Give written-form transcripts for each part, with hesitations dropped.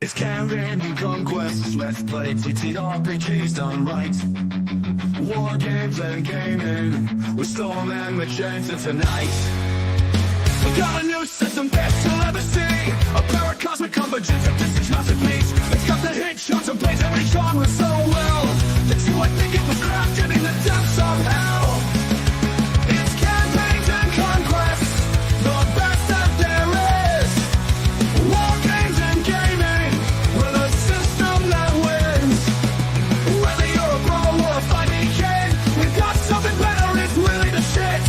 It's campaign and conquest, let's play TTRPGs done right. War games and gaming, with Storm and Magenta tonight. We got a new system best you'll ever see. A paracosmic convergence of distance masterpiece. It's got the hit shots and plays every genre so well that you would think it was crafted in the depths of hell. It's campaigns and conquests, the best that there is. War games and gaming, with a system that wins. Whether you're a pro or a fighting kid, we've got something better, it's really the shit.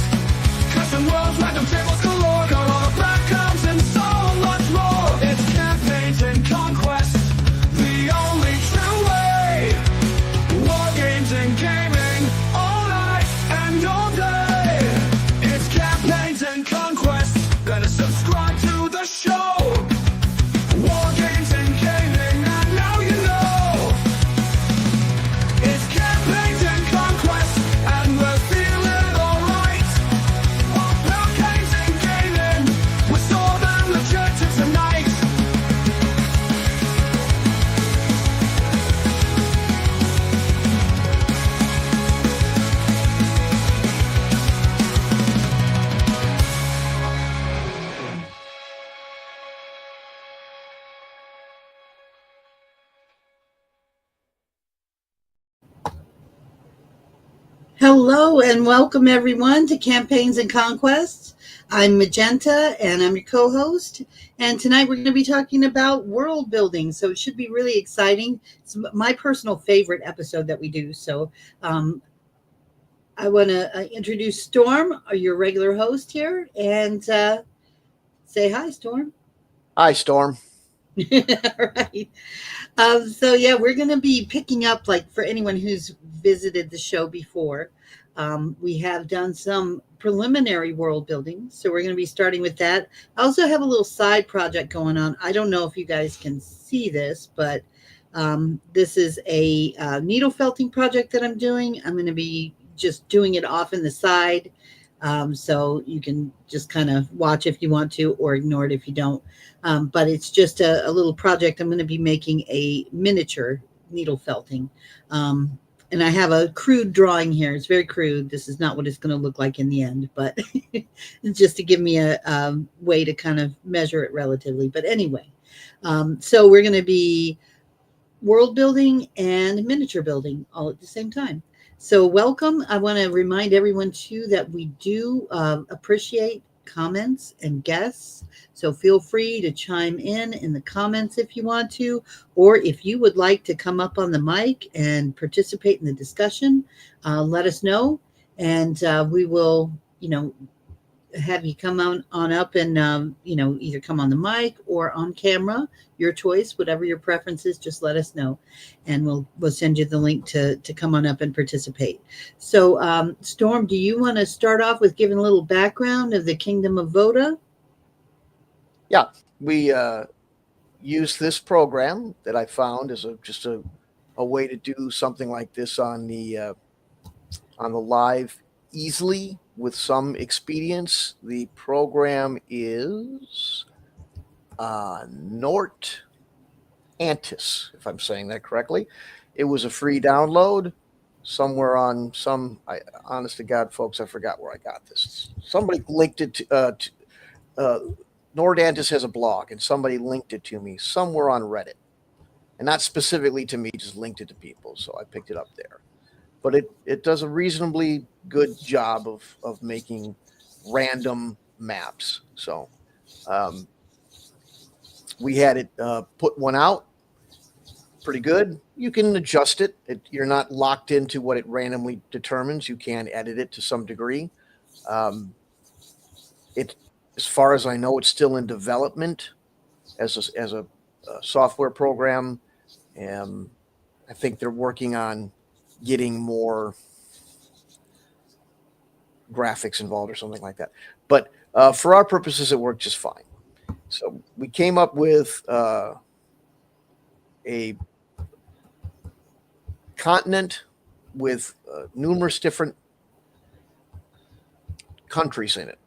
Custom worlds, random tables galore, got all the backgrounds and so much more. It's campaigns and conquests, the only true way. War games and gaming, all night and all day. It's campaigns and conquests, better subscribe to the show. War games and gaming, and now you know. It's campaigns and conquests, and we're feeling alright. War games and gaming, we're Storm and Magenta tonight. Hello and welcome everyone to Campaigns and Conquests. I'm Magenta and I'm your co-host. And tonight we're going to be talking about world building. So it should be really exciting. It's my personal favorite episode that we do. So I want to introduce Storm, your regular host here, and say hi, Storm. Hi, Storm. All right. So yeah, we're going to be picking up, like, for anyone who's visited the show before. We have done some preliminary world building, so we're going to be starting with that. I also have a little side project going on. I don't know if you guys can see this, but this is a needle felting project that I'm doing. I'm going to be just doing it off in the side. So you can just kind of watch if you want to, or ignore it if you don't. But it's just a little project. I'm going to be making a miniature needle felting. And I have a crude drawing here. It's very crude. This is not what it's going to look like in the end, but it's just to give me a way to kind of measure it relatively. But anyway, so we're going to be world building and miniature building all at the same time. So welcome. I want to remind everyone too that we do appreciate comments and guests. So feel free to chime in the comments if you want to, or if you would like to come up on the mic and participate in the discussion, let us know. And we will, have you come on up and, either come on the mic or on camera, your choice, whatever your preference is, just let us know. And we'll send you the link to come on up and participate. So, Storm, do you want to start off with giving a little background of the Kingdom of Voda? Yeah, we use this program that I found as just a way to do something like this on the live easily with some expedience. The program is Nort Antis, if I'm saying that correctly. It was a free download somewhere on some. Honest to God, folks, I forgot where I got this. Somebody linked it to. Nort Antis has a blog, and somebody linked it to me somewhere on Reddit, and not specifically to me, just linked it to people. So I picked it up there. But it does a reasonably good job of making random maps. So we had it put one out pretty good. You can adjust it. You're not locked into what it randomly determines. You can edit it to some degree. As far as I know, it's still in development as a software program. I think they're working on getting more graphics involved or something like that. But for our purposes, it worked just fine. So we came up with a continent with numerous different countries in it.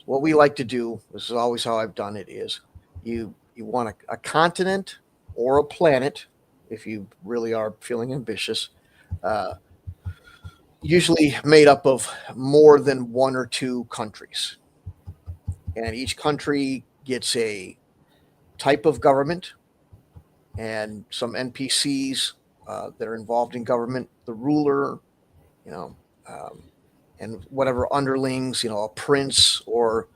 What we like to do, this is always how I've done it, is you want a continent or a planet, if you really are feeling ambitious, uh, usually made up of more than one or two countries. And each country gets a type of government and some NPCs that are involved in government, the ruler, you know, um, and whatever underlings, a prince or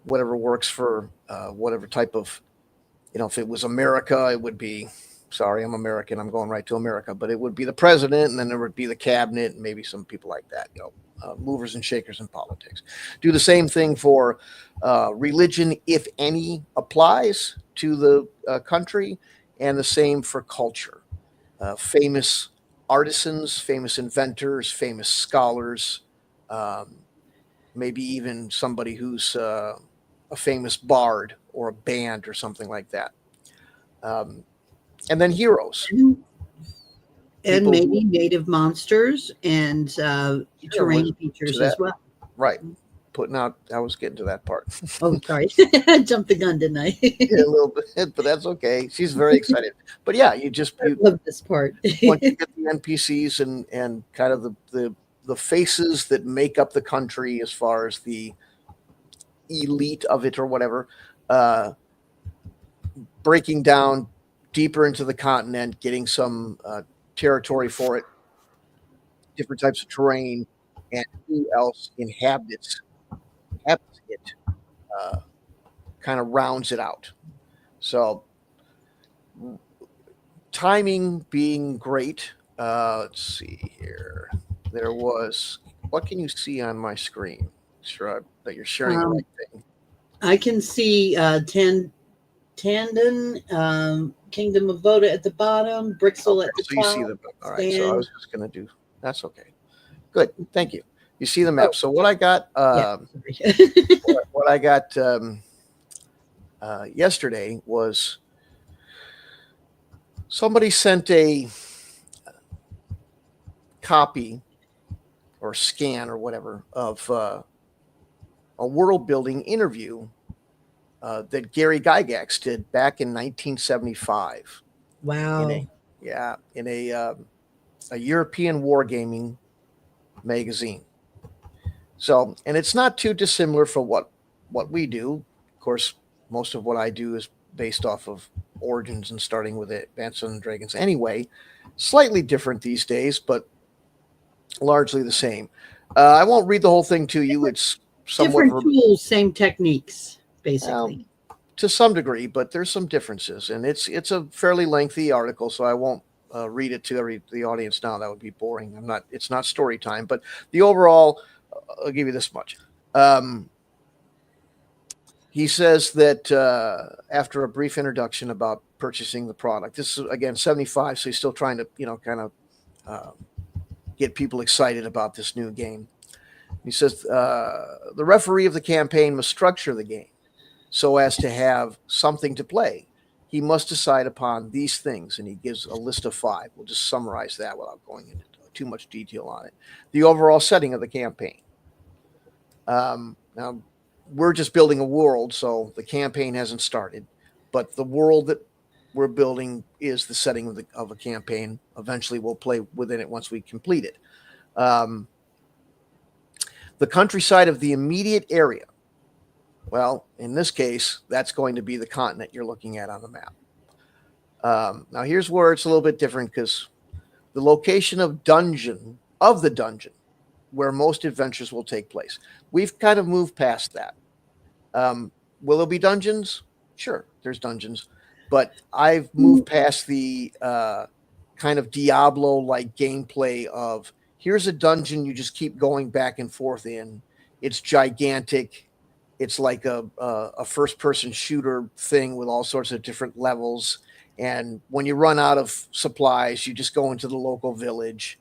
whatever works for whatever type of, if it was America, it would be, sorry, I'm American, I'm going right to America, but it would be the president, and then there would be the cabinet and maybe some people like that, movers and shakers in politics. Do the same thing for religion, if any, applies to the country, and the same for culture. Famous artisans, famous inventors, famous scholars, um, maybe even somebody who's a famous bard or a band or something like that. Um, and then heroes. And maybe native monsters and terrain features as well. Right. I was getting to that part. Oh, sorry. I jumped the gun, didn't I? Yeah, a little bit, but that's okay. She's very excited. But yeah, you love this part. once you get the NPCs and kind of the faces that make up the country as far as the elite of it or whatever, breaking down deeper into the continent, getting some territory for it, different types of terrain, and who else inhabits it, kind of rounds it out. So timing being great. Let's see here. There was, what can you see on my screen? Sure that you're sharing the right thing. I can see Tandon, Kingdom of Voda at the bottom, Brixel at the top. So you see the, all right, so I was just going to do, that's okay. Good, thank you. You see the map. So what I got, what I got yesterday was somebody sent a copy or scan or whatever of a world building interview that Gary Gygax did back in 1975. Wow. In a European wargaming magazine. So, and it's not too dissimilar for what we do. Of course, most of what I do is based off of Origins and starting with Advanced Dungeons and Dragons anyway. Slightly different these days, but largely the same. I won't read the whole thing to you. It's somewhat different tools, same techniques, basically. To some degree, but there's some differences, and it's a fairly lengthy article, so I won't read it to the audience now. That would be boring. It's not story time, but the overall, I'll give you this much. He says that after a brief introduction about purchasing the product, this is again 75, so he's still trying to kind of get people excited about this new game. He says the referee of the campaign must structure the game so as to have something to play. He must decide upon these things, and he gives a list of 5. We'll just summarize that without going into too much detail on it. The overall setting of the campaign. Now, we're just building a world, so the campaign hasn't started, but the world that we're building is the setting of a campaign. Eventually, we'll play within it once we complete it. The countryside of the immediate area. Well, in this case, that's going to be the continent you're looking at on the map. Now, here's where it's a little bit different, because the location of the dungeon, where most adventures will take place. We've kind of moved past that. Will there be dungeons? Sure, there's dungeons. But I've moved past the kind of Diablo-like gameplay of, here's a dungeon you just keep going back and forth in. It's gigantic. It's like a first-person shooter thing with all sorts of different levels. And when you run out of supplies, you just go into the local village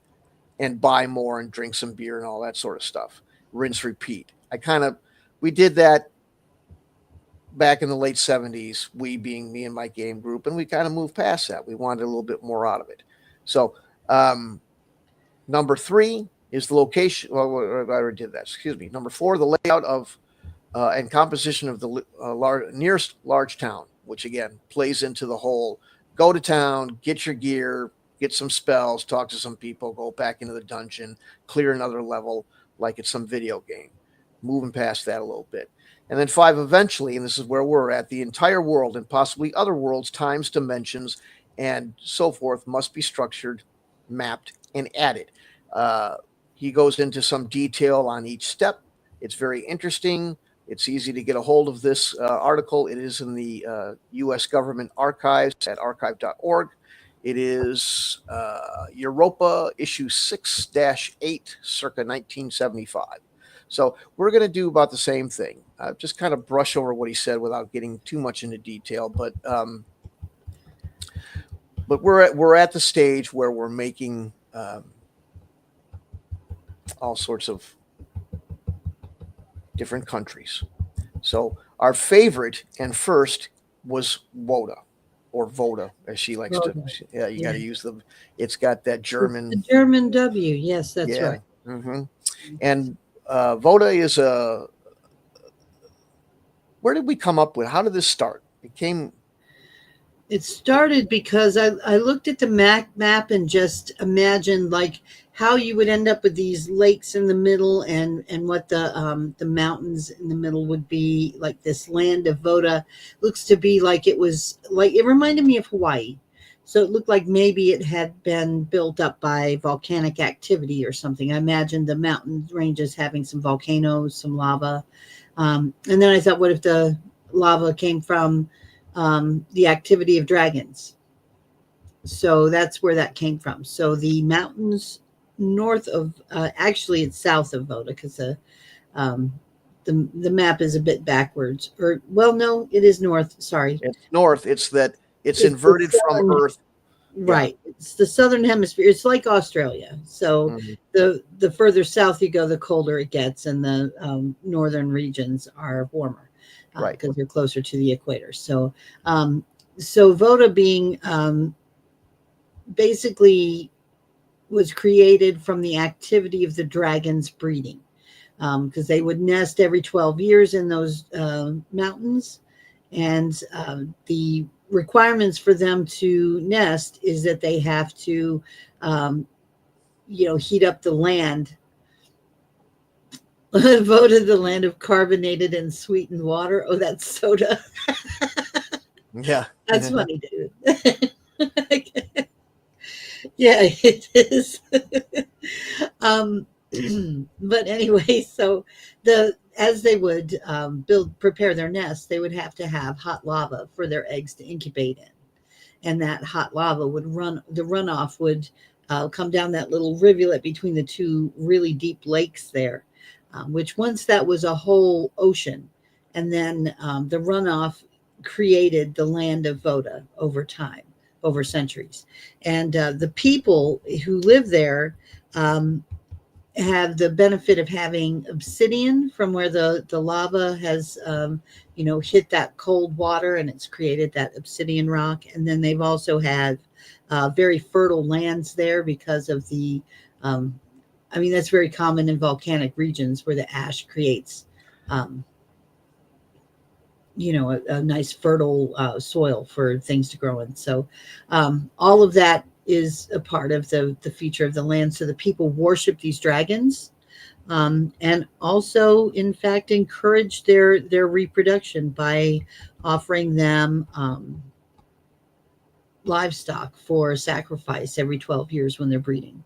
and buy more and drink some beer and all that sort of stuff. Rinse, repeat. We did that back in the late 70s, we being me and my game group, and we kind of moved past that. We wanted a little bit more out of it. So number 3 is the location. Well, I already did that. Excuse me. Number 4, the layout of and composition of the nearest large town. which again plays into the whole go to town, get your gear, get some spells, talk to some people, go back into the dungeon, clear another level like it's some video game. Moving past that a little bit. And then 5, eventually, and this is where we're at, the entire world and possibly other worlds, times, dimensions, and so forth must be structured, mapped, and added. He goes into some detail on each step. It's very interesting. It's easy to get a hold of this article. It is in the U.S. government archives at archive.org. It is Europa issue 6-8, circa 1975. So we're going to do about the same thing. Just kind of brush over what he said without getting too much into detail. But we're at the stage where we're making all sorts of different countries. So our favorite and first was Woda, or Voda, as she likes to. Yeah, you got to use them. It's got that German. The German W. Yes, that's right. Mm-hmm. And Voda is a. Where did we come up with? How did this start? It started because I looked at the map and just imagined like how you would end up with these lakes in the middle and what the mountains in the middle would be, like this land of Voda looks to be like it was like it reminded me of Hawaii. So it looked like maybe it had been built up by volcanic activity or something. I imagined the mountain ranges having some volcanoes, some lava. And then I thought, what if the lava came from the activity of dragons? So that's where that came from. So the mountains north of, actually it's south of Voda, because the map is a bit backwards. Or, well, no, it is north. Sorry. It's north. It's inverted from Earth. Right. Yeah. It's the southern hemisphere. It's like Australia. So the further south you go, the colder it gets, and the northern regions are warmer. Right, because they're closer to the equator. So, so Voda being basically was created from the activity of the dragons breeding, because they would nest every 12 years in those mountains, and the requirements for them to nest is that they have to, heat up the land. Voted the land of carbonated and sweetened water. Oh, that's soda. Yeah. That's funny, dude. Yeah, it is. But anyway, so as they would prepare their nests, they would have to have hot lava for their eggs to incubate in. And that hot lava would the runoff would come down that little rivulet between the two really deep lakes there. Which once that was a whole ocean, and then the runoff created the land of Voda over time, over centuries. And the people who live there have the benefit of having obsidian from where the lava has, hit that cold water, and it's created that obsidian rock. And then they've also had very fertile lands there because of the that's very common in volcanic regions where the ash creates, a nice fertile soil for things to grow in. So all of that is a part of the feature of the land. So the people worship these dragons, and also, in fact, encourage their reproduction by offering them livestock for sacrifice every 12 years when they're breeding.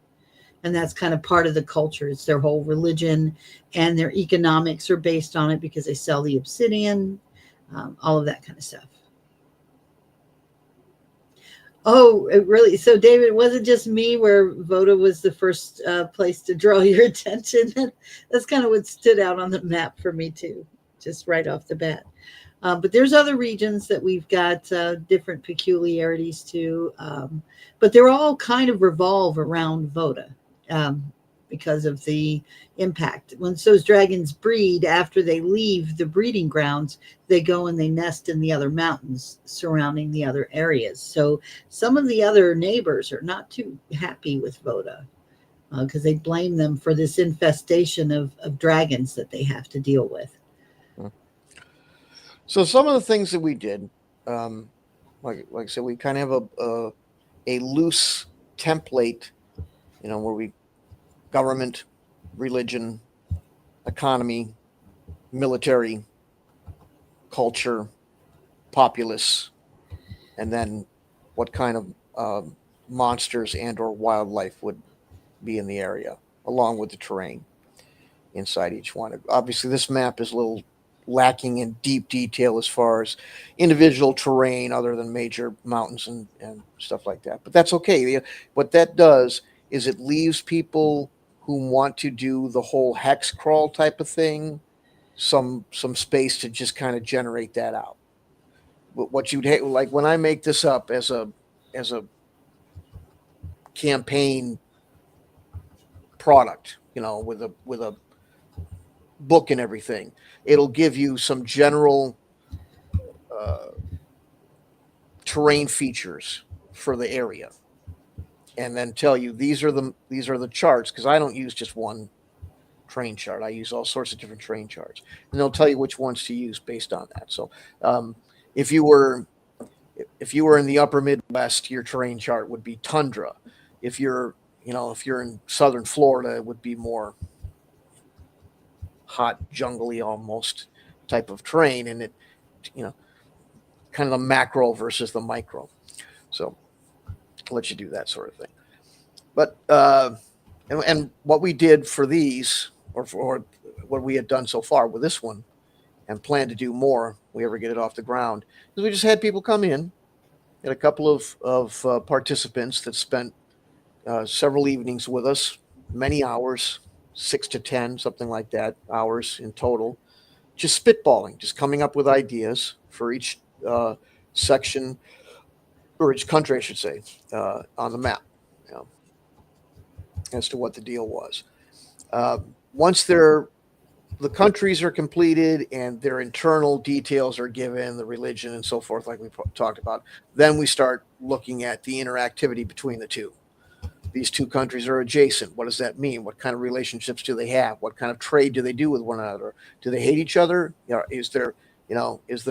And that's kind of part of the culture. It's their whole religion, and their economics are based on it because they sell the obsidian, all of that kind of stuff. Oh, it really? So, David, it wasn't just me where Voda was the first place to draw your attention. That's kind of what stood out on the map for me, too, just right off the bat. But there's other regions that we've got different peculiarities to, but they're all kind of revolve around Voda. Because of the impact. Once those dragons breed, after they leave the breeding grounds, they go and they nest in the other mountains surrounding the other areas. So some of the other neighbors are not too happy with Voda because they blame them for this infestation of dragons that they have to deal with. So some of the things that we did, um, like I said, we kind of have a loose template, where we government, religion, economy, military, culture, populace, and then what kind of monsters and or wildlife would be in the area, along with the terrain inside each one. Obviously, this map is a little lacking in deep detail as far as individual terrain, other than major mountains and stuff like that. But that's okay. What that does is it leaves people who want to do the whole hex crawl type of thing some space to just kind of generate that out. What you'd like when I make this up as a campaign product, with a book and everything, it'll give you some general uh, terrain features for the area, and then tell you these are the charts, because I don't use just one terrain chart. I use all sorts of different terrain charts, and they'll tell you which ones to use based on that. So um, if you were if you were in the upper Midwest, your terrain chart would be tundra. If you're in southern Florida, it would be more hot, jungly almost type of terrain, and it you know kind of the macro versus the micro. So I'll let you do that sort of thing. But and what we did for these, or what we had done so far with this one, and plan to do more, if we ever get it off the ground, is we just had people come in, had a couple of participants that spent several evenings with us, many hours, 6 to 10, something like that, hours in total, just spitballing, just coming up with ideas for each section, or each country, I should say, on the map, you know, as to what the deal was. Once the countries are completed and their internal details are given, the religion and so forth, like we talked about, then we start looking at the interactivity between the two. These two countries are adjacent. What does that mean? What kind of relationships do they have? What kind of trade do they do with one another? Do they hate each other? Is there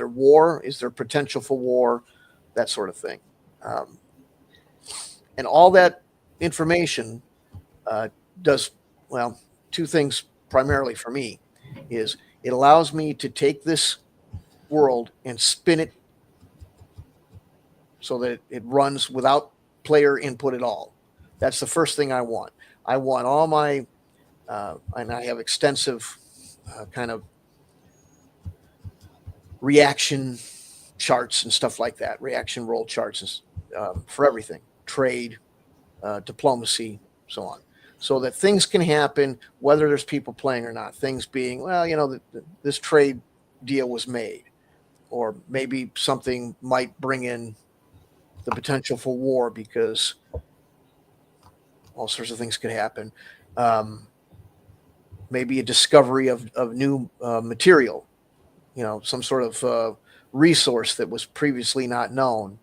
war? Is there potential for war? That sort of thing. Um, and all that information does, well, two things primarily for me is it allows me to take this world and spin it so that it runs without player input at all. That's the first thing I want. I want all my, and I have extensive kind of reaction charts and stuff like that, reaction roll charts for everything, trade, diplomacy, so on, so that things can happen whether there's people playing or not. Things being, well, this trade deal was made, or maybe something might bring in the potential for war because all sorts of things could happen. Maybe a discovery of new material, some sort of resource that was previously not known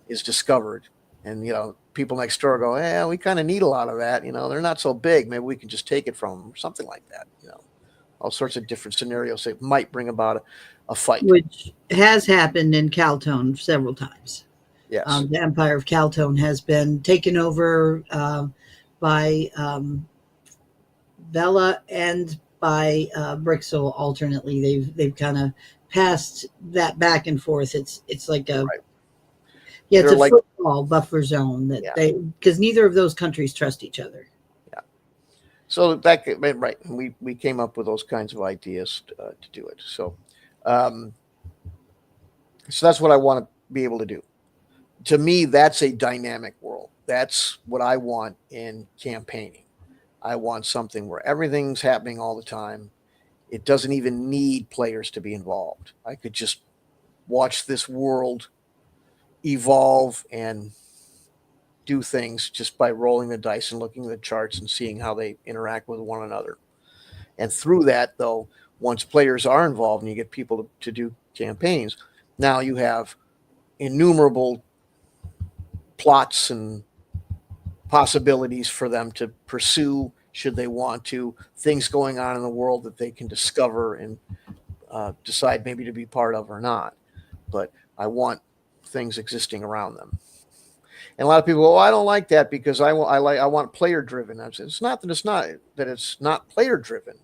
is discovered. And, people next door go, yeah, we kind of need a lot of that. They're not so big. Maybe we can just take it from them, or something like that. All sorts of different scenarios that might bring about a fight. Which has happened in Caltone several times. Yes. The Empire of Caltone has been taken over by Bella and by Brixel alternately. They've kind of passed that back and forth. It's like a Right. yeah, it's They're a like, football buffer zone that because neither of those countries trust each other. yeah. So right, we came up with those kinds of ideas to do it. Um, so that's what I want to be able to do. To me, that's a dynamic world. That's what I want in campaigning. I want something where everything's happening all the time. It doesn't even need players to be involved. I could just watch this world evolve and do things just by rolling the dice and looking at the charts and seeing how they interact with one another. And through that, though, once players are involved and you get people to do campaigns, now you have innumerable plots and possibilities for them to pursue should they want to, things going on in the world that they can discover and decide maybe to be part of or not. But I want things existing around them. And a lot of people go, "Oh, I don't like that because I want player driven." It's not that it's not player driven.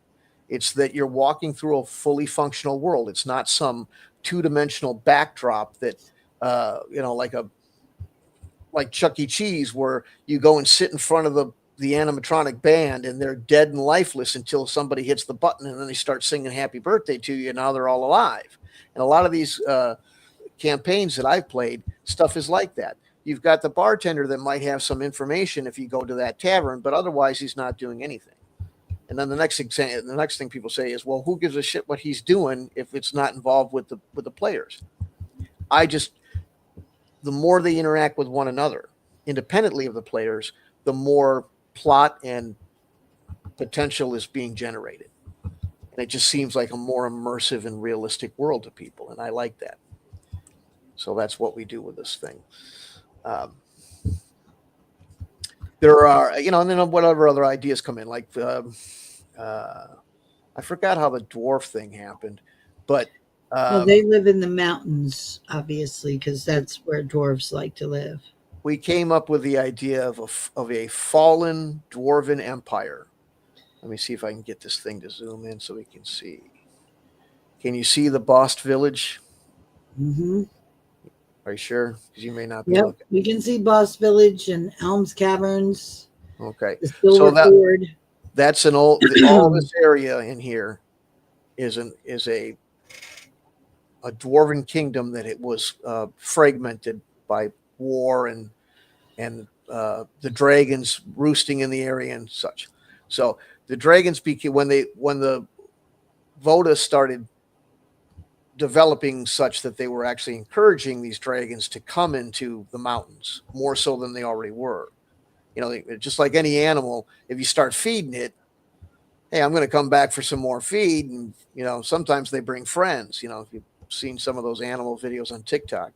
It's that you're walking through a fully functional world. It's not some two-dimensional backdrop that like Chuck E. Cheese, where you go and sit in front of the animatronic band and they're dead and lifeless until somebody hits the button and then they start singing happy birthday to you and now they're all alive. And a lot of these campaigns that I've played, stuff is like that. You've got the bartender that might have some information if you go to that tavern, but otherwise he's not doing anything. And then the next thing people say is, well, who gives a shit what he's doing if it's not involved with the players? The more they interact with one another, independently of the players, the more plot and potential is being generated. And it just seems like a more immersive and realistic world to people. And I like that. So that's what we do with this thing. There are, and then whatever other ideas come in, like I forgot how the dwarf thing happened, but Well, they live in the mountains, obviously, because that's where dwarves like to live. we came up with the idea of a fallen dwarven empire. Let me see if I can get this thing to zoom in so we can see. Can you see the Bost village? Mm-hmm. Are you sure? Because you may not be Yep, looking. we can see Boss Village and Elms Caverns. Okay, The Silver Ford. that's an old. All this area in here is a dwarven kingdom that it was fragmented by war and the dragons roosting in the area and such. So the dragons became when the Voda started developing such that they were actually encouraging these dragons to come into the mountains more so than they already were. Just like any animal, if you start feeding it, hey, I'm going to come back for some more feed. And, sometimes they bring friends, if you've seen some of those animal videos on TikTok,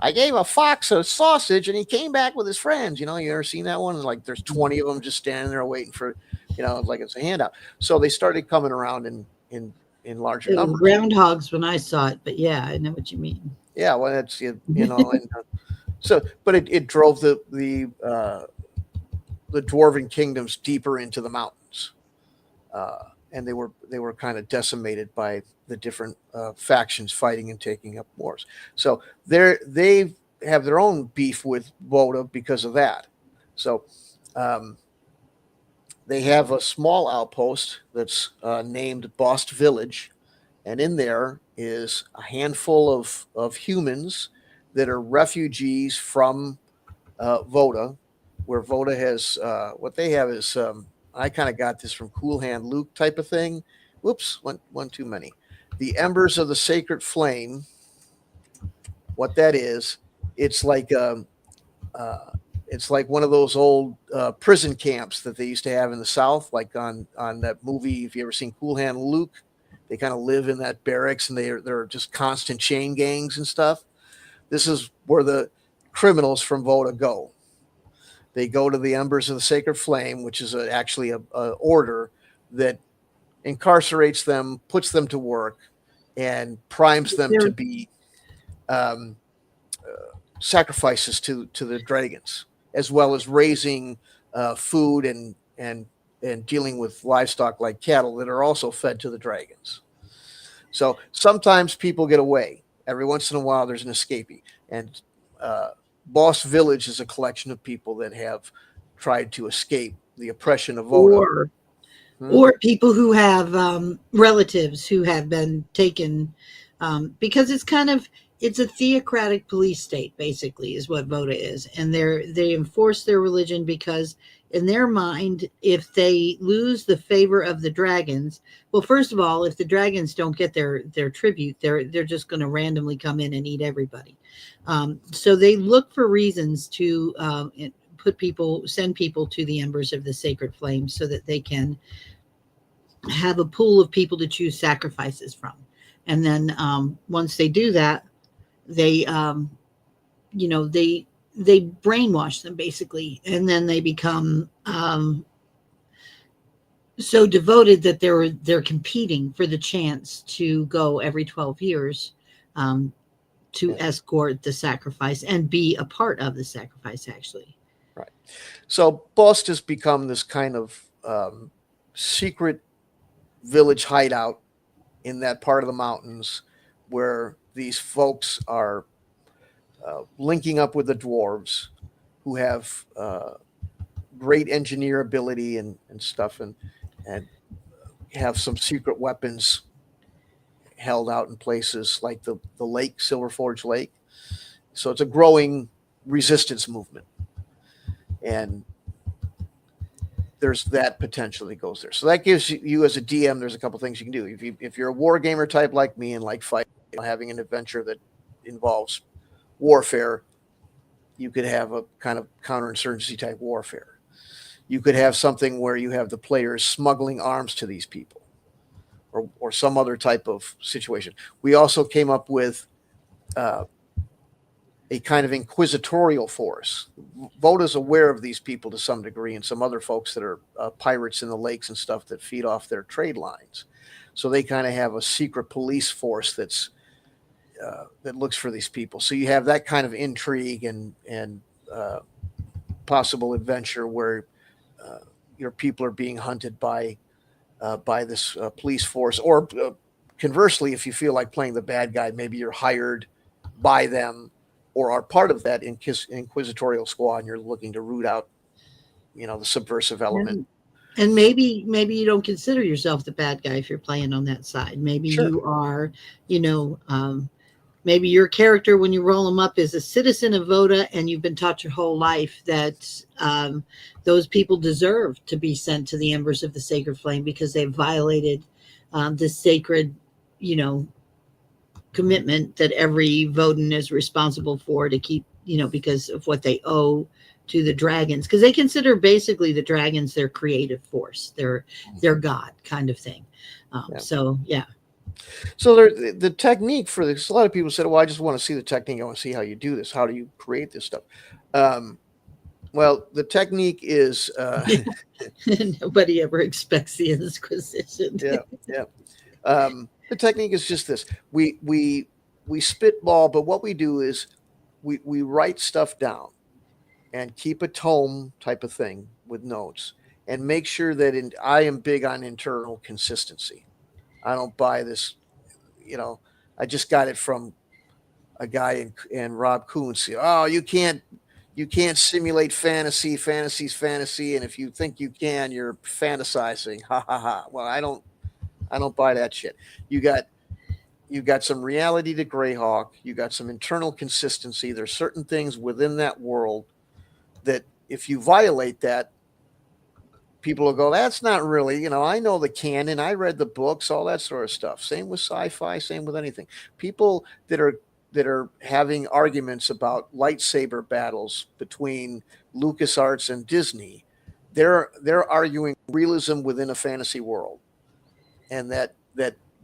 I gave a fox a sausage and he came back with his friends. You ever seen that one? Like there's 20 of them just standing there waiting for, like it's a handout. So they started coming around in larger numbers. Groundhogs when I saw it, but yeah, I know what you mean. Yeah, well, that's and, so, but it drove the dwarven kingdoms deeper into the mountains, and they were kind of decimated by the different factions fighting and taking up wars. So they have their own beef with Voda because of that. So they have a small outpost that's named Bost Village, and in there is a handful of humans that are refugees from Voda, where Voda has what they have is I kind of got this from Cool Hand Luke type of thing. Whoops, one too many. The Embers of the Sacred Flame. What that is, it's like one of those old prison camps that they used to have in the South, like on that movie. If you ever seen Cool Hand Luke, they kind of live in that barracks and they're just constant chain gangs and stuff. This is where the criminals from Voda go. They go to the Embers of the Sacred Flame, which is actually a order that incarcerates them, puts them to work, and primes them to be sacrifices to the dragons, as well as raising food and dealing with livestock like cattle that are also fed to the dragons. So sometimes people get away. Every once in a while, there's an escapee. And Boss Village is a collection of people that have tried to escape the oppression of Voda. Or people who have relatives who have been taken, because it's a theocratic police state, basically, is what Voda is. And they enforce their religion because in their mind, if they lose the favor of the dragons, well, first of all, if the dragons don't get their tribute, they're just going to randomly come in and eat everybody. So they look for reasons to send people to the Embers of the Sacred Flame so that they can have a pool of people to choose sacrifices from. And then once they do that, they brainwash them basically, and then they become so devoted that they're competing for the chance to go every 12 years to Yeah. escort the sacrifice and be a part of the sacrifice, actually. Right. So Bust has become this kind of secret village hideout in that part of the mountains where these folks are linking up with the dwarves who have great engineer ability and stuff and have some secret weapons held out in places like the lake, Silver Forge Lake. So it's a growing resistance movement. And there's that potential that goes there. So that gives you as a DM, there's a couple things you can do. If you're a war gamer type like me and like fight, having an adventure that involves warfare, you could have a kind of counterinsurgency type warfare. You could have something where you have the players smuggling arms to these people, or some other type of situation. We also came up with a kind of inquisitorial force. Voda's aware of these people to some degree, and some other folks that are pirates in the lakes and stuff that feed off their trade lines. So they kind of have a secret police force that looks for these people. So you have that kind of intrigue and possible adventure where your people are being hunted by this police force, or conversely, if you feel like playing the bad guy, maybe you're hired by them or are part of that inquisitorial squad, and you're looking to root out, the subversive element. And maybe you don't consider yourself the bad guy if you're playing on that side. Maybe Sure. you are, maybe your character, when you roll them up, is a citizen of Voda, and you've been taught your whole life that those people deserve to be sent to the embers of the sacred flame because they've violated the sacred, commitment that every Vodan is responsible for to keep, because of what they owe to the dragons, because they consider basically the dragons their creative force, their god kind of thing. So yeah. So the technique for this, a lot of people said, well, I just want to see the technique. I want to see how you do this. How do you create this stuff? Well, the technique is Nobody ever expects the Inquisition. yeah. The technique is just this: we spitball, but what we do is we write stuff down and keep a tome type of thing with notes, and make sure that I am big on internal consistency. I don't buy this, I just got it from a guy in Rob Kuntz. Oh, you can't simulate fantasy. Fantasy's fantasy, and if you think you can, you're fantasizing. Ha ha ha. Well, I don't buy that shit. You got some reality to Greyhawk. You got some internal consistency. There's certain things within that world that if you violate that, people will go, that's not really, I know the canon. I read the books, all that sort of stuff. Same with sci-fi, same with anything. People that are having arguments about lightsaber battles between LucasArts and Disney, they're arguing realism within a fantasy world. And that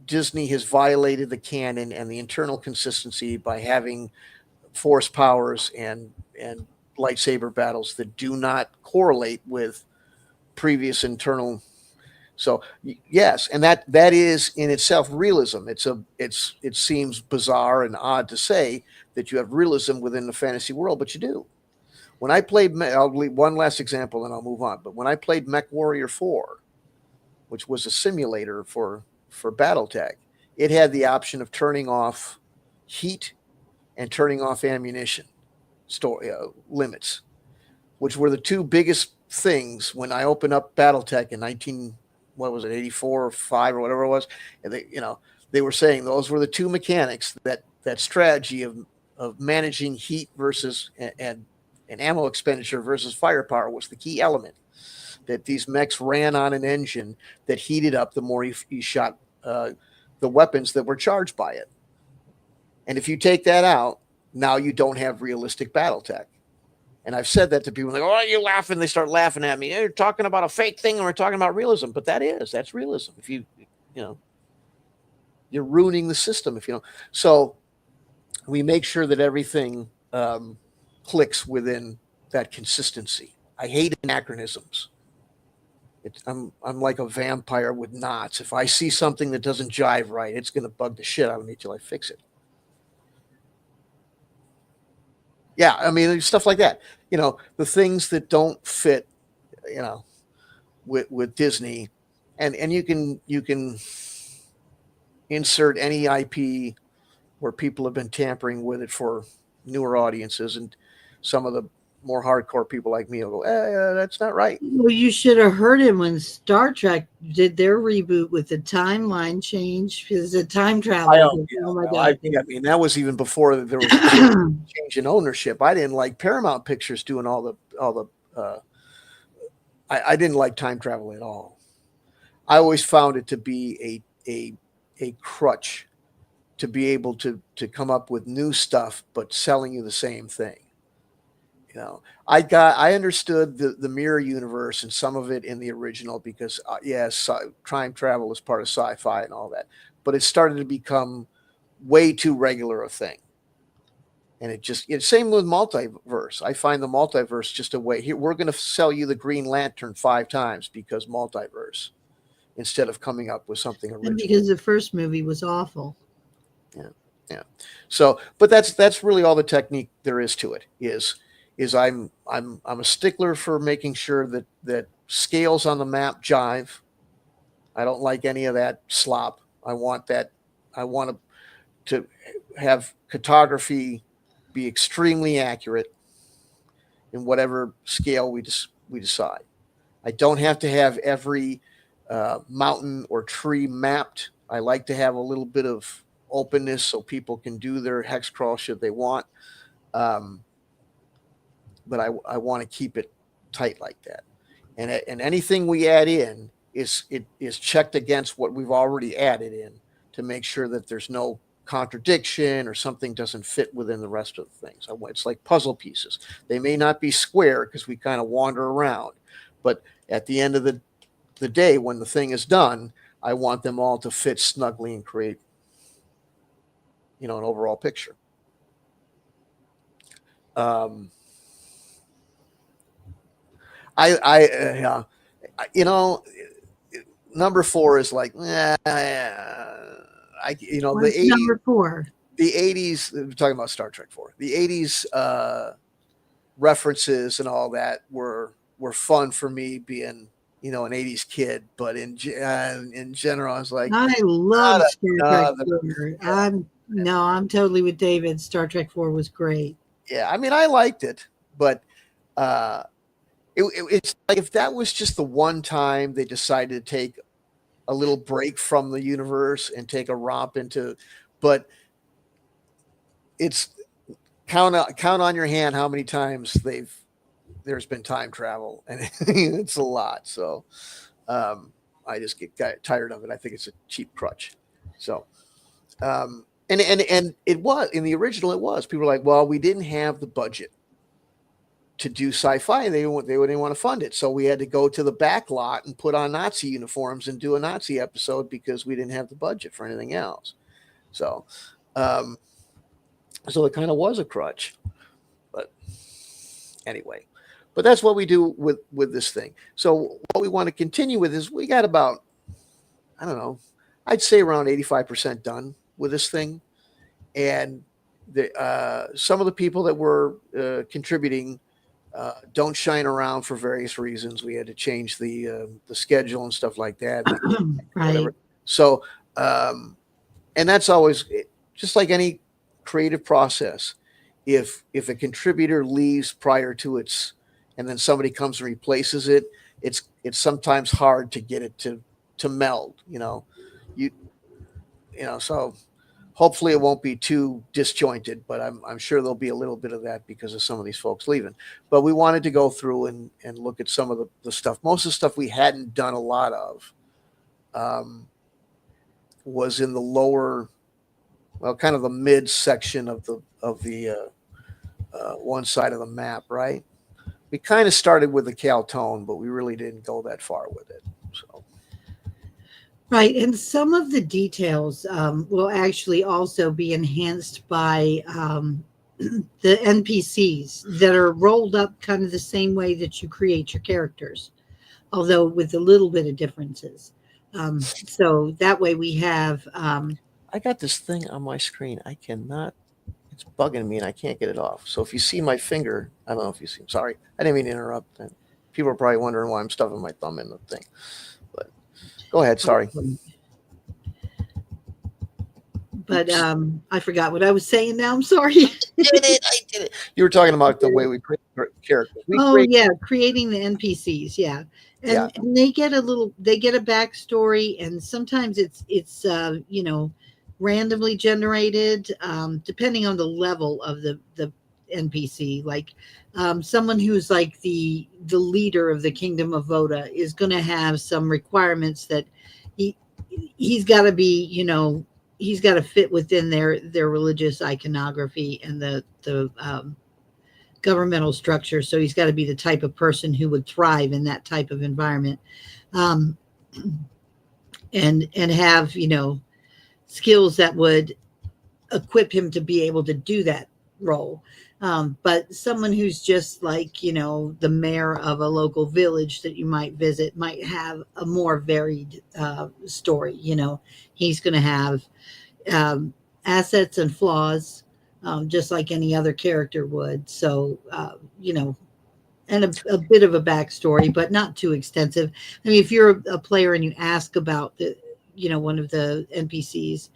Disney has violated the canon and the internal consistency by having force powers and lightsaber battles that do not correlate with previous internal. So yes, and that is in itself realism. It seems bizarre and odd to say that you have realism within the fantasy world, but you do. When I played, I'll leave one last example and I'll move on. But when I played Mech Warrior 4, which was a simulator for BattleTech, it had the option of turning off heat and turning off ammunition limits, which were the two biggest things when I opened up BattleTech in 84 or 5 or whatever it was. And they were saying those were the two mechanics, that strategy of managing heat versus and ammo expenditure versus firepower was the key element. That these mechs ran on an engine that heated up the more you shot the weapons that were charged by it. And if you take that out, now you don't have realistic BattleTech. And I've said that to people, like, oh, you're laughing. They start laughing at me. You're talking about a fake thing, and we're talking about realism. But that's realism. If you're ruining the system. So we make sure that everything clicks within that consistency. I hate anachronisms. I'm like a vampire with knots. If I see something that doesn't jive right, it's going to bug the shit out of me till I fix it. Yeah, I mean, stuff like that. The things that don't fit, you know, with Disney, and you can insert any IP where people have been tampering with it for newer audiences, and some of the more hardcore people like me will go, that's not right. Well, you should have heard him when Star Trek did their reboot with the timeline change because the time I travel. don't, yeah, Oh my well, God. I mean, that was even before there was a change in ownership. I didn't like Paramount Pictures doing I didn't like time travel at all. I always found it to be a crutch to be able to come up with new stuff, but selling you the same thing. I understood the mirror universe and some of it in the original because yes, time travel is part of sci-fi and all that, but it started to become way too regular a thing. And it's same with multiverse. I find the multiverse just a way. Here, we're going to sell you the Green Lantern 5 times because multiverse, instead of coming up with something And original. because the first movie was awful. Yeah, yeah. So, but that's really all the technique there is to it. Is I'm a stickler for making sure that scales on the map jive. I don't like any of that slop. I want that. I want to have cartography be extremely accurate in whatever scale we decide. I don't have to have every mountain or tree mapped. I like to have a little bit of openness so people can do their hex crawl should they want. Um, but I want to keep it tight like that. And anything we add in is checked against what we've already added in to make sure that there's no contradiction or something doesn't fit within the rest of the things. It's like puzzle pieces. They may not be square because we kind of wander around, but at the end of the day, when the thing is done, I want them all to fit snugly and create, an overall picture. Um, I number 4 is like, the What's 80s, number 4? the 80s, we're talking about Star Trek 4. The 80s references and all that were fun for me being, an 80s kid, but in general, I was like, I love not Star Trek another. 4. I'm totally with David. Star Trek 4 was great. Yeah, I mean, I liked it, but uh, it's like if that was just the one time they decided to take a little break from the universe and take a romp into, but it's count on your hand how many times there's been time travel, and it's a lot. So I just got tired of it. I think it's a cheap crutch. So and it was in the original. It was people were like, well, we didn't have the budget to do sci-fi, and they didn't want to fund it, so we had to go to the back lot and put on Nazi uniforms and do a Nazi episode because we didn't have the budget for anything else. So, so it kind of was a crutch, but anyway. But that's what we do with this thing. So what we want to continue with is we got about, I don't know, I'd say around 85% done with this thing, and some of the people that were contributing don't shine around for various reasons. We had to change the schedule and stuff like that. Right. Whatever. So, and that's always just like any creative process. If a contributor leaves prior to its, and then somebody comes and replaces it, it's sometimes hard to get it to meld. So hopefully it won't be too disjointed, but I'm sure there'll be a little bit of that because of some of these folks leaving. But we wanted to go through and look at some of the stuff. Most of the stuff we hadn't done a lot of was in the lower, well, kind of the mid section of the one side of the map, right? We kind of started with the Caltone, but we really didn't go that far with it. So. Right. And some of the details will actually also be enhanced by the NPCs that are rolled up kind of the same way that you create your characters, although with a little bit of differences. So that way we have. I got this thing on my screen. I cannot. It's bugging me and I can't get it off. So if you see my finger, I don't know if you see. Sorry, I didn't mean to interrupt. People are probably wondering why I'm stuffing my thumb in the thing. But go ahead. Sorry. But I forgot what I was saying now. I'm sorry. I did it. You were talking about the way we create characters. Yeah, creating the NPCs. Yeah. Yeah. And they get a backstory, and sometimes it's randomly generated, depending on the level of the NPC. Like someone who's like the leader of the Kingdom of Voda is going to have some requirements that he's got to be, he's got to fit within their religious iconography and the governmental structure. So he's got to be the type of person who would thrive in that type of environment, and have skills that would equip him to be able to do that role. But someone who's just like the mayor of a local village that you might visit might have a more varied story. He's going to have assets and flaws, just like any other character would. So, and a bit of a backstory, but not too extensive. I mean, if you're a player and you ask about one of the NPCs,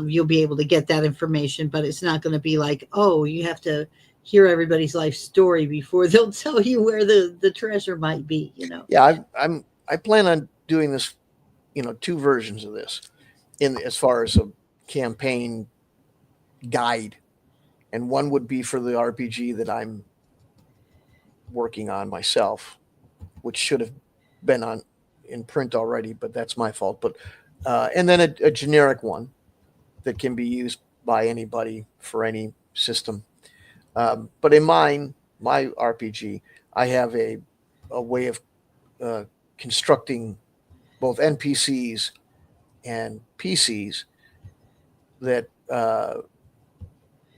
you'll be able to get that information, but it's not going to be like, oh, you have to hear everybody's life story before they'll tell you where the treasure might be. Yeah, I plan on doing this, 2 versions of this as far as a campaign guide, and one would be for the RPG that I'm working on myself, which should have been in print already, but that's my fault. But and then a generic one that can be used by anybody for any system. But in my RPG, I have a way of constructing both NPCs and PCs that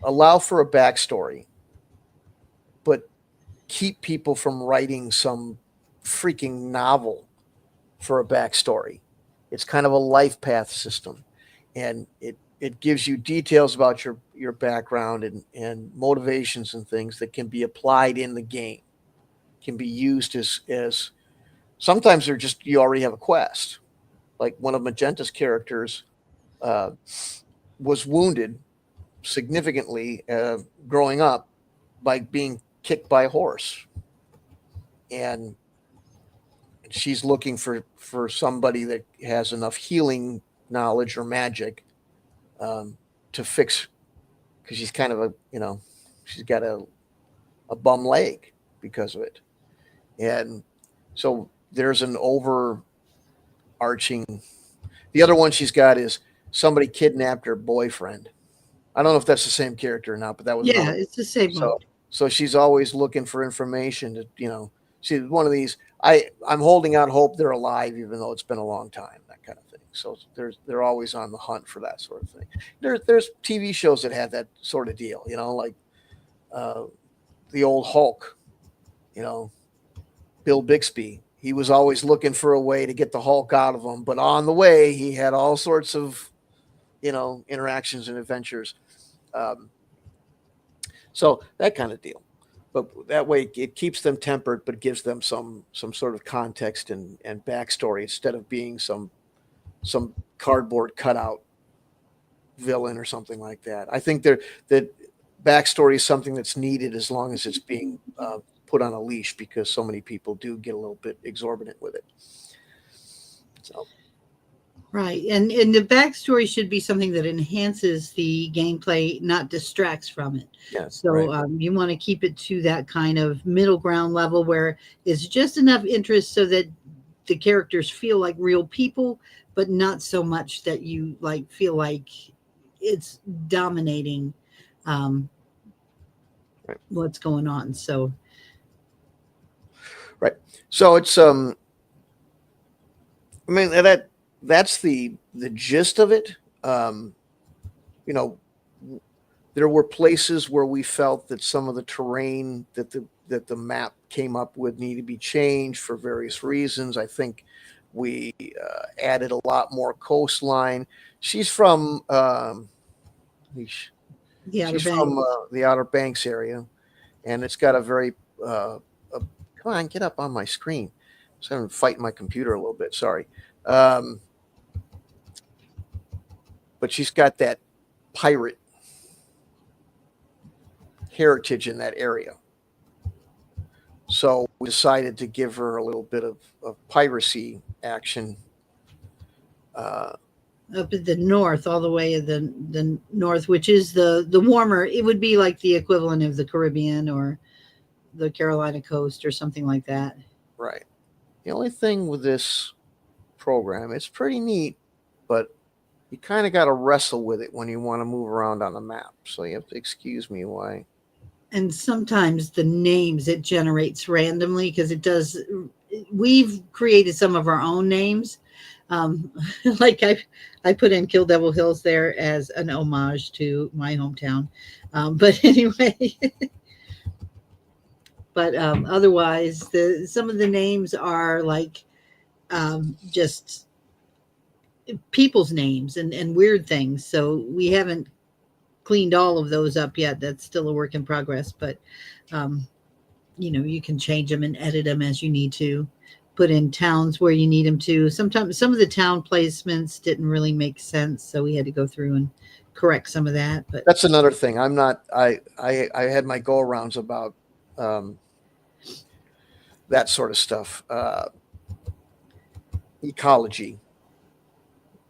allow for a backstory, but keep people from writing some freaking novel for a backstory. It's kind of a life path system, and it gives you details about your background and motivations and things that can be applied in the game, can be used as sometimes they're just, you already have a quest. Like one of Magenta's characters was wounded significantly growing up by being kicked by a horse, and she's looking for somebody that has enough healing knowledge or magic to fix, because she's kind of she's got a bum leg because of it. And so there's an overarching, the other one she's got is somebody kidnapped her boyfriend. I don't know if that's the same character or not, but that was it's the same one. So she's always looking for information to, she's one of these, I'm holding out hope they're alive, even though it's been a long time, that kind of thing. So they're always on the hunt for that sort of thing. There's TV shows that have that sort of deal, like the old Hulk, Bill Bixby. He was always looking for a way to get the Hulk out of him, but on the way he had all sorts of, interactions and adventures. So that kind of deal. But that way it keeps them tempered, but gives them some sort of context and backstory instead of being some cardboard cutout villain or something like that. I think that backstory is something that's needed as long as it's being put on a leash, because so many people do get a little bit exorbitant with it. So. Right. And the backstory should be something that enhances the gameplay, not distracts from it. Yes, so right. You want to keep it to that kind of middle ground level where it's just enough interest so that the characters feel like real people, but not so much that you feel like it's dominating right. what's going on. So. Right. So it's, I mean, that's the gist of it. There were places where we felt that some of the terrain that the map came up with needed to be changed for various reasons. I think we added a lot more coastline. She's from The Outer She's from Banks. the Outer Banks area, and it's got a very come on, get up on my screen. So I'm fighting my computer a little bit. Sorry, um, but she's got that pirate heritage in that area. So we decided to give her a little bit of piracy action. Uh, Up at the north, all the way of the north, which is the warmer. It would be like the equivalent of the Caribbean or the Carolina coast or something like that. right. The only thing with this program, it's pretty neat, but you kind of got to wrestle with it when you want to move around on the map. So you have to excuse me why. And sometimes the names it generates randomly because it does. We've created some of our own names. Um, like I put in Kill Devil Hills there as an homage to my hometown. But anyway, but otherwise, some of the names are like just people's names and weird things. So we haven't cleaned all of those up yet. That's still a work in progress, but um, you can change them and edit them as you need to. Put in towns where you need them to. Sometimes some of the town placements didn't really make sense, so we had to go through and correct some of that. But That's another thing. I'm not. I had my go arounds about um, that sort of stuff, ecology,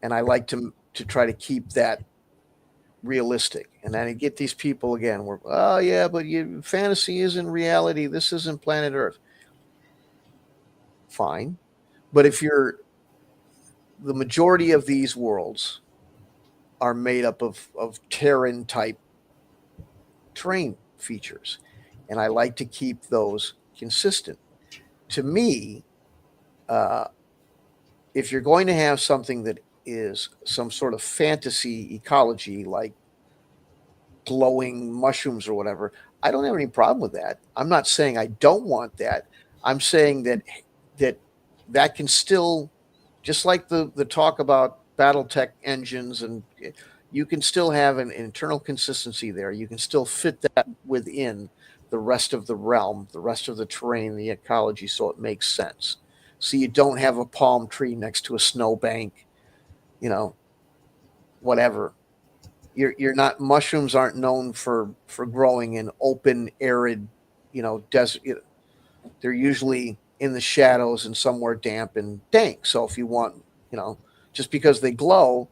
and I like to try to keep that realistic. And then I get these people again. Where oh yeah, but fantasy isn't reality. This isn't planet Earth. Fine, but if you're the majority of these worlds are made up of Terran type terrain features, and I like to keep those consistent. To me, uh, if you're going to have something that is some sort of fantasy ecology, like glowing mushrooms or whatever, I don't have any problem with that. I'm not saying I don't want that. I'm saying that that can still, just like the talk about BattleTech engines, and you can still have an internal consistency there. You can still fit that within the rest of the realm, the rest of the terrain, the ecology, so it makes sense. So you don't have a palm tree next to a snowbank, you know, whatever. You're not mushrooms aren't known for growing in open, arid, desert. They're usually in the shadows and somewhere damp and dank. So if you want, just because they glow,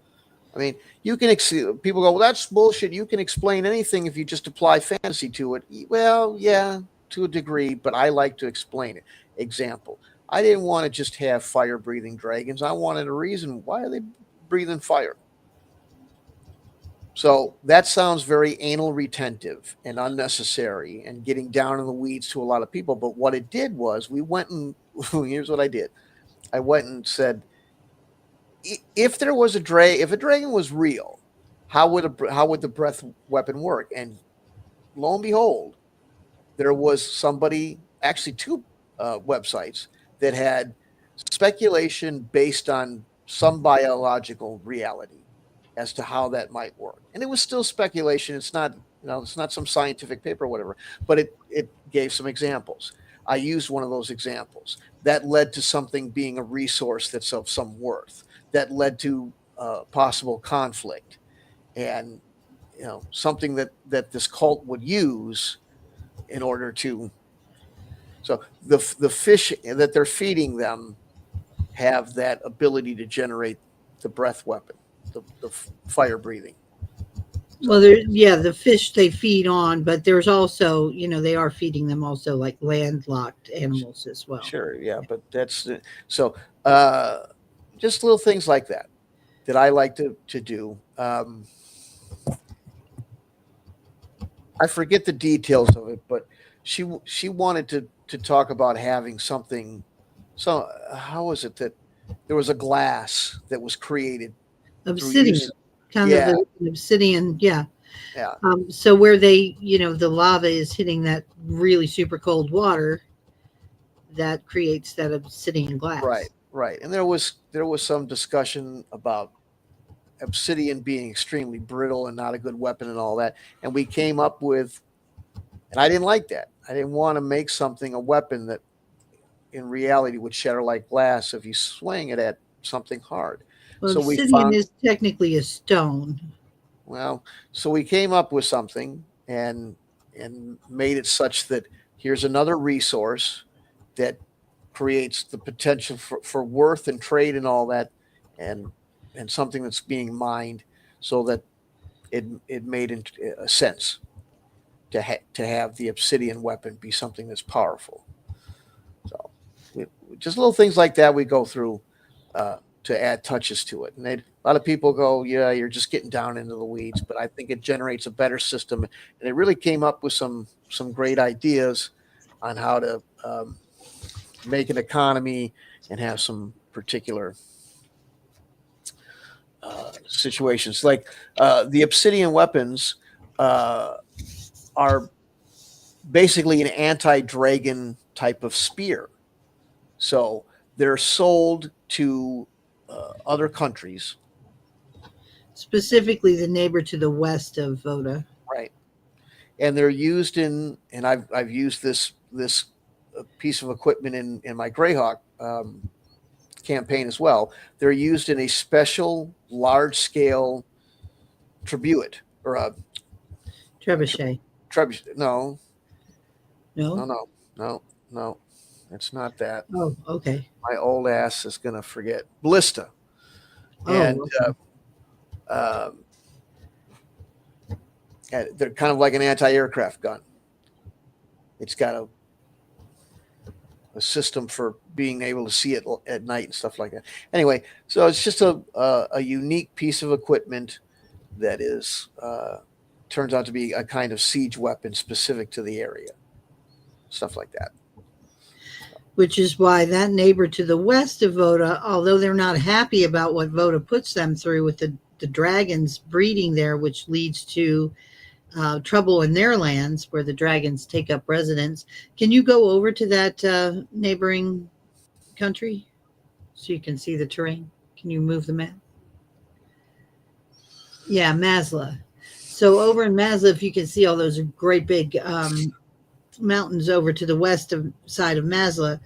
I mean, you can people go, well, that's bullshit. You can explain anything if you just apply fantasy to it. Well, yeah, to a degree, but I like to explain it. Example: I didn't want to just have fire-breathing dragons. I wanted a reason why are they breathing fire. So that sounds very anal retentive and unnecessary and getting down in the weeds to a lot of people. But what it did was we went and here's what I did. I went and said, if there was if a dragon was real, how would the breath weapon work? And lo and behold, there was somebody, actually two websites that had speculation based on some biological reality as to how that might work. And it was still speculation. It's not, it's not some scientific paper or whatever, but it gave some examples. I used one of those examples. That led to something being a resource that's of some worth. That led to possible conflict, and something that this cult would use in order to. So the fish that they're feeding them have that ability to generate the breath weapon, the fire breathing. well, the fish they feed on, but there's also, they are feeding them also like landlocked animals as well. Sure, yeah, but that's so. Just little things like that I like to do. I forget the details of it, but she wanted to talk about having something. So how was it that there was a glass that was created Obsidian, kind yeah, of an obsidian, yeah. yeah, So where they, the lava is hitting that really super cold water, that creates that obsidian glass. right, and there was some discussion about obsidian being extremely brittle and not a good weapon and all that. And we came up with, and I didn't like that. I didn't want to make something a weapon that in reality would shatter like glass if you swing it at something hard. Well, So we obsidian found, is technically a stone. well, so we came up with something and made it such that here's another resource that creates the potential for worth and trade and all that, and something that's being mined, so that it made a sense to have the obsidian weapon be something that's powerful. So just little things like that we go through to add touches to it. And a lot of people go, yeah, you're just getting down into the weeds, but I think it generates a better system. And it really came up with some great ideas on how to make an economy and have some particular situations. Like the obsidian weapons are basically an anti-dragon type of spear. So they're sold to other countries. Specifically, the neighbor to the west of Voda. Right. And they're used in, and I've used this piece of equipment in my Greyhawk campaign as well. They're used in a special large scale trebuchet or a Trebuchet. trebuchet. No, No? no, no, no, no. It's not that. Oh, okay. My old ass is going to forget. Ballista. Oh, And okay. they're kind of like an anti-aircraft gun. It's got a system for being able to see it at night and stuff like that. Anyway, so it's just a unique piece of equipment that is turns out to be a kind of siege weapon specific to the area. Stuff like that. Which is why that neighbor to the west of Voda, although they're not happy about what Voda puts them through with the dragons breeding there, which leads to trouble in their lands where the dragons take up residence. Can you go over to that neighboring country so you can see the terrain? Can you move the map? Yeah, Masla. So over in Masla, if you can see all those great big mountains over to the west side of Masla,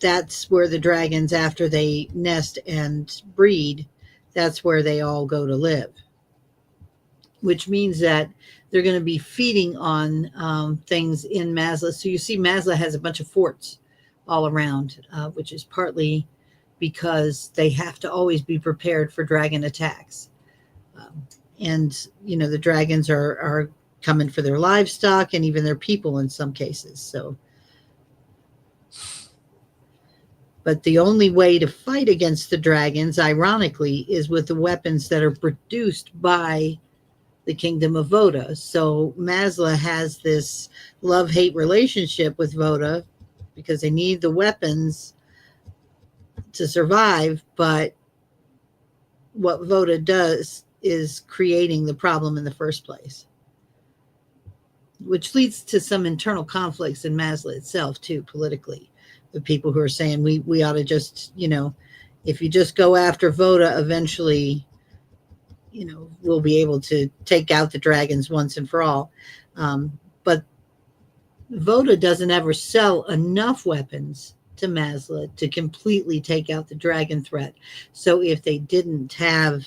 that's where the dragons, after they nest and breed, that's where they all go to live, which means that they're going to be feeding on things in Masla. So you see Masla has a bunch of forts all around, which is partly because they have to always be prepared for dragon attacks. And, you know, the dragons are coming for their livestock and even their people in some cases. So, but the only way to fight against the dragons, ironically, is with the weapons that are produced by the Kingdom of Voda. So Masla has this love-hate relationship with Voda because they need the weapons to survive, but what Voda does is creating the problem in the first place, which leads to some internal conflicts in Masla itself too, politically. The people who are saying we ought to just, you know, if you just go after Voda, eventually, you know, we'll be able to take out the dragons once and for all. But Voda doesn't ever sell enough weapons to Masla to completely take out the dragon threat. So if they didn't have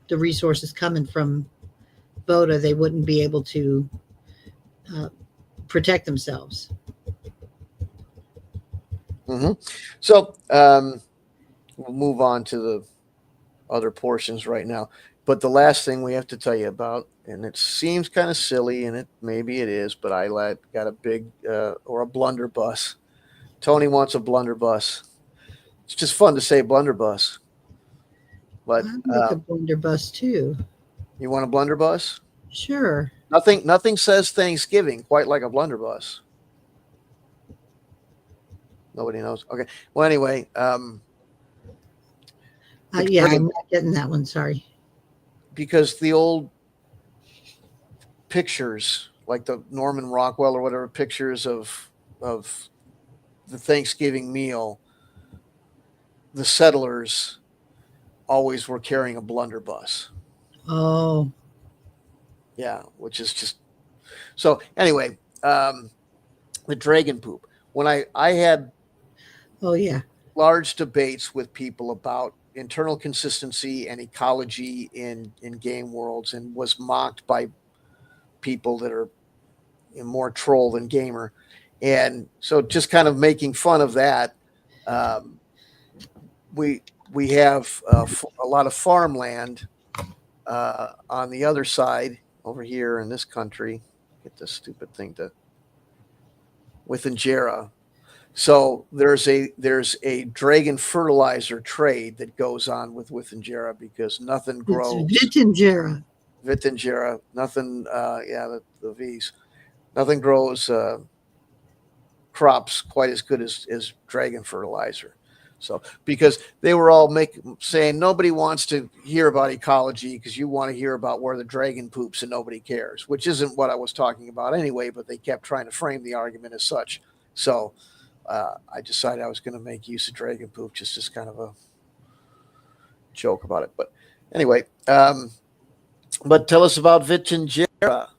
the resources coming from Voda, they wouldn't be able to protect themselves. Mm-hmm. So we'll move on to the other portions right now. But the last thing we have to tell you about, and it seems kind of silly, and maybe it is, but I got a big or a blunderbuss. Tony wants a blunderbuss. It's just fun to say blunderbuss. But I like a blunderbuss too. You want a blunderbuss? Sure. Nothing says Thanksgiving quite like a blunderbuss. Nobody knows. Okay. Well, anyway, yeah, I'm not getting that one. Sorry. Because the old pictures, like the Norman Rockwell or whatever pictures of the Thanksgiving meal, the settlers always were carrying a blunderbuss. Oh, Yeah, which is just so. Anyway, the dragon poop. When I had oh yeah. large debates with people about internal consistency and ecology in game worlds, and was mocked by people that are more troll than gamer, and so just kind of making fun of that. Um, we have a lot of farmland on the other side over here in this country. Get this stupid thing to with Injera. So there's a dragon fertilizer trade that goes on with Injera because nothing It's grows. Vittingera. Vittingera, nothing. Yeah, the V's. Nothing grows crops quite as good as dragon fertilizer. So because they were all saying nobody wants to hear about ecology because you want to hear about where the dragon poops and nobody cares, which isn't what I was talking about anyway. But they kept trying to frame the argument as such. So I decided I was going to make use of dragon poop just as kind of a joke about it. But anyway, but tell us about Vittingera.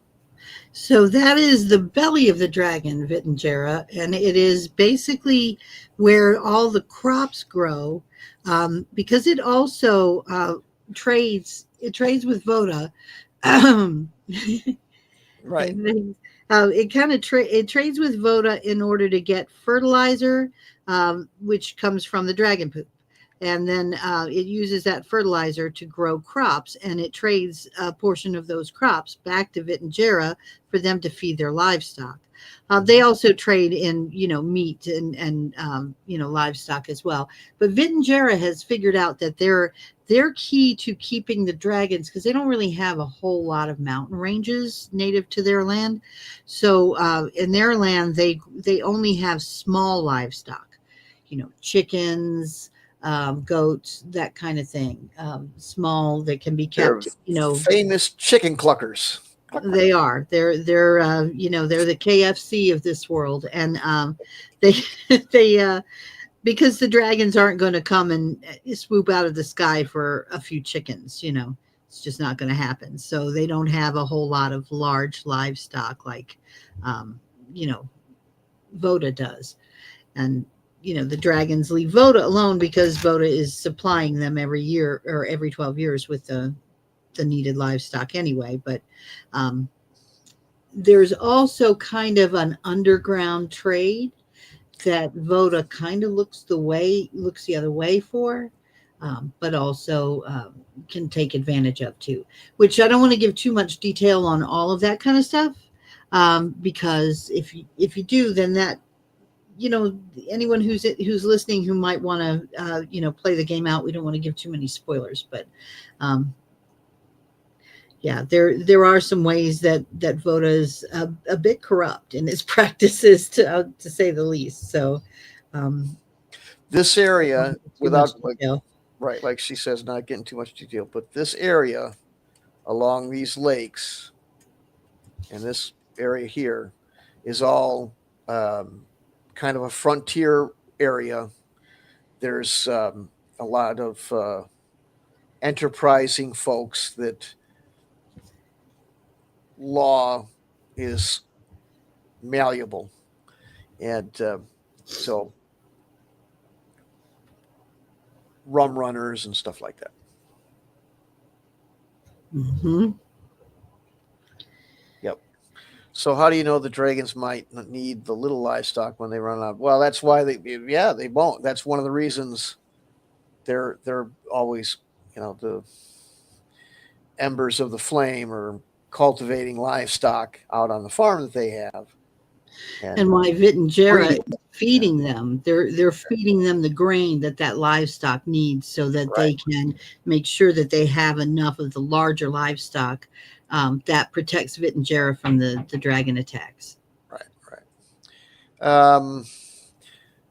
So that is the belly of the dragon, Vittingera, and it is basically where all the crops grow, because it also trades. It trades with Voda. Right. It kind of it trades with Voda in order to get fertilizer, which comes from the dragon poop, and then it uses that fertilizer to grow crops, and it trades a portion of those crops back to Vittingera for them to feed their livestock. They also trade in, meat and livestock as well. But Vittingera has figured out that they're key to keeping the dragons, because they don't really have a whole lot of mountain ranges native to their land. So in their land, they only have small livestock, chickens, goats, that kind of thing. Small that can be kept, famous chicken cluckers. They are. They're they're the KFC of this world, and they they because the dragons aren't going to come and swoop out of the sky for a few chickens. It's just not going to happen. So they don't have a whole lot of large livestock like Voda does, and the dragons leave Voda alone because Voda is supplying them every year or every 12 years with the needed livestock anyway. But there's also kind of an underground trade that Voda kind of looks the other way for, but also can take advantage of too, which I don't want to give too much detail on all of that kind of stuff, because if you do, then that anyone who's listening who might want to play the game out, we don't want to give too many spoilers, but yeah, there are some ways that Voda is a bit corrupt in its practices, to say the least. So this area, without right, like she says, not getting too much detail, but this area along these lakes and this area here is all kind of a frontier area. There's a lot of enterprising folks that law is malleable, and so rum runners and stuff like that. Mm-hmm. Yep. So how do you know the dragons might need the little livestock when they run out? Well, that's why they won't. That's one of the reasons they're always, the embers of the flame, or cultivating livestock out on the farm that they have. And why Vittingera is feeding them. They're feeding them the grain that livestock needs, so that they can make sure that they have enough of the larger livestock that protects Vittingera from the dragon attacks. Right.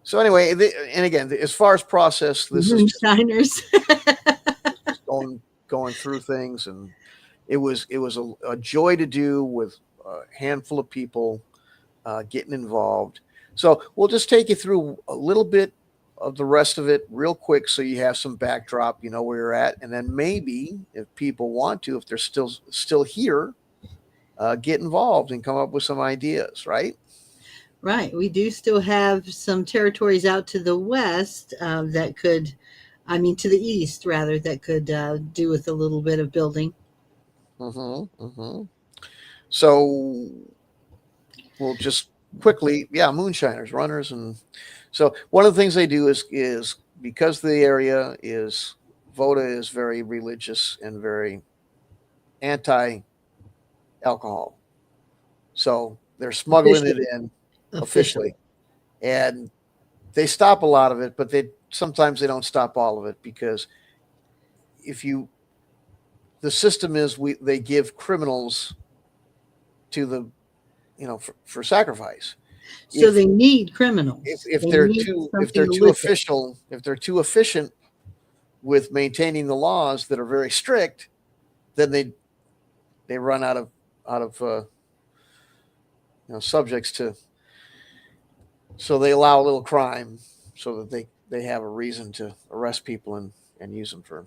So anyway, and again, as far as process, this is just going through things, and it was a joy to do with a handful of people getting involved. So we'll just take you through a little bit of the rest of it real quick so you have some backdrop, you know where you're at, and then maybe if people want to, if they're still here, get involved and come up with some ideas, right? Right. We do still have some territories out to the west that could, I mean, to the east rather, that could do with a little bit of building. Mm-hmm, mm-hmm. So we'll just quickly, yeah, moonshiners, runners, and so one of the things they do is because the area is Voda is very religious and very anti-alcohol, so they're smuggling it Officially. in Officially. officially, and they stop a lot of it, but they sometimes they don't stop all of it because if you the system is they give criminals to the for sacrifice. So If they need criminals. if They they're need if they're something too illicit. official, if they're too efficient with maintaining the laws that are very strict, then they run out of subjects to, so they allow a little crime so that they have a reason to arrest people and use them for.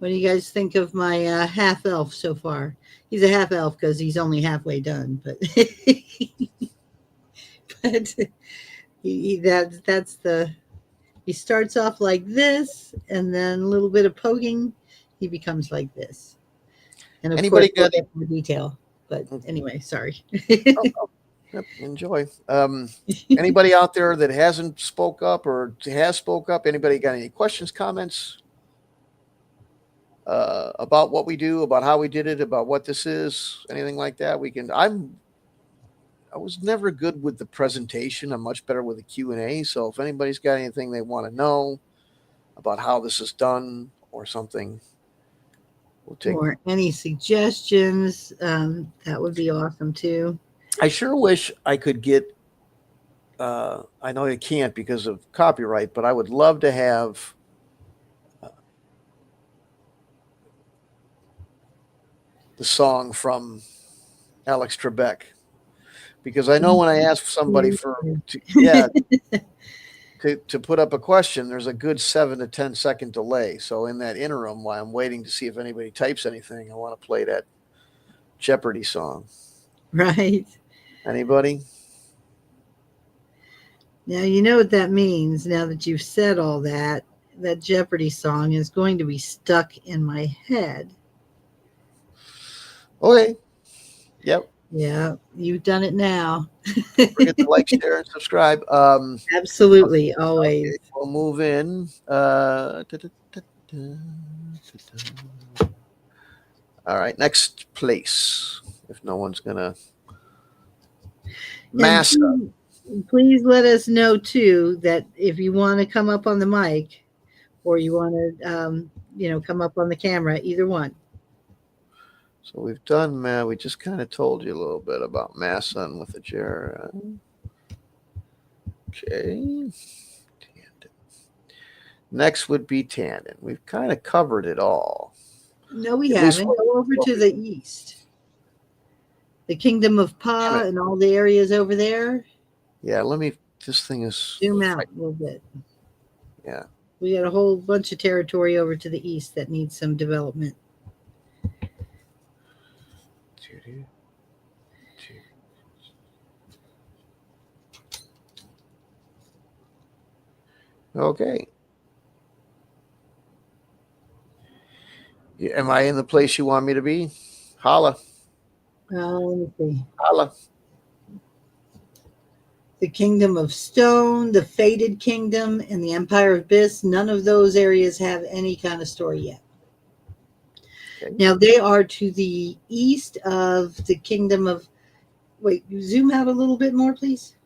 What do you guys think of my half elf so far? He's a half elf because he's only halfway done, but but that's the he starts off like this, and then a little bit of poking, he becomes like this, and of course Anybody we'll got get more detail. But anyway, sorry. Yep, enjoy. Anybody out there that hasn't spoke up or has spoke up? Anybody got any questions, comments about what we do, about how we did it, about what this is, anything like that? We can. I was never good with the presentation. I'm much better with the Q&A. So if anybody's got anything they want to know about how this is done or something, we'll take. Or any suggestions, that would be awesome too. I sure wish I could get. I know you can't because of copyright, but I would love to have the song from Alex Trebek, because I know when I ask somebody to put up a question, there's a good 7 to 10 second delay. So in that interim, while I'm waiting to see if anybody types anything, I want to play that Jeopardy song. Right. Anybody? Now you know what that means. Now that you've said all that, that Jeopardy song is going to be stuck in my head. Okay. Yep. Yeah, you've done it now. Don't forget to like, share, and subscribe. Absolutely, always. Okay, we'll move in. All right, next place. If no one's gonna mass. Please let us know too that if you want to come up on the mic or you want to, come up on the camera, either one. So we've done, we just kind of told you a little bit about Masson with the Jared. Okay. Tandon. Next would be Tandon. We've kind of covered it all. No, we haven't. Go over to the east. The Kingdom of Pa and all the areas over there. Yeah, this thing is. Zoom out a little bit. Yeah. We got a whole bunch of territory over to the east that needs some development. Okay. Am I in the place you want me to be? Holla. Let me see. Holla. The Kingdom of Stone, the Fated Kingdom, and the Empire of Abyss. None of those areas have any kind of story yet. Okay. Now, they are to the east of the Kingdom of... Wait, zoom out a little bit more, please.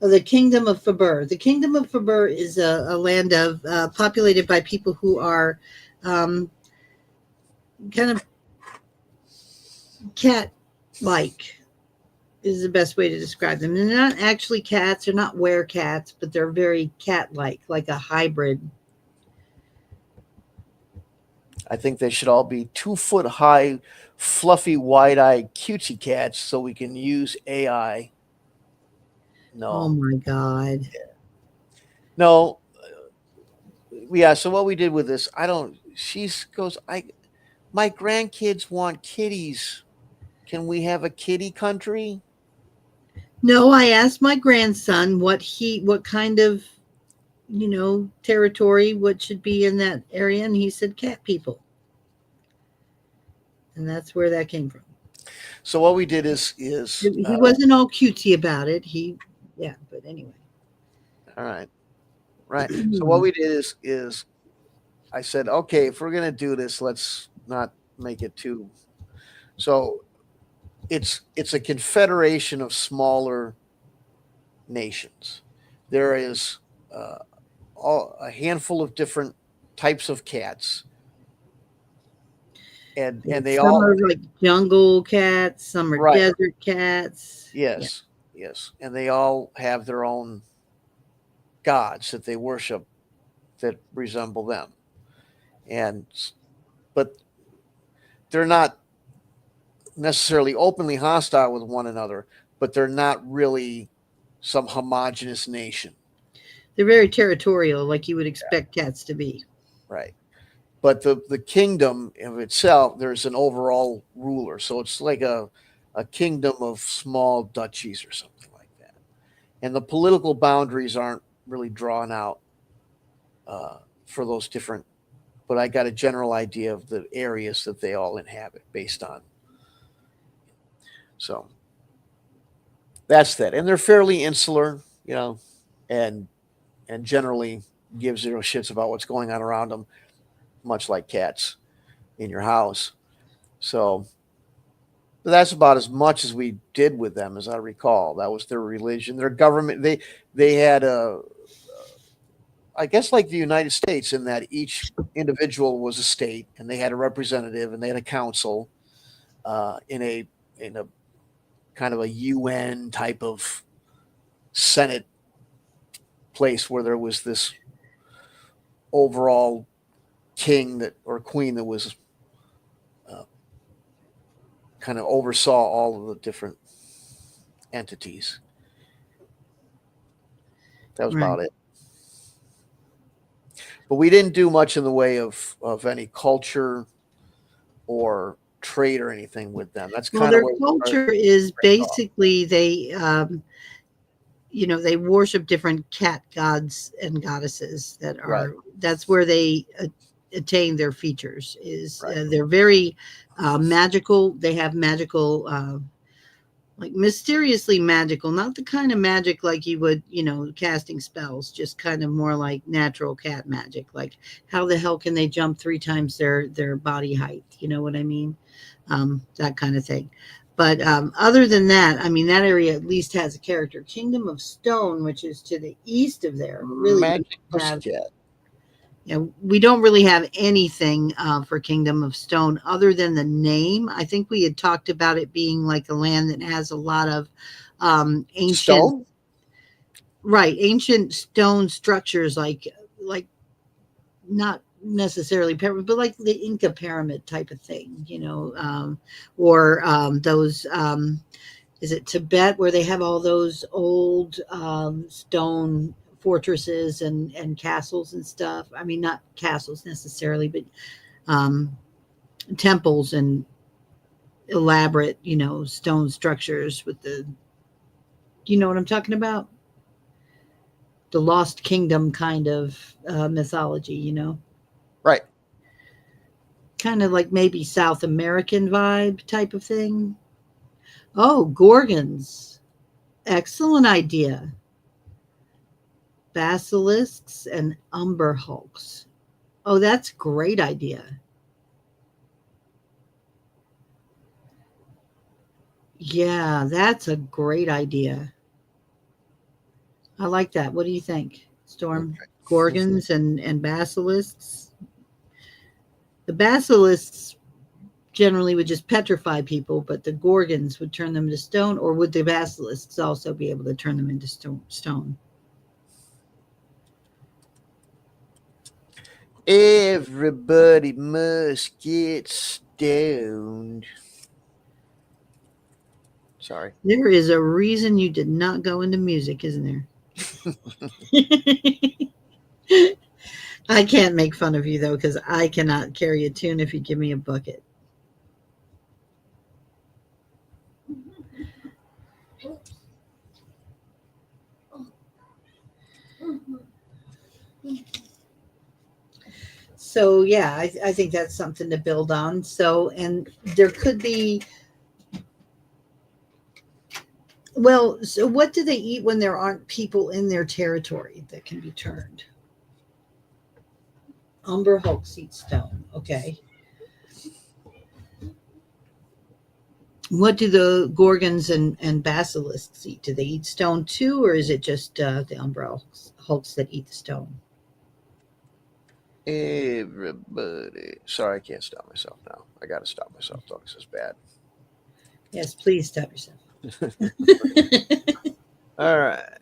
Oh, the Kingdom of Faber. The Kingdom of Faber is a land of populated by people who are kind of cat-like. Is the best way to describe them. They're not actually cats. They're not werecats, but they're very cat-like, like a hybrid. I think they should all be 2-foot-high, fluffy, wide-eyed cutesy cats so we can use AI. No. Oh, my God. No, yeah. So what we did with this, she goes, my grandkids want kitties. Can we have a kitty country? No, I asked my grandson what kind of, territory, what should be in that area, and he said cat people. And that's where that came from. So what we did is He wasn't all cutesy about it. Yeah, but anyway. all right, right. So what we did is I said, okay, if we're gonna do this, let's not make it too. So it's a confederation of smaller nations. There is a handful of different types of cats, and they Some all are like jungle cats, some are right. desert cats. Yeah. Yes, and they all have their own gods that they worship that resemble them, and but they're not necessarily openly hostile with one another, but they're not really some homogenous nation. They're very territorial, like you would expect cats to be. Right. But the kingdom of itself, there's an overall ruler. So it's like a kingdom of small duchies or something like that. And the political boundaries aren't really drawn out for those different, but I got a general idea of the areas that they all inhabit based on. So that's that. And they're fairly insular, and generally give zero shits about what's going on around them, much like cats in your house. So that's about as much as we did with them, as I recall. That was their religion, their government. They had I guess like the United States, in that each individual was a state, and they had a representative, and they had a council in a kind of a UN type of Senate place where there was this overall king that or queen that was kind of oversaw all of the different entities. That was Right. about it. But we didn't do much in the way of any culture or trade or anything with them. That's Well, kind of their where we started. culture is basically they worship different cat gods and goddesses Right. that's where they attain their features is Right. they're very magical. They have magical, like mysteriously magical, not the kind of magic like you would, casting spells, just kind of more like natural cat magic. Like how the hell can they jump 3 times their body height? You know what I mean? That kind of thing. But other than that, I mean, that area at least has a character. Kingdom of Stone, which is to the east of there, really Magic doesn't have. Pussycat. Yeah, we don't really have anything for Kingdom of Stone other than the name. I think we had talked about it being like a land that has a lot of ancient, Stone? right? Ancient stone structures, like not necessarily pyramid, but like the Inca pyramid type of thing, or those. Is it Tibet where they have all those old stone fortresses and castles and stuff? I mean, not castles necessarily, but temples and elaborate, stone structures with you know what I'm talking about? The Lost Kingdom kind of mythology, Right. kind of like maybe South American vibe type of thing. Oh, Gorgons. Excellent idea. Basilisks and umber hulks. Oh, that's a great idea. Yeah, that's a great idea. I like that. What do you think, Storm? Okay. Gorgons and basilisks? The basilisks generally would just petrify people, but the Gorgons would turn them to stone, or would the basilisks also be able to turn them into stone? Everybody must get stoned. Sorry. There is a reason you did not go into music, isn't there? I can't make fun of you though, because I cannot carry a tune if you give me a bucket. So yeah, I think that's something to build on. So, and there could be, well, so what do they eat when there aren't people in their territory that can be turned? Umber hulks eat stone. Okay. What do the gorgons and basilisks eat? Do they eat stone too, or is it just the umber hulks that eat the stone? Everybody. Sorry, I can't stop myself now. I got to stop myself though, 'cause it's bad. Yes, please stop yourself. All right.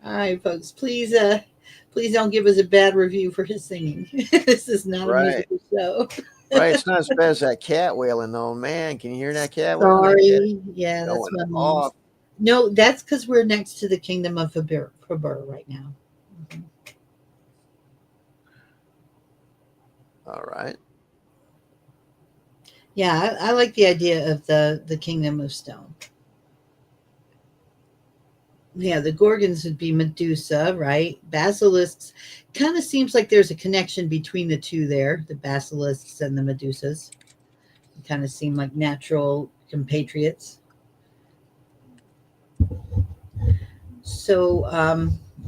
All right, folks, please don't give us a bad review for his singing. This is not a Right. musical show. Right. It's not as bad as that cat wailing, though, man. Can you hear that cat wailing? That cat Sorry. Yeah, that's going my mom's. off. No, that's because we're next to the kingdom of Faber right now. Mhm. All right. Yeah, I like the idea of the kingdom of stone. Yeah, the gorgons would be Medusa, right? Basilisks kind of seems like there's a connection between the two there, the basilisks and the Medusas. They kind of seem like natural compatriots. So,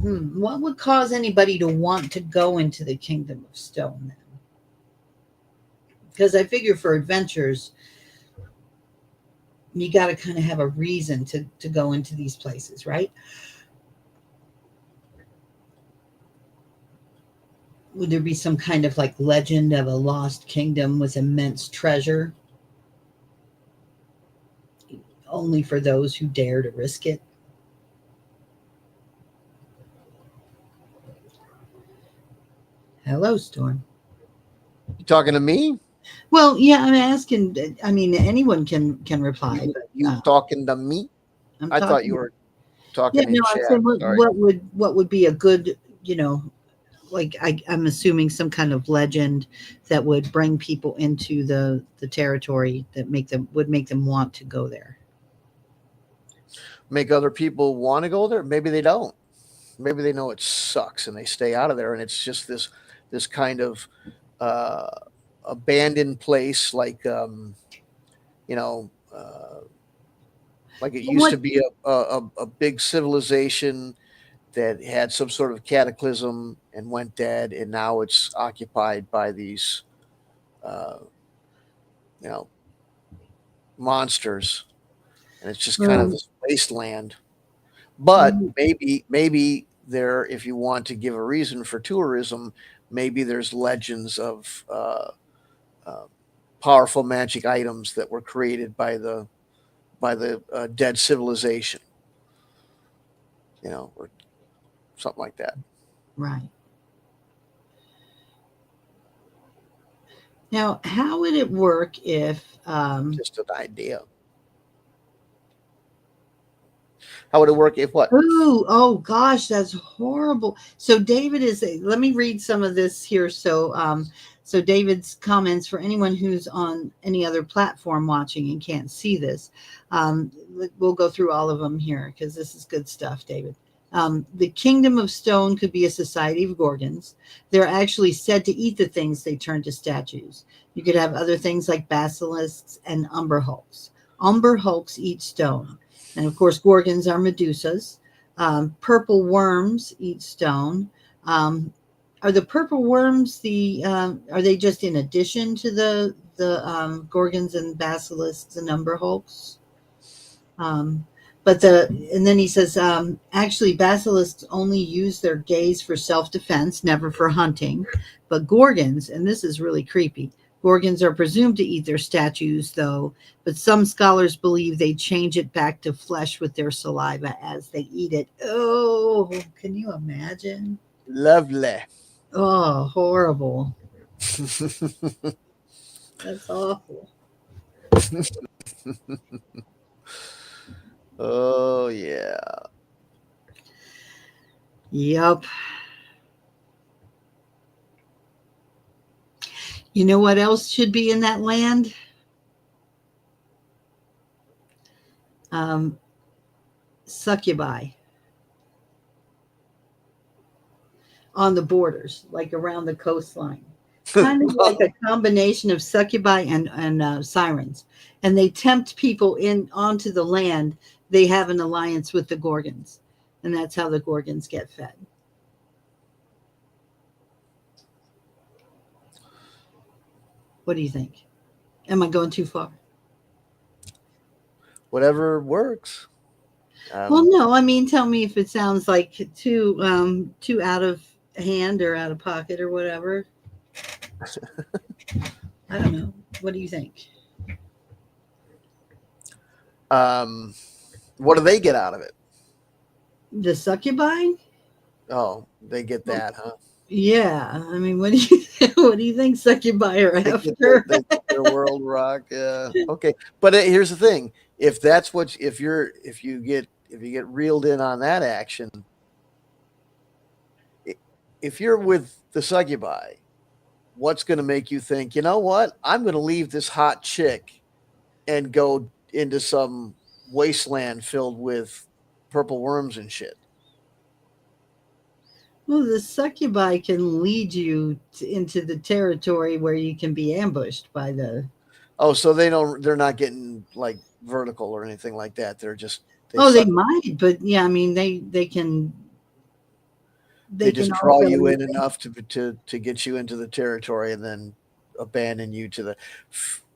what would cause anybody to want to go into the kingdom of stone then? Because I figure for adventures, you got to kind of have a reason to go into these places, right? Would there be some kind of like legend of a lost kingdom with immense treasure only for those who dare to risk it? Hello, Storm. You talking to me? Well, yeah, I'm asking. I mean, anyone can reply, You, but you talking to me? I'm I thought you talking. were Yeah, talking no, in I'm chat. saying Sorry. what would be a good, like I'm assuming some kind of legend that would bring people into the territory that make them want to go there. Make other people want to go there? Maybe they don't. Maybe they know it sucks and they stay out of there, and it's just this kind of uh, abandoned place, you know, like it used What? to be a big civilization that had some sort of cataclysm and went dead, and now it's occupied by these, uh, you know, monsters, and it's just kind of Um, this wasteland. But mm, maybe there, if you want to give a reason for tourism, maybe there's legends of uh, powerful magic items that were created by the dead civilization, or something like that. right. Now, how would it work if Just an idea. How would it work if what? oh gosh, that's horrible. So David is let me read some of this here. So David's comments for anyone who's on any other platform watching and can't see this. We'll go through all of them here because this is good stuff, David. The kingdom of stone could be a society of gorgons. They're actually said to eat the things they turn to statues. You could have other things like basilisks and umber hulks. Umber hulks eat stone. And of course, gorgons are Medusas. Purple worms eat stone. Are the purple worms are they just in addition to the gorgons and basilisks and umber hulks? Um, and then he says actually basilisks only use their gaze for self-defense, never for hunting. But gorgons, and this is really creepy, gorgons are presumed to eat their statues though, but some scholars believe they change it back to flesh with their saliva as they eat it. Oh, can you imagine? Lovely. Oh, horrible. That's awful. Oh yeah. Yep. You know what else should be in that land? Um, Succubi on the borders, like around the coastline. Kind of like a combination of succubi and sirens. And they tempt people in onto the land. They have an alliance with the Gorgons. And that's how the Gorgons get fed. What do you think? Am I going too far? Whatever works. Well, no. I mean, tell me if it sounds like too out of hand or out of pocket or whatever. I don't know. What do you think? What do they get out of it? The succubi? Oh, they get that, huh? Yeah. I mean, what do you what do you think succubi are after? They get their world rock. Yeah. Okay. But here's the thing: if that's what if you get reeled in on that action, if you're with the succubi, what's going to make you think, you know what? I'm going to leave this hot chick and go into some wasteland filled with purple worms and shit. Well, the succubi can lead you into the territory where you can be ambushed by the. Oh, so they're not getting like vertical or anything like that. They're just They might, but yeah, I mean they can. They can just draw also, you in enough to get you into the territory and then abandon you to the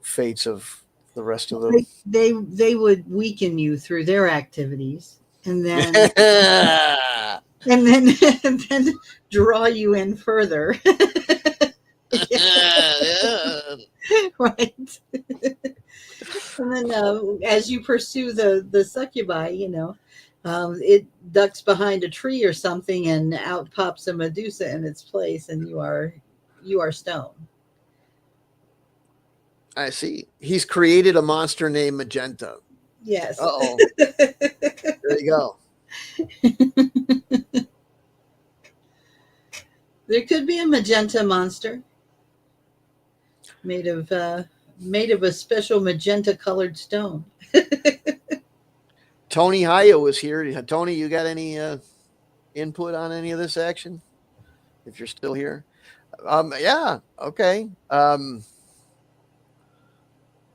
fates of the rest of them. They would weaken you through their activities, and then and then draw you in further. Right. And then as you pursue the succubi, it ducks behind a tree or something, and out pops a Medusa in its place, and you are stone. I see. He's created a monster named Magenta. Yes. Oh, there you go. There could be a magenta monster made of a special magenta colored stone. Tony Hayo is here. Tony, you got any input on any of this action? If you're still here, yeah, okay.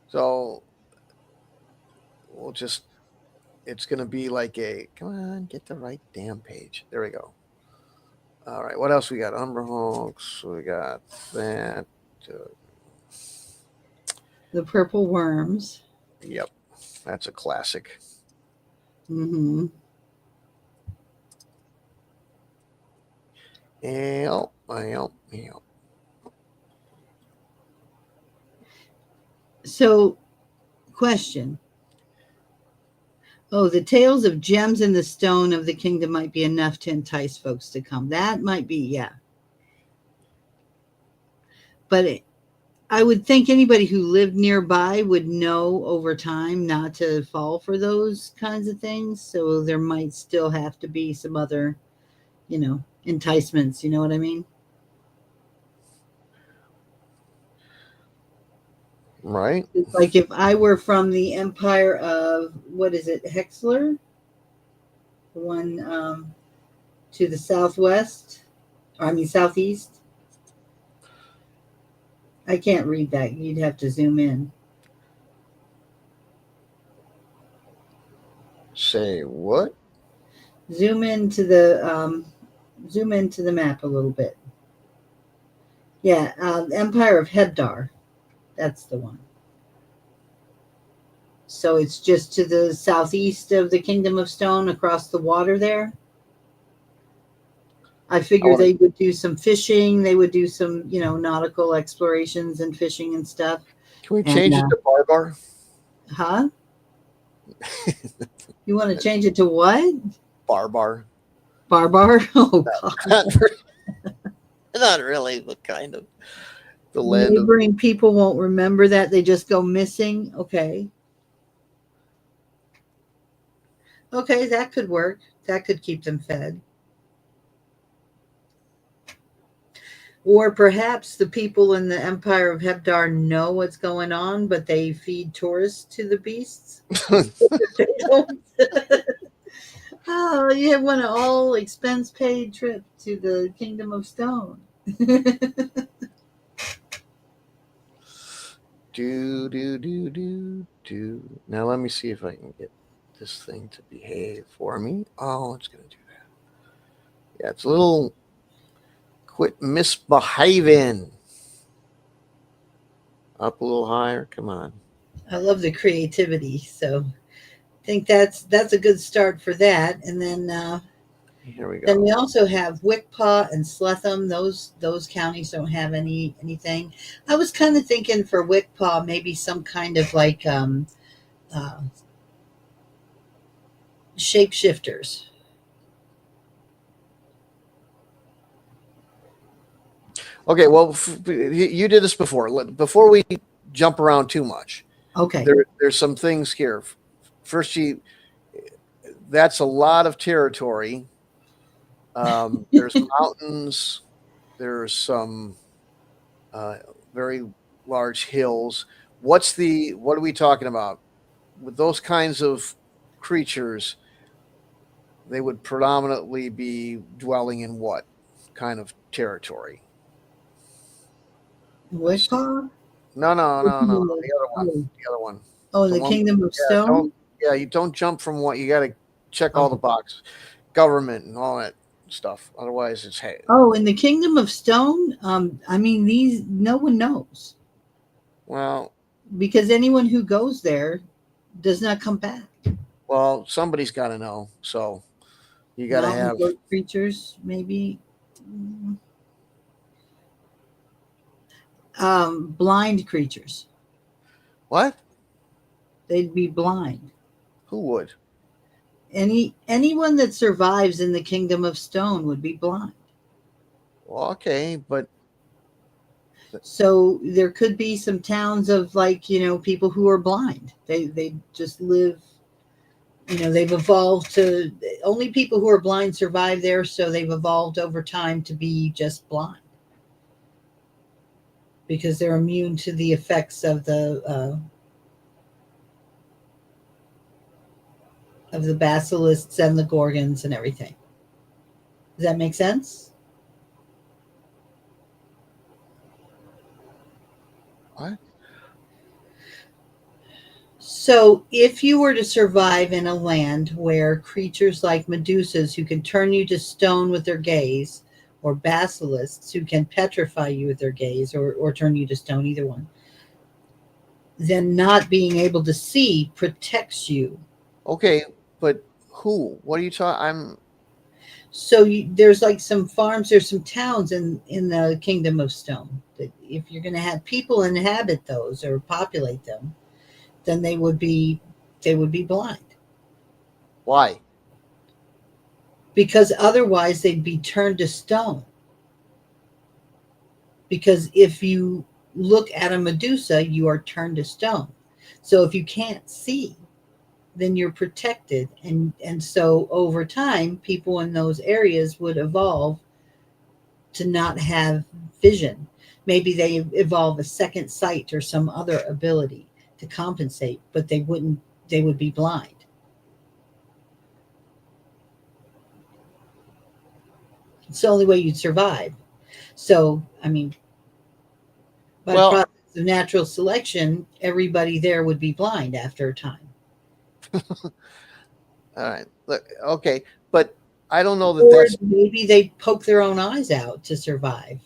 So we'll just. It's going to be like come on, get the right damn page. There we go. All right, what else we got? Umber Hawks. We got that. The purple worms. Yep, that's a classic. Mm-hmm. Yep. So, question. Oh, the tales of gems in the stone of the kingdom might be enough to entice folks to come. That might be, yeah. But I would think anybody who lived nearby would know over time not to fall for those kinds of things. So there might still have to be some other, enticements. You know what I mean? Right. It's like if I were from the empire of, what is it, Hexler? The one to the southwest, southeast. I can't read that. You'd have to zoom in. Say what? Zoom into the map a little bit. Yeah, Empire of Hebdar. That's the one. So it's just to the southeast of the Kingdom of Stone, across the water there. I figure they would do some fishing. They would do some, nautical explorations and fishing and stuff. Can we change it to Barbar? Huh? You want to change it to what? Barbar. Barbar? Oh, God. Not really, but kind of. The land neighboring people won't remember that. They just go missing. Okay. Okay, that could work. That could keep them fed. Or perhaps the people in the Empire of Hebdar know what's going on, but they feed tourists to the beasts. They don't. Oh, you have one all expense paid trip to the Kingdom of Stone. Do. Now let me see if I can get this thing to behave for me. Oh, it's going to do that. Yeah, it's a little quit misbehaving. Up a little higher. Come on. I love the creativity, so I think that's a good start for that. And Here we then go. we also have Wickpaw and Sletham. Those counties don't have anything. I was kind of thinking for Wickpaw maybe some kind of like uh, shapeshifters. Okay, well, you did this before. Before we jump around too much, Okay. there's some things here. First, that's a lot of territory. There's mountains. There's some very large hills. What are we talking about? With those kinds of creatures, they would predominantly be dwelling in what kind of territory? Wickpaw? No. Oh, The other one. The other one. oh, The the one. Kingdom of Yeah, Stone? you don't jump from what you got to check all the Oh. boxes, government and all that stuff. Otherwise, it's hey. Oh, in the Kingdom of Stone, I mean, these no one knows Well, because anyone who goes there does not come back. somebody's got to know. So you got to Mountain have goat creatures, maybe. Blind creatures. what? They'd be blind. Who would? Anyone that survives in the Kingdom of Stone would be blind. Well, okay, but So there could be some towns of like, people who are blind. They just live, they've evolved to only people who are blind survive there, so they've evolved over time to be just blind. Because they're immune to the effects of the basilisks and the gorgons and everything. Does that make sense? what? So, if you were to survive in a land where creatures like Medusas who can turn you to stone with their gaze, or basilisks who can petrify you with their gaze or turn you to stone, either one, then not being able to see protects you. Okay, but who? What are you talking? So there's like some farms, there's some towns in the Kingdom of Stone that if you're going to have people inhabit those or populate them, then they would be blind Why? because otherwise they'd be turned to stone. Because if you look at a Medusa, you are turned to stone. So if you can't see, then you're protected, and so over time, people in those areas would evolve to not have vision. Maybe they evolve a second sight or some other ability to compensate, but they would be blind. It's the only way you'd survive. So, I mean, by Well, process of natural selection, everybody there would be blind after a time. all right. Look, okay, but I don't know that Or that's maybe they poke their own eyes out to survive.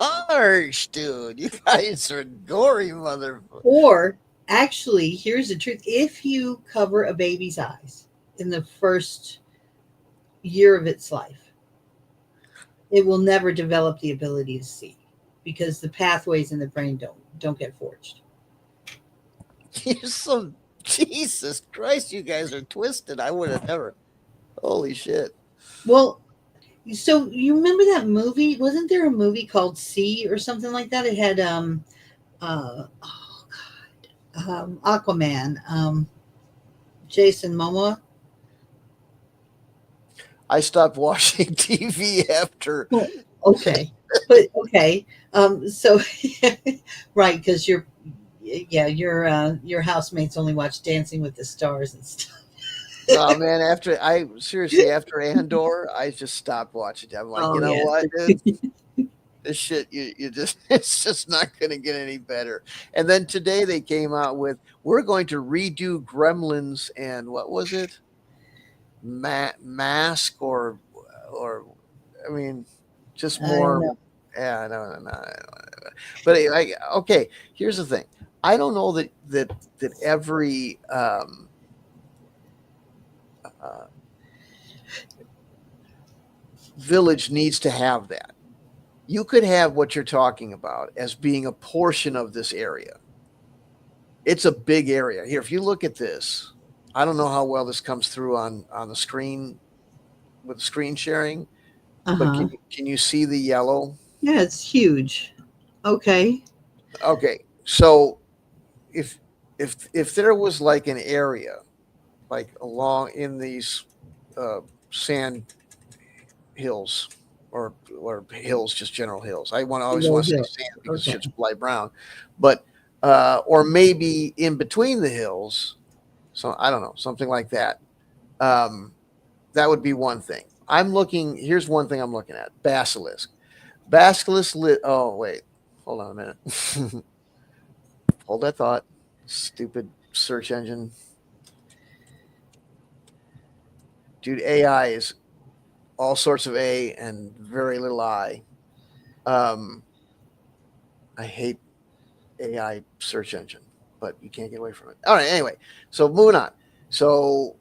harsh, dude. You guys are gory motherfucker. Or actually, here's the truth: if you cover a baby's eyes in the first year of its life, it will never develop the ability to see because the pathways in the brain don't get forged. You're so Jesus Christ. You guys are twisted. I would have never. Holy shit. Well, so you remember that movie? Wasn't there a movie called See or something like that? It had oh God, Aquaman, Jason Momoa. I stopped watching TV after Oh, okay. But okay. So right, because your housemates only watch Dancing with the Stars and stuff. No, man, after Andor, I just stopped watching it. I'm like, you Oh know yeah. what, dude? This shit, you just, it's just not going to get any better. And then today they came out with, we're going to redo Gremlins and what was it? Mask or, I mean, just I don't more. know. Yeah, no. But okay, here's the thing. I don't know that every uh, village needs to have that. You could have what you're talking about as being a portion of this area. It's a big area. Here, if you look at this, I don't know how well this comes through on the screen with the screen sharing, but Uh-huh. can you see the yellow? Yeah, it's huge. Okay. Okay, so if if there was like an area like along in these sand hills or hills, just general hills. Always Low want to say hill. sand because Okay. shit's light brown, but or maybe in between the hills. So I don't know, something like that. Um, that would be one thing. I'm looking. Here's one thing I'm looking at: basilisk. Basilisk lit. Oh wait, hold on a minute. Hold that thought. Stupid search engine, dude. AI is all sorts of A and very little I. Um, I hate AI search engine, but you can't get away from it. All right, anyway, so moving on. So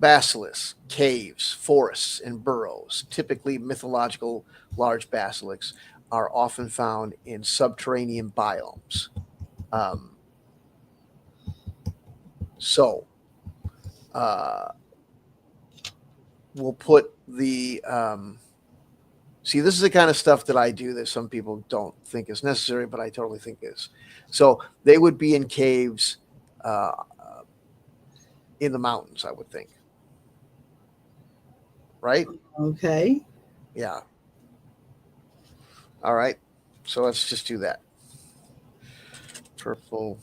basilisks, caves, forests, and burrows, typically mythological large basilisks, are often found in subterranean biomes. Um, so uh, we'll put the see, this is the kind of stuff that I do that some people don't think is necessary, but I totally think is. So they would be in caves uh, in the mountains, I would think. Right? Okay. Yeah. All right. So let's just do that. Purple.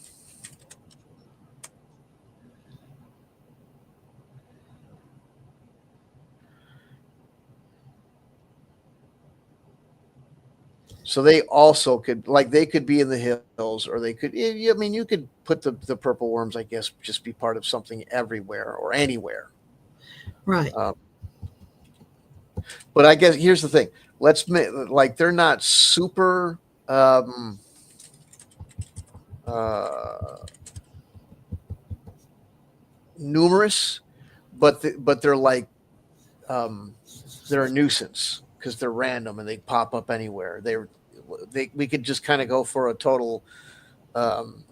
So they also could, like, they could be in the hills, or they could. I mean, you could put the purple worms, I guess, just be part of something everywhere or anywhere. Right. Um, but I guess here's the thing. Like they're not super uh, numerous, but they're like they're a nuisance because they're random and they pop up anywhere. We could just kind of go for a total. Um,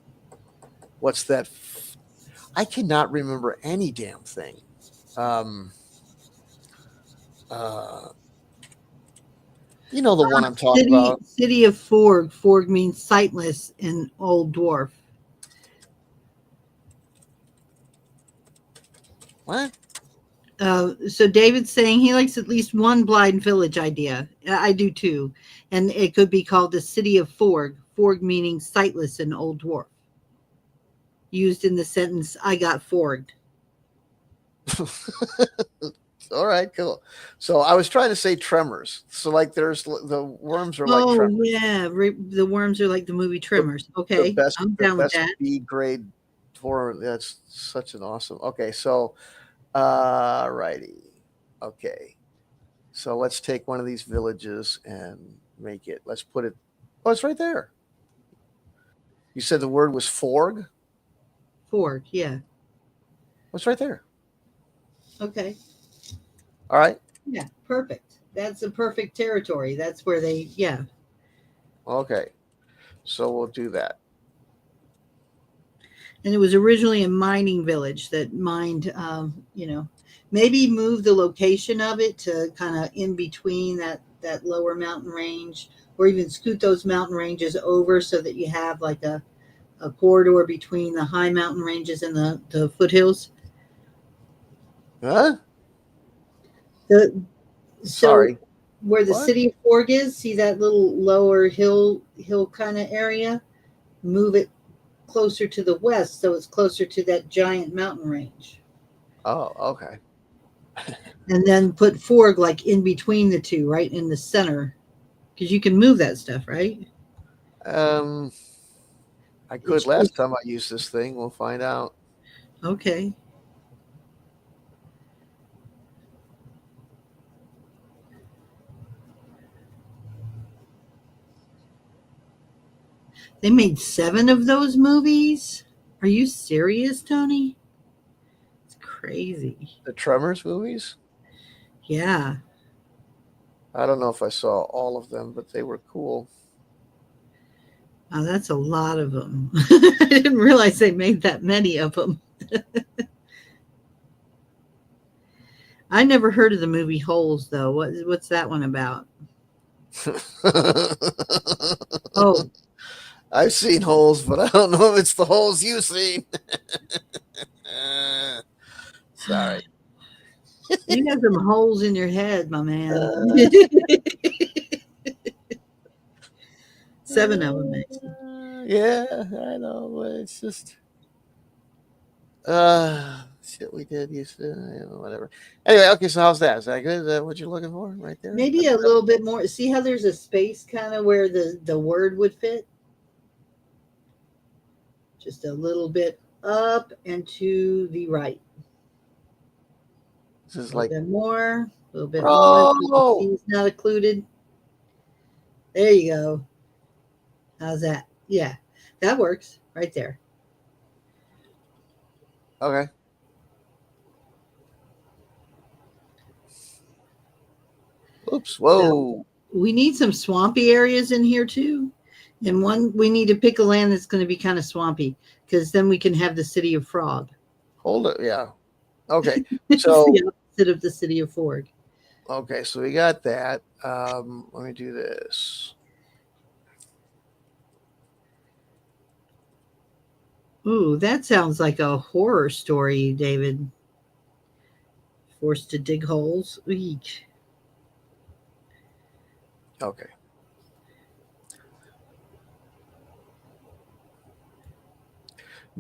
what's that? I cannot remember any damn thing. Um, uh, you know the one I'm talking City about. City of Forg. Forg means sightless in Old Dwarf. What? So David's saying he likes at least one blind village idea. I do too, and it could be called the City of Forg. Forg meaning sightless in Old Dwarf. Used in the sentence, "I got forged." All right, cool. So I was trying to say tremors. So like, there's the worms are like Oh tremors. yeah, the worms are like the movie The, Tremors. the Okay, best I'm the down with best that. B grade for that's such an awesome. Okay, so righty. Okay. So let's take one of these villages and make it. Let's put it. Oh, it's right there. You said the word was forg. Forg, yeah. What's right there? Okay, All right. yeah, perfect. That's a perfect territory. That's where they, yeah. Okay. So we'll do that. And it was originally a mining village that mined, maybe move the location of it to kind of in between that lower mountain range, or even scoot those mountain ranges over so that you have like a corridor between the high mountain ranges and the foothills. Huh? The so Sorry. where the What? city of Forg is. See that little lower hill kind of area? Move it closer to the west, so it's closer to that giant mountain range. Oh, okay. And then put Forg like in between the two, right in the center, because you can move that stuff, right? I could last time I used this thing. We'll find out. Okay. They made 7 of those movies. Are you serious, Tony? It's crazy. The Tremors movies? Yeah. I don't know if I saw all of them, but they were cool. Oh, that's a lot of them. I didn't realize they made that many of them. I never heard of the movie Holes, though. What's that one about? Oh, I've seen holes, but I don't know if it's the holes you've seen. Sorry. you have some holes in your head, my man. 7 of them, actually. Yeah, I know, but it's just shit we did used to, whatever. Anyway, okay, so how's that? Is that good? Is that what you're looking for right there? Maybe a little bit more. See how there's a space kind of where the word would fit? Just a little bit up and to the right. This is A like, little bit more, a little bit more. oh, He's not occluded. There you go. How's that? Yeah, that works right there. okay. Oops, whoa. We need some swampy areas in here too. And we need to pick a land that's going to be kind of swampy because then we can have the city of Frog. Hold it, yeah. Okay, It's so the opposite of the city of Forg. okay, so we got that. Let me do this. Ooh, that sounds like a horror story, David. Forced to dig holes. Eek. Okay.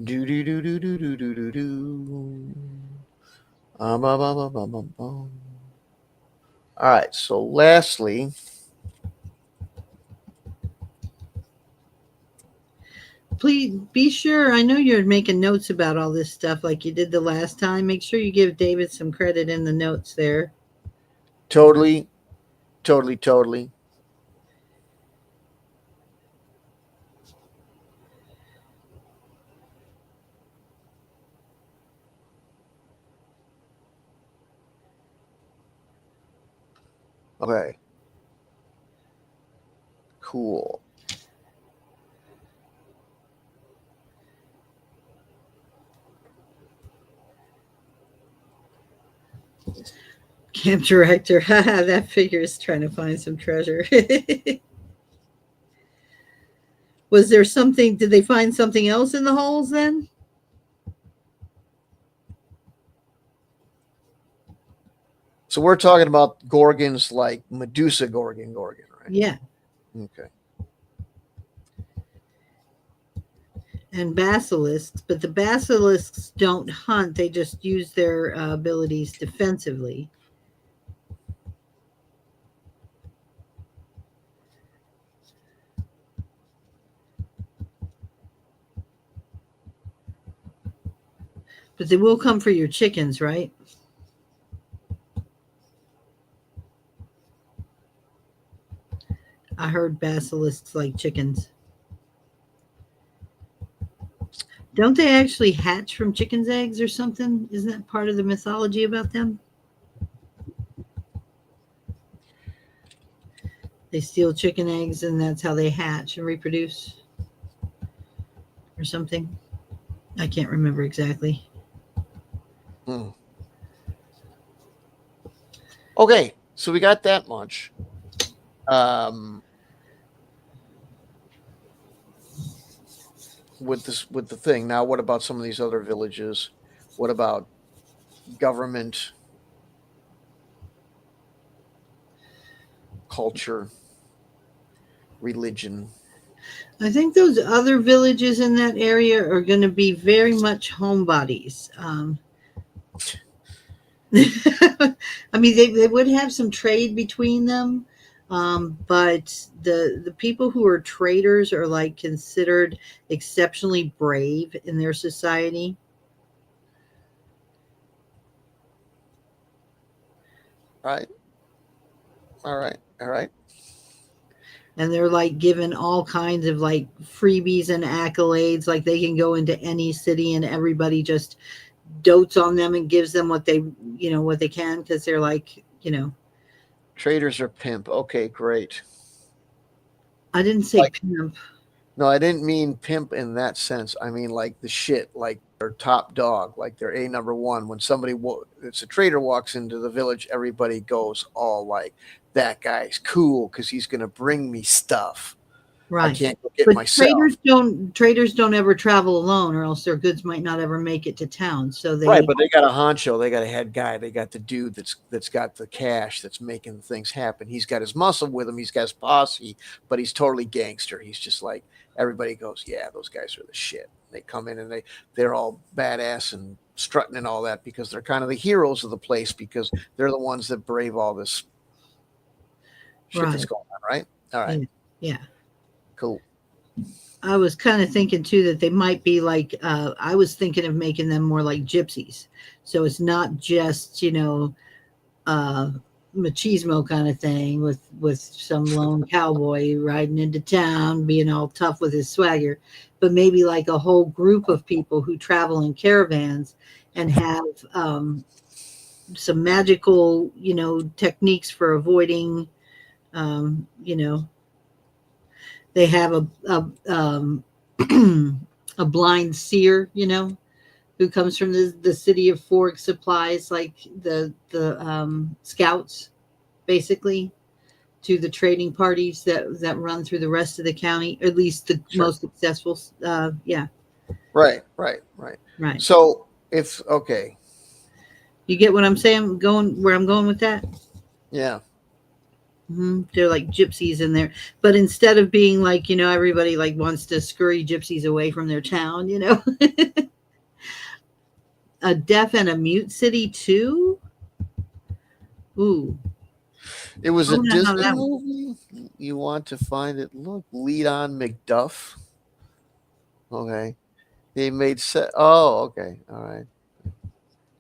Do do do do do do do do do. All right. So, lastly, Please be sure. I know you're making notes about all this stuff like you did the last time. Make sure you give David some credit in the notes there. totally, totally, totally. Okay. Cool. Camp director. Haha, that figure is trying to find some treasure. Was there something? Did they find something else in the holes then? So, we're talking about Gorgons like Medusa Gorgon, right? Yeah. Okay. And basilisks, but the basilisks don't hunt. They just use their abilities defensively. But they will come for your chickens, right? I heard basilisks like chickens. Don't they actually hatch from chickens' eggs or something? Isn't that part of the mythology about them? They steal chicken eggs and that's how they hatch and reproduce or something. I can't remember exactly. Okay. So, we got that much. With the thing. Now, what about some of these other villages? What about government? culture, religion. I think those other villages in that area are going to be very much homebodies. I mean, they would have some trade between them, but the people who are traders are like considered exceptionally brave in their society. Right. All right. All right. And they're like given all kinds of like freebies and accolades. Like they can go into any city and everybody just dotes on them and gives them what they, what they can because they're like, Traders are pimp. Okay, great. I didn't say Like, pimp. no, I didn't mean pimp in that sense. I mean like the shit, like their top dog, like they're a number one. When it's a trader walks into the village, everybody goes all like, that guy's cool because he's going to bring me stuff I Right. can't go get But myself. traders don't ever travel alone or else their goods might not ever make it to town. So Right, they but they got a honcho, they got a head guy, they got the dude that's got the cash that's making things happen. He's got his muscle with him, he's got his posse, but he's totally gangster. He's just like everybody goes, yeah, those guys are the shit. They come in and they're all badass and strutting and all that because they're kind of the heroes of the place because they're the ones that brave all this shit that's right. going on, right? All right, Yeah. Yeah. cool. I was kind of thinking too that they might be like I was thinking of making them more like gypsies. So it's not just, uh machismo kind of thing with some lone cowboy riding into town being all tough with his swagger, but maybe like a whole group of people who travel in caravans and have some magical techniques for avoiding um you know they have a blind seer who comes from the city of Fork supplies like the scouts basically to the trading parties that run through the rest of the county, or at least the Sure. most successful. Yeah, Right. right. So if okay, You get what I'm saying? Going where I'm going with that. yeah. They're like gypsies in there, but instead of being like everybody like wants to scurry gypsies away from their town, a deaf and a mute city too. Ooh, It was I a don't know how Disney that. movie. You want to find it? Look, lead on McDuff. Okay, they made set. Oh, okay, all right.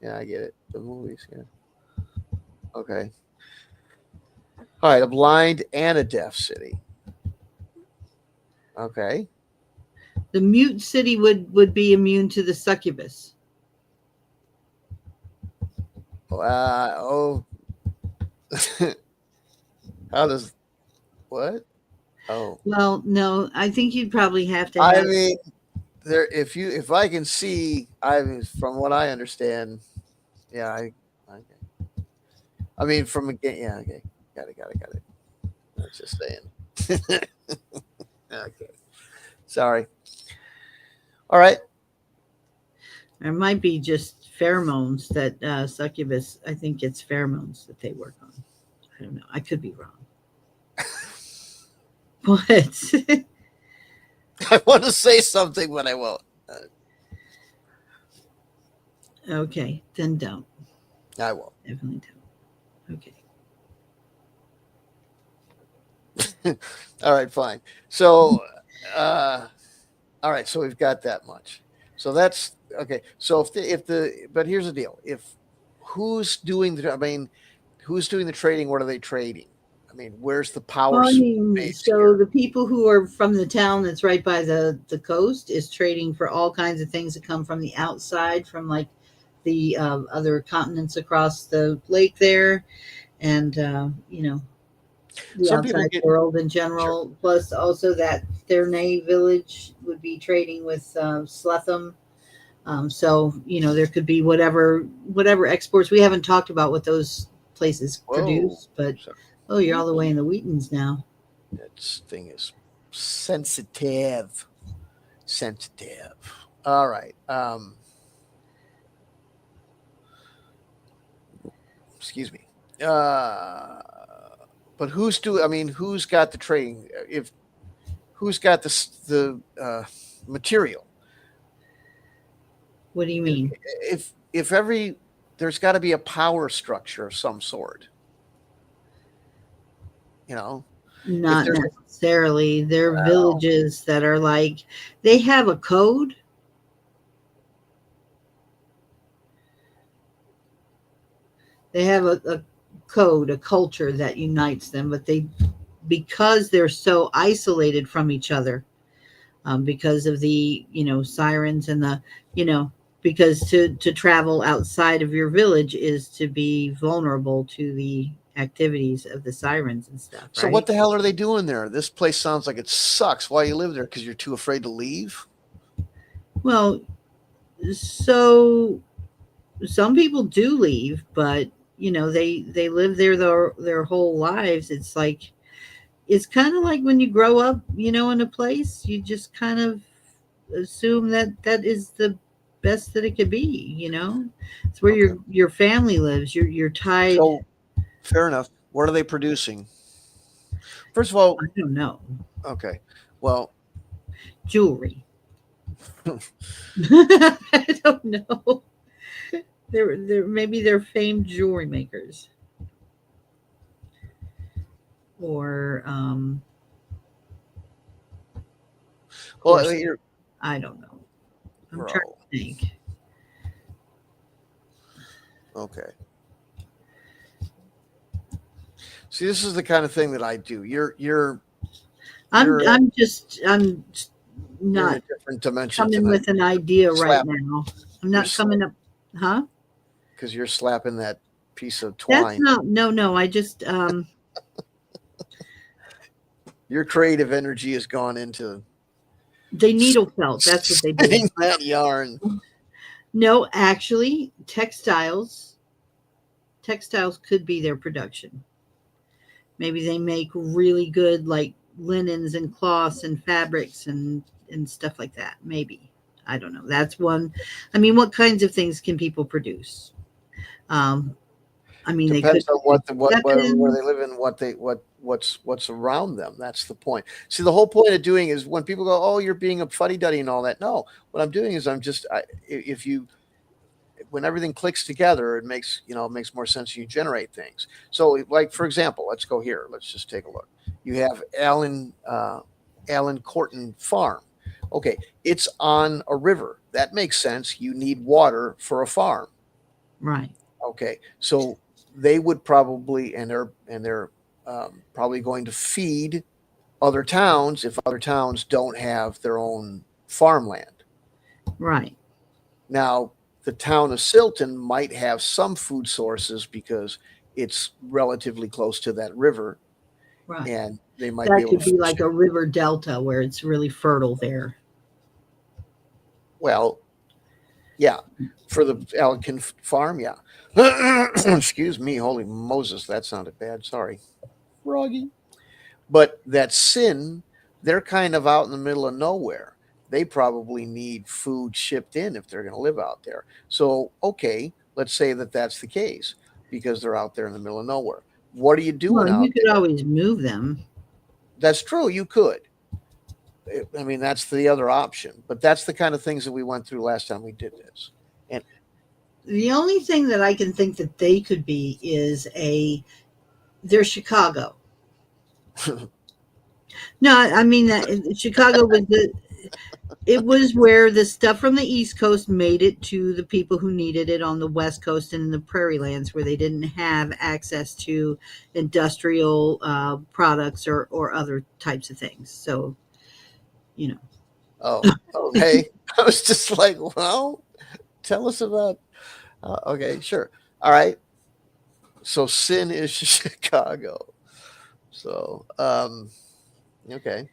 Yeah, I get it. The movies. Yeah. Okay. All right. A blind and a deaf city. Okay. The mute city would be immune to the succubus. Oh. How does what? Oh, Well, no, I think you'd probably have to I have. mean, there. If I can see, I mean, from what I understand, yeah. Okay. I mean, from a game. Yeah. Okay. Got it. I was just saying. Okay. Sorry. All right. There might be just pheromones that succubus. I think it's pheromones that they work on. I don't know. I could be wrong. What? I want to say something, but I won't. Okay, then don't. I won't. Definitely don't. Okay. All right, fine. So, uh, all right. So we've got that much. So that's okay. So but here's the deal. If who's doing the, I mean, who's doing the trading? What are they trading? I mean, where's the power Well, I mean, space so here? the people who are from the town that's right by the coast is trading for all kinds of things that come from the outside, from like the other continents across the lake there, and the Some people outside get world in sure. general. Plus, also that Thernay village would be trading with Sletham. So there could be whatever exports. We haven't talked about what those places Whoa. produce, but Sorry. oh, you're all the way in the Wheatons now. That thing is sensitive. Sensitive. All right. Excuse me. But who's got the trading? If who's got the material? What do you mean? If every there's got to be a power structure of some sort. You know, if Not there's necessarily. There are well, villages that are like, they have a code. They have a code, a culture that unites them, but because they're so isolated from each other, because of the, sirens and the, you know, because to travel outside of your village is to be vulnerable to the activities of the sirens and stuff, so what right? the hell are they doing there? This place sounds like it sucks. Why you live there? Because you're too afraid to leave. Well, so some people do leave, but they live there their whole lives. It's kind of like when you grow up, in a place, you just kind of assume that that is the best that it could be. It's where Okay, your family lives. You're tied. so fair enough. What are they producing? First of I all, don't know. okay. Well, Jewelry. I don't know. They're maybe they're famed jewelry makers, or well, course, you're I don't know. I'm trying bro. to think. Okay. See, this is the kind of thing that I do. I'm You're I'm just I'm you're in a not different dimension coming tonight. with an idea right Slap. now. I'm You're not coming up, huh? because you're slapping that piece of That's twine. not no. I just Your creative energy has gone into they needle felt. That's what they do. spinning that yarn. No, actually, textiles could be their production. Maybe they make really good like linens and cloths and fabrics and stuff like that. Maybe. I don't know. That's one. I mean, what kinds of things can people produce? Um, I mean, they could Depends on produce what the what where they weapons. live and what's around them. That's the point. See, the whole point of doing is when people go, "Oh, you're being a fuddy duddy and all that." No, what I'm doing is if you when everything clicks together, it makes more sense. You generate things. So, like for example, let's go here. Let's just take a look. You have Allen Corton Farm. Okay, it's on a river. That makes sense. You need water for a farm. Right. Okay, so they would probably and they're probably going to feed other towns if other towns don't have their own farmland. Right. Now, the town of Silton might have some food sources because it's relatively close to that river, Right. and they might be That able could to be fish like a it. river delta where it's really fertile there. Well, yeah, for the Alkin farm, yeah. Excuse me, holy Moses, that sounded bad. Sorry, froggy. But that sin, they're kind of out in the middle of nowhere. They probably need food shipped in if they're going to live out there. So, okay, let's say that that's the case because they're out there in the middle of nowhere. What are you Well, doing you out could there? always move them. That's true. You could. I mean, that's the other option. But that's the kind of things that we went through last time we did this. And The only thing that I can think that they could be is they're Chicago. No, I mean that Chicago was it was where the stuff from the East Coast made it to the people who needed it on the West Coast and in the prairie lands where they didn't have access to industrial products or other types of things. So, you know, oh, okay. I was just like, well, tell us about. Okay, sure. All right. So sin is Chicago. So, okay.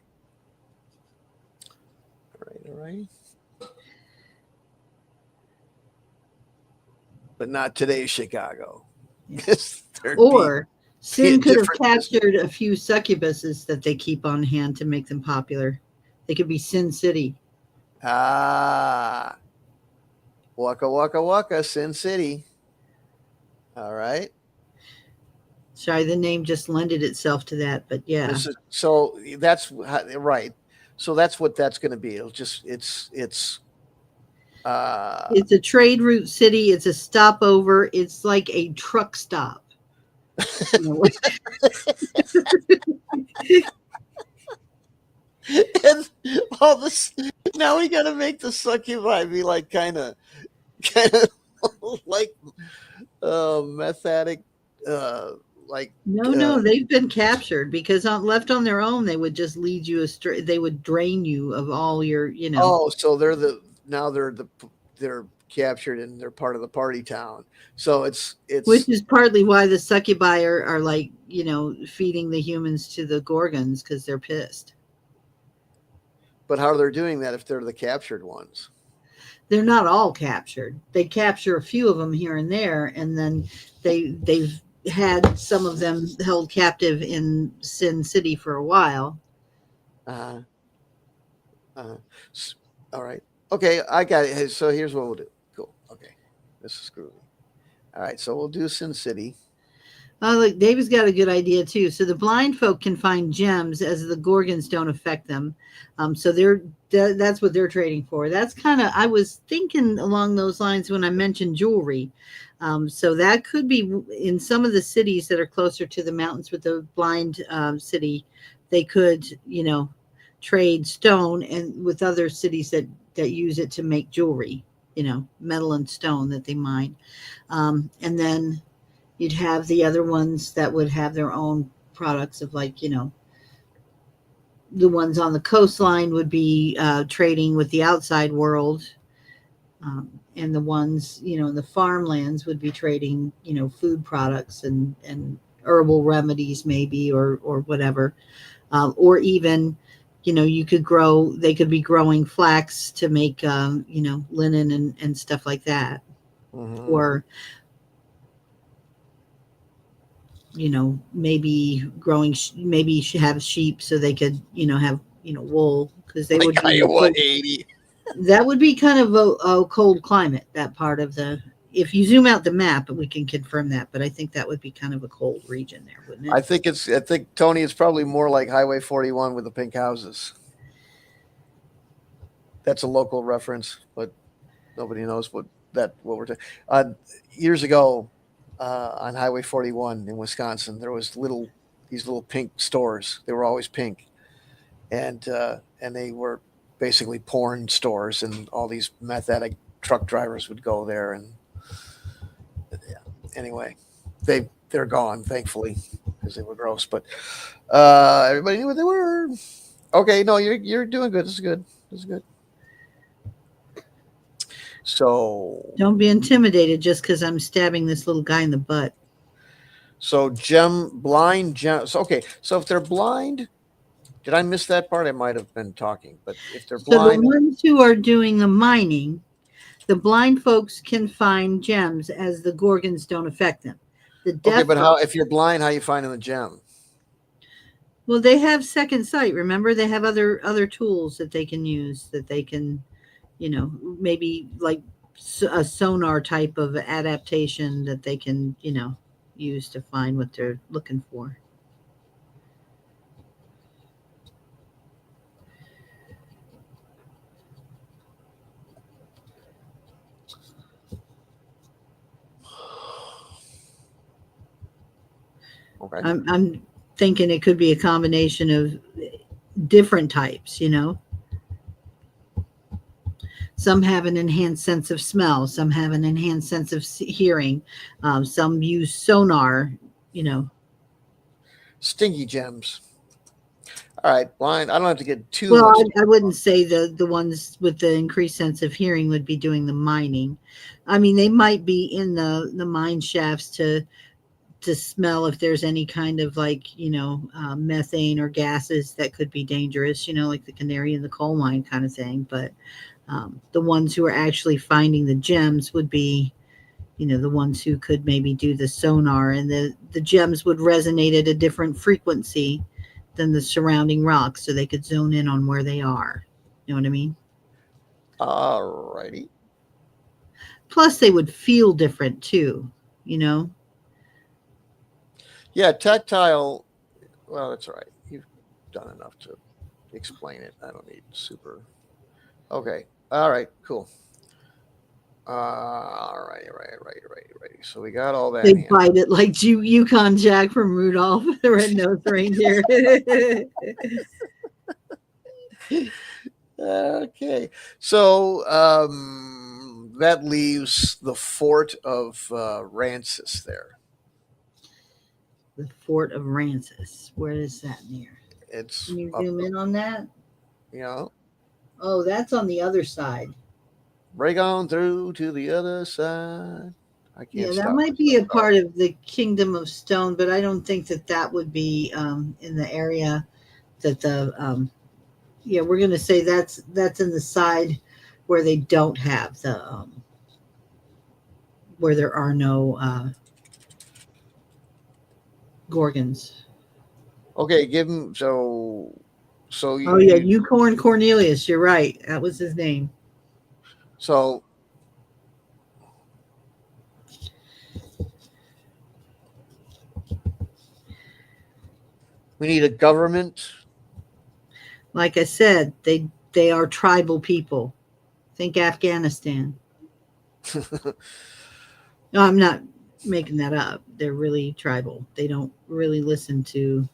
All right. All right. But not today's Chicago. yeah. There'd Or be a Sin could have different. captured a few succubuses that they keep on hand to make them popular. They could be Sin City. Ah, Waka Waka Waka, Sin City. All right. Sorry, the name just lended itself to that, but yeah. This is so that's right. So that's what that's going to be. It's uh It's a trade route city. It's a stopover. It's like a truck stop. You know, and all this now we got to make the succubi be like kind of like methatic like no, they've been captured because left on their own, they would just lead you astray. They would drain you of all your, oh, so they're captured and they're part of the party town. So which it's is partly why the succubi are like, feeding the humans to the gorgons because they're pissed. but how they're doing that if they're the captured ones? They're not all captured. They capture a few of them here and there, and then they've had some of them held captive in Sin City for a while. Uh, uh, all right. Okay, I got it. Hey, so here's what we'll do. Cool. Okay, this is groovy. All right, so we'll do Sin City. Oh, look, David's got a good idea too. So the blind folk can find gems as the gorgons don't affect them. So that's what they're trading for. That's kind of, I was thinking along those lines when I mentioned jewelry. So that could be in some of the cities that are closer to the mountains with the blind city. They could, trade stone and with other cities that use it to make jewelry. Metal and stone that they mine, and then you'd have the other ones that would have their own products of like, the ones on the coastline would be trading with the outside world. And the ones, in the farmlands would be trading, food products and herbal remedies maybe, or whatever. Or even, they could be growing flax to make, linen and stuff like that. Mm-hmm. Or, maybe growing, maybe have sheep so they could, have, wool because they would be what 80? that would be kind of a cold climate, that part of if you zoom out the map, we can confirm that, but I think that would be kind of a cold region there, wouldn't it? I think Tony, it's probably more like Highway 41 with the pink houses. That's a local reference, but nobody knows what we're talking. Years ago, on Highway 41 in Wisconsin, there was these little pink stores. They were always pink, and they were basically porn stores, and all these meth addict truck drivers would go there. And yeah, anyway, they're gone, thankfully, because they were gross. But everybody knew what they were. Okay, no, you're doing good. This is good. This is good. So Don't be intimidated just because I'm stabbing this little guy in the butt. So blind gems. Okay, so if they're blind, did I miss that part? I might have been talking, but if they're So the blind, ones who are doing the mining, the blind folks can find gems as the gorgons don't affect them. The deaf okay, but how if you're blind, how you finding the gem? Well, they have second sight. Remember, they have other tools that they can use, that they can, maybe like a sonar type of adaptation that they can, use to find what they're looking for. Okay. I'm thinking it could be a combination of different types, Some have an enhanced sense of smell. Some have an enhanced sense of hearing. Some use sonar, Stingy gems. All right, blind. I don't have to get too Well, much. I wouldn't say the ones with the increased sense of hearing would be doing the mining. I mean, they might be in the mine shafts to smell if there's any kind of like, methane or gases that could be dangerous, like the canary in the coal mine kind of thing. But the ones who are actually finding the gems would be, the ones who could maybe do the sonar, and the gems would resonate at a different frequency than the surrounding rocks, so they could zone in on where they are. You know what I mean? All righty. Plus, they would feel different too, Yeah, tactile. Well, that's all right. You've done enough to explain it. I don't need super. Okay. All right. Cool. All right. So we got all that They handled. bite it like Yukon Jack from Rudolph, the red-nosed reindeer. Okay. So that leaves the fort of Rancis there. The Fort of Rancis. Where is that near? It's Can you up, zoom in on that? you know, Oh, that's on the other side. break on through to the other side. I can't Yeah, that stop might be myself. a part of the Kingdom of Stone, but I don't think that that would be in the area that the yeah, we're going to say that's in the side where they don't have the where there are no gorgons. Okay, give him so Oh yeah, you Eucorn Cornelius. You're right. That was his name. so we need a government. Like I said, they are tribal people. Think Afghanistan. No, I'm not making that up. They're really tribal. They don't really listen to.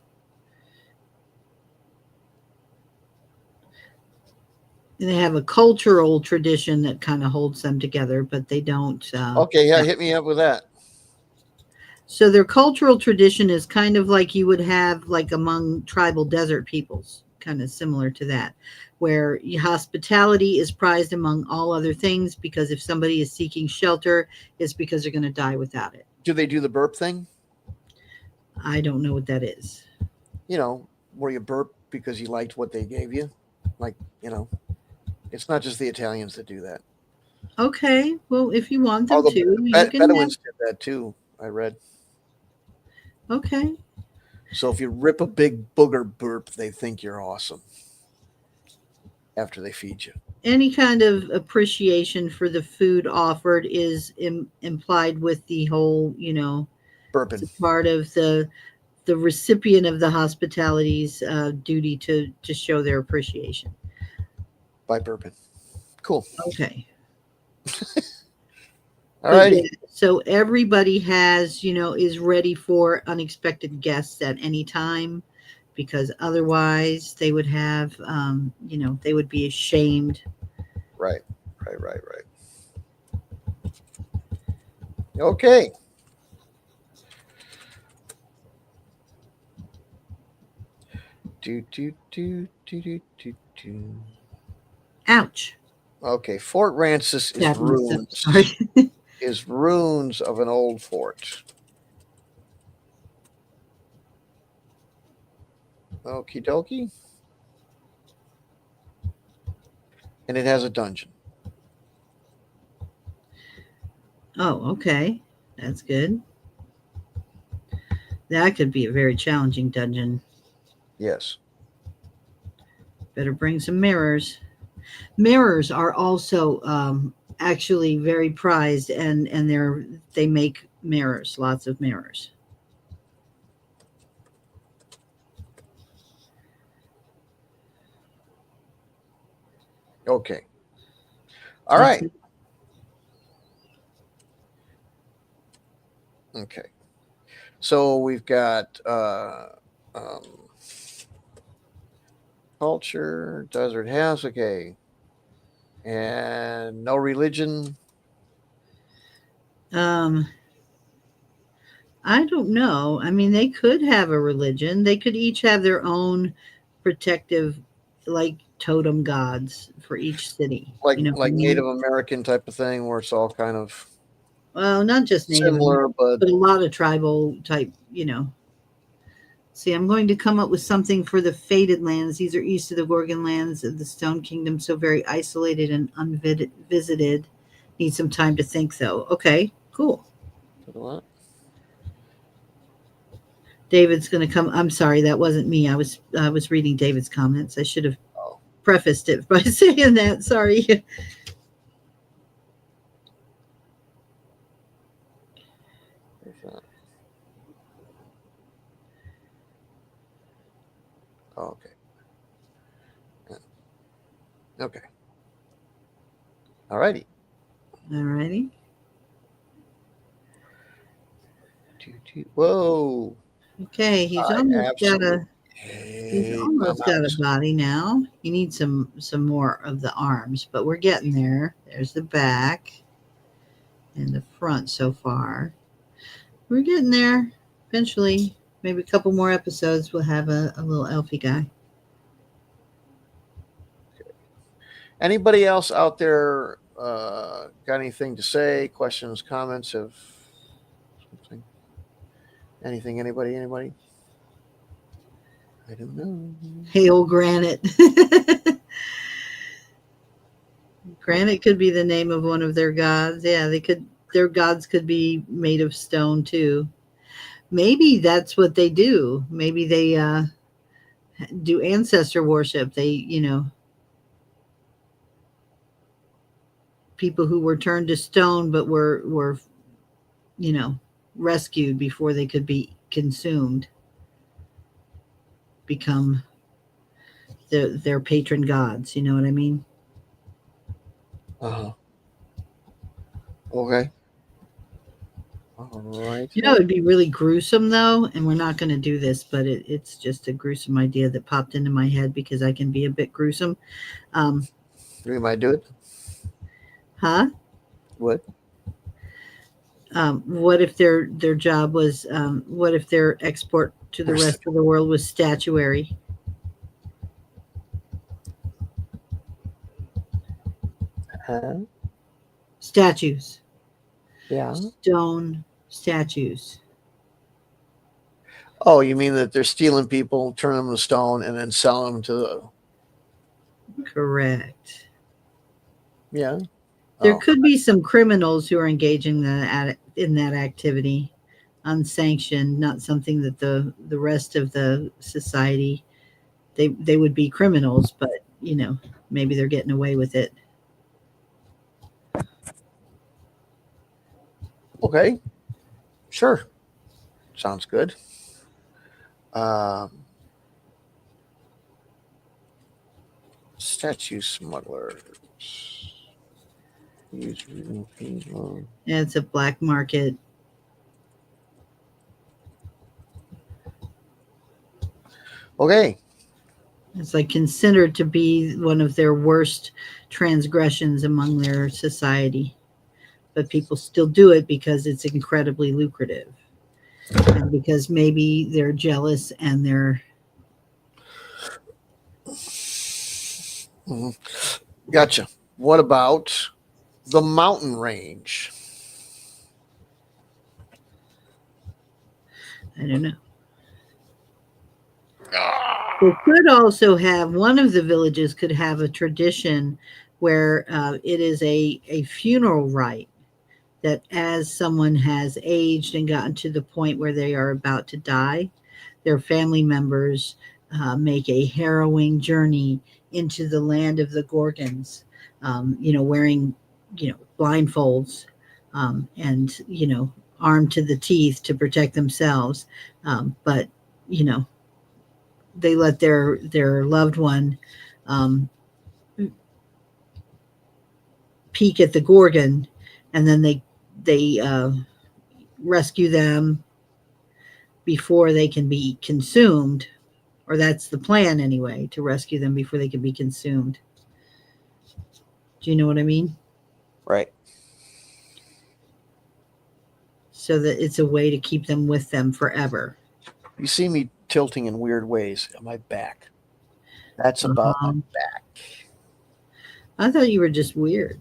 They have a cultural tradition that kind of holds them together, but they don't. Okay, yeah, hit me up with that. So their cultural tradition is kind of like you would have like among tribal desert peoples, kind of similar to that, where hospitality is prized among all other things because if somebody is seeking shelter, it's because they're going to die without it. Do they do the burp thing? I don't know what that is. You know, where you burp because you liked what they gave you. Like, it's not just the Italians that do that. Okay, well, if you want Oh, them the to, you can have. Bedouins did that too. I read. Okay. So if you rip a big booger burp, they think you're awesome after they feed you. Any kind of appreciation for the food offered is implied with the whole, it's Burping a part of the recipient of the hospitality's duty to show their appreciation. by burping. Cool. Okay. All But yeah, righty. so everybody has, is ready for unexpected guests at any time because otherwise they would have, they would be ashamed. Right. Okay. Do. Ouch. Okay, Fort Rancis is Stabbed myself. ruins. Sorry. Is ruins of an old fort. Okie dokie. And it has a dungeon. Oh, okay. That's good. That could be a very challenging dungeon. Yes. Better bring some mirrors. Mirrors are also actually very prized, and they make mirrors, lots of mirrors. Okay. All right. Okay. So we've got culture, desert house, okay. And no religion. I don't know. I mean, they could have a religion. They could each have their own protective, like totem gods for each city. Like You know what I mean? Native American type of thing where it's all kind of Well, not just Native similar, American, but but a lot of tribal type. See, I'm going to come up with something for the Fated Lands. These are east of the Gorgon lands of the Stone Kingdom, so very isolated and unvisited. Need some time to think, though. Okay, cool. what? David's going to come. I'm sorry, that wasn't me. I was reading David's comments. I should have prefaced it by saying that. Sorry. Oh, okay. Okay. All righty. All righty. Whoa. Okay, he's I almost got absolutely a he's hate my almost got a mouse. body now. You need some more of the arms, but we're getting there. There's the back and the front so far. We're getting there. Eventually, maybe a couple more episodes, we'll have a little elfie guy. Anybody else out there got anything to say? Questions, comments of something? Anything? Anybody? Anybody? I don't know. Hey, old Granite. Granite could be the name of one of their gods. Yeah, they could. Their gods could be made of stone too. Maybe that's what they do. Maybe they do ancestor worship. They, people who were turned to stone but were rescued before they could be consumed become their patron gods. You know what I mean? Uh-huh. Okay. All right. It'd be really gruesome though, and we're not going to do this, but it's just a gruesome idea that popped into my head because I can be a bit gruesome. We might do it. Huh? What? What if their job was? What if their export to the rest of the world was statuary? Huh? Statues, Yeah. stone statues. Oh, you mean that they're stealing people, turn them to stone, and then selling them to the? Correct. Yeah. There Oh. could be some criminals who are engaging in that activity, unsanctioned, not something that the rest of the society they would be criminals, but maybe they're getting away with it. Okay. Sure. Sounds good. Statue smugglers. Yeah, it's a black market. Okay. It's like considered to be one of their worst transgressions among their society. But people still do it because it's incredibly lucrative. And because maybe they're jealous and they're Mhm. Gotcha. What about the mountain range? I don't know. They could also have one of the villages could have a tradition where it is a funeral rite that as someone has aged and gotten to the point where they are about to die, their family members make a harrowing journey into the land of the Gorgons, wearing, blindfolds and, armed to the teeth to protect themselves. But, they let their loved one peek at the Gorgon, and then they rescue them before they can be consumed, or that's the plan anyway, to rescue them before they can be consumed. Do you know what I mean? Right. So that it's a way to keep them with them forever. You see me tilting in weird ways on my back. That's about my back. I thought you were just weird.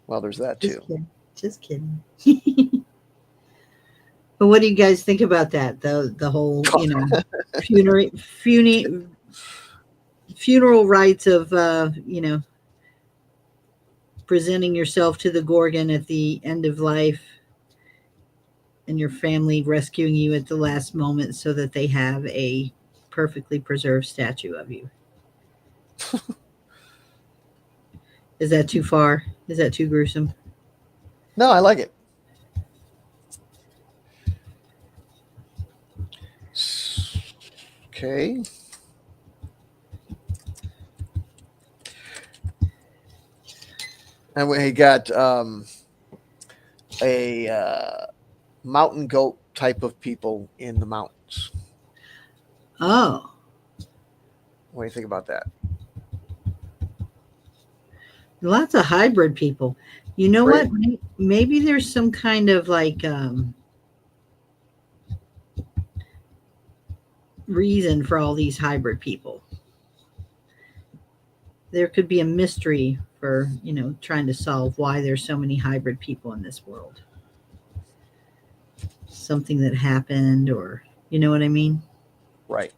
Well, there's that too. Just kidding. But what do you guys think about that? The whole, funeral rites of presenting yourself to the Gorgon at the end of life and your family rescuing you at the last moment so that they have a perfectly preserved statue of you. Is that too far? Is that too gruesome? No, I like it. Okay. And we got a mountain goat type of people in the mountains. Oh, What do you think about that? lots of hybrid people. You know Great. what? Maybe there's some kind of like reason for all these hybrid people. There could be a mystery for, trying to solve why there's so many hybrid people in this world. Something that happened, or you know what I mean? Right.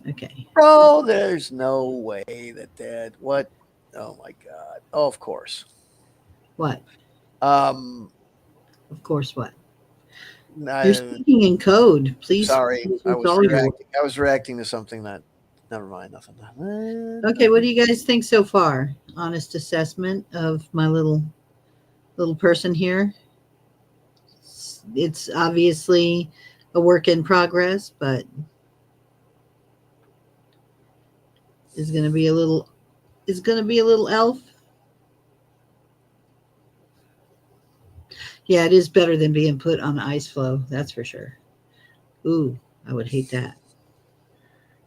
Okay. Bro, there's no way that. What? Oh my God. Oh, of course. What? Um, Of course, what? You're I, speaking in code. Please sorry, use all your words. I was reacting to something that. Never mind. Nothing. Okay, what do you guys think so far? Honest assessment of my little person here. It's obviously a work in progress, but is going to be a little elf. Yeah, it is better than being put on ice floe. That's for sure. Ooh, I would hate that.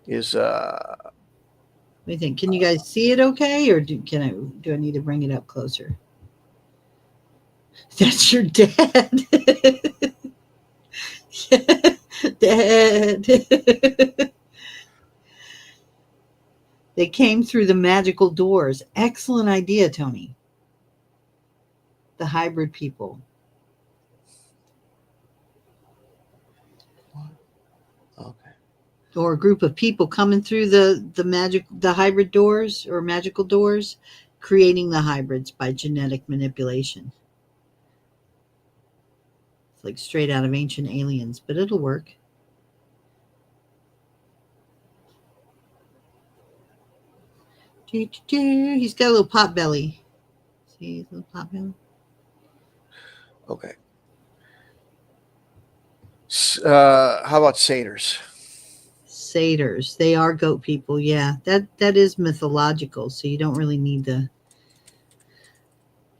Is What do you think? Can you guys see it okay, or do I need to bring it up closer? That's your dad. Dad. They came through the magical doors. Excellent idea, Tony. The hybrid people. okay. Or a group of people coming through the hybrid doors or magical doors, creating the hybrids by genetic manipulation. It's like straight out of Ancient Aliens, but it'll work. He's got a little pot belly. See his little pot belly? Okay. How about satyrs? Satyrs. They are goat people. Yeah, that is mythological. So you don't really need to.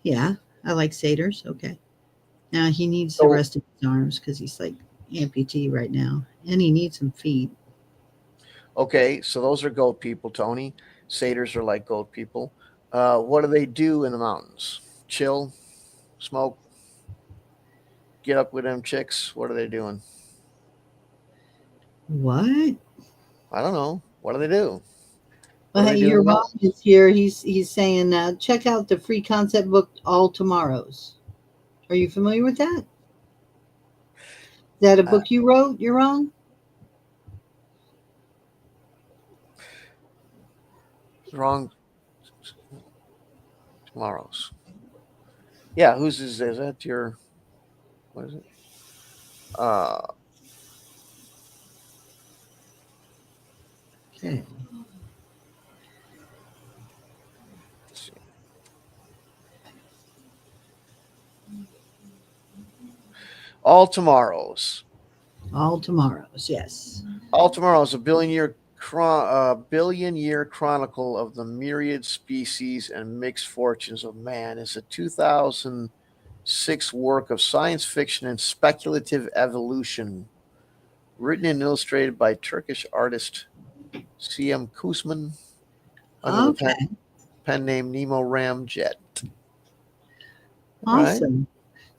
Yeah, I like satyrs. Okay. Now he needs to So rest in his arms because he's like amputee right now, and he needs some feet. okay, so those are goat people, Tony. Satyrs are like goat people. What do they do in the mountains? Chill, smoke, get up with them chicks. What are they doing? What? I don't know. What do they do? What Well, do hey, they do in your the mom mountains? is here. He's saying check out the free concept book All Tomorrows. Are you familiar with that? Is that a Uh, book you wrote? You're wrong. wrong tomorrows. Yeah, whose is that? Your what is it? Uh, Okay. let's see. All tomorrows. All Tomorrows. Yes. All tomorrows. Billion year chronicle of the myriad species and mixed fortunes of man is a 2006 work of science fiction and speculative evolution, written and illustrated by Turkish artist C.M. Kusman under the Okay. pen name Nemo Ramjet. All right. Awesome.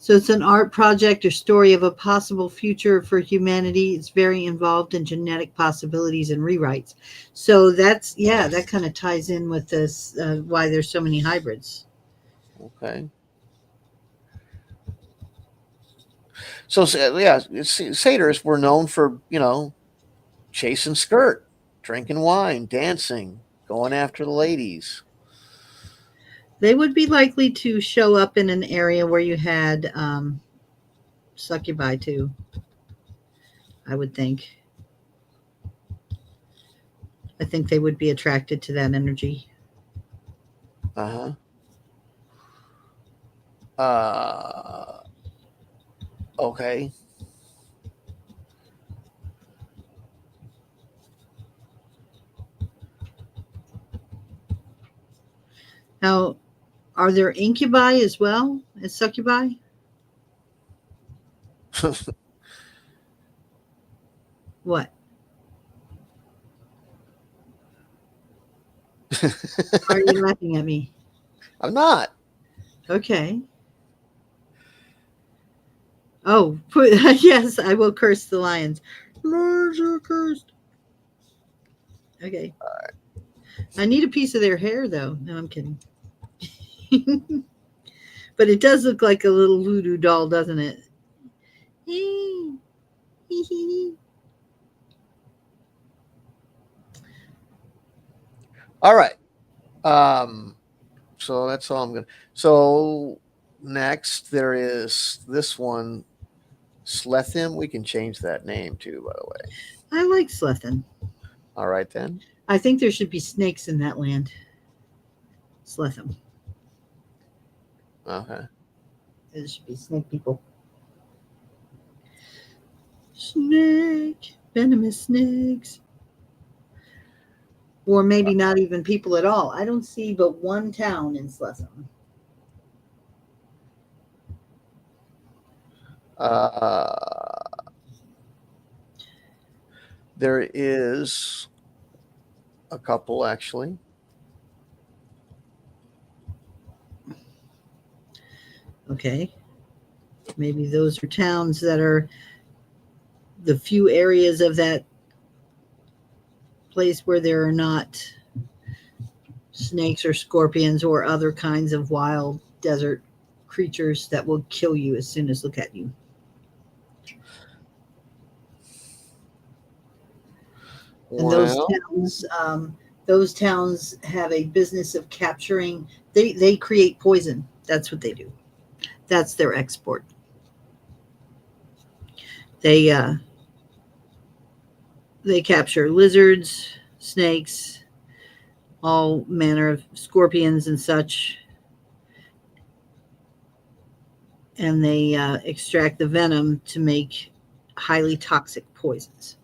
So it's an art project or story of a possible future for humanity. It's very involved in genetic possibilities and rewrites. So that kind of ties in with this why there's so many hybrids. Okay. So yeah, satyrs were known for chasing skirt, drinking wine, dancing, going after the ladies. They would be likely to show up in an area where you had succubi too, I would think. I think they would be attracted to that energy. Uh huh. Okay. Now, are there incubi as well as succubi? What? Why are you laughing at me? I'm not. Okay. Oh, yes, I will curse the lions. Lions are cursed. Okay. I need a piece of their hair, though. No, I'm kidding. But it does look like a little voodoo doll, doesn't it? All right. So that's all I'm gonna. So next there is this one, Slethim. We can change that name too, by the way. I like Slethin. All right then. I think there should be snakes in that land. Slethim. Okay. There should be snake people. Snake. Venomous snakes. Or maybe not even people at all. I don't see but one town in Slethim. There is a couple actually. Okay. Maybe those are towns that are the few areas of that place where there are not snakes or scorpions or other kinds of wild desert creatures that will kill you as soon as look at you. And those towns have a business of capturing. They create poison. That's what they do. That's their export. They capture lizards, snakes, all manner of scorpions and such, and they extract the venom to make highly toxic poisons.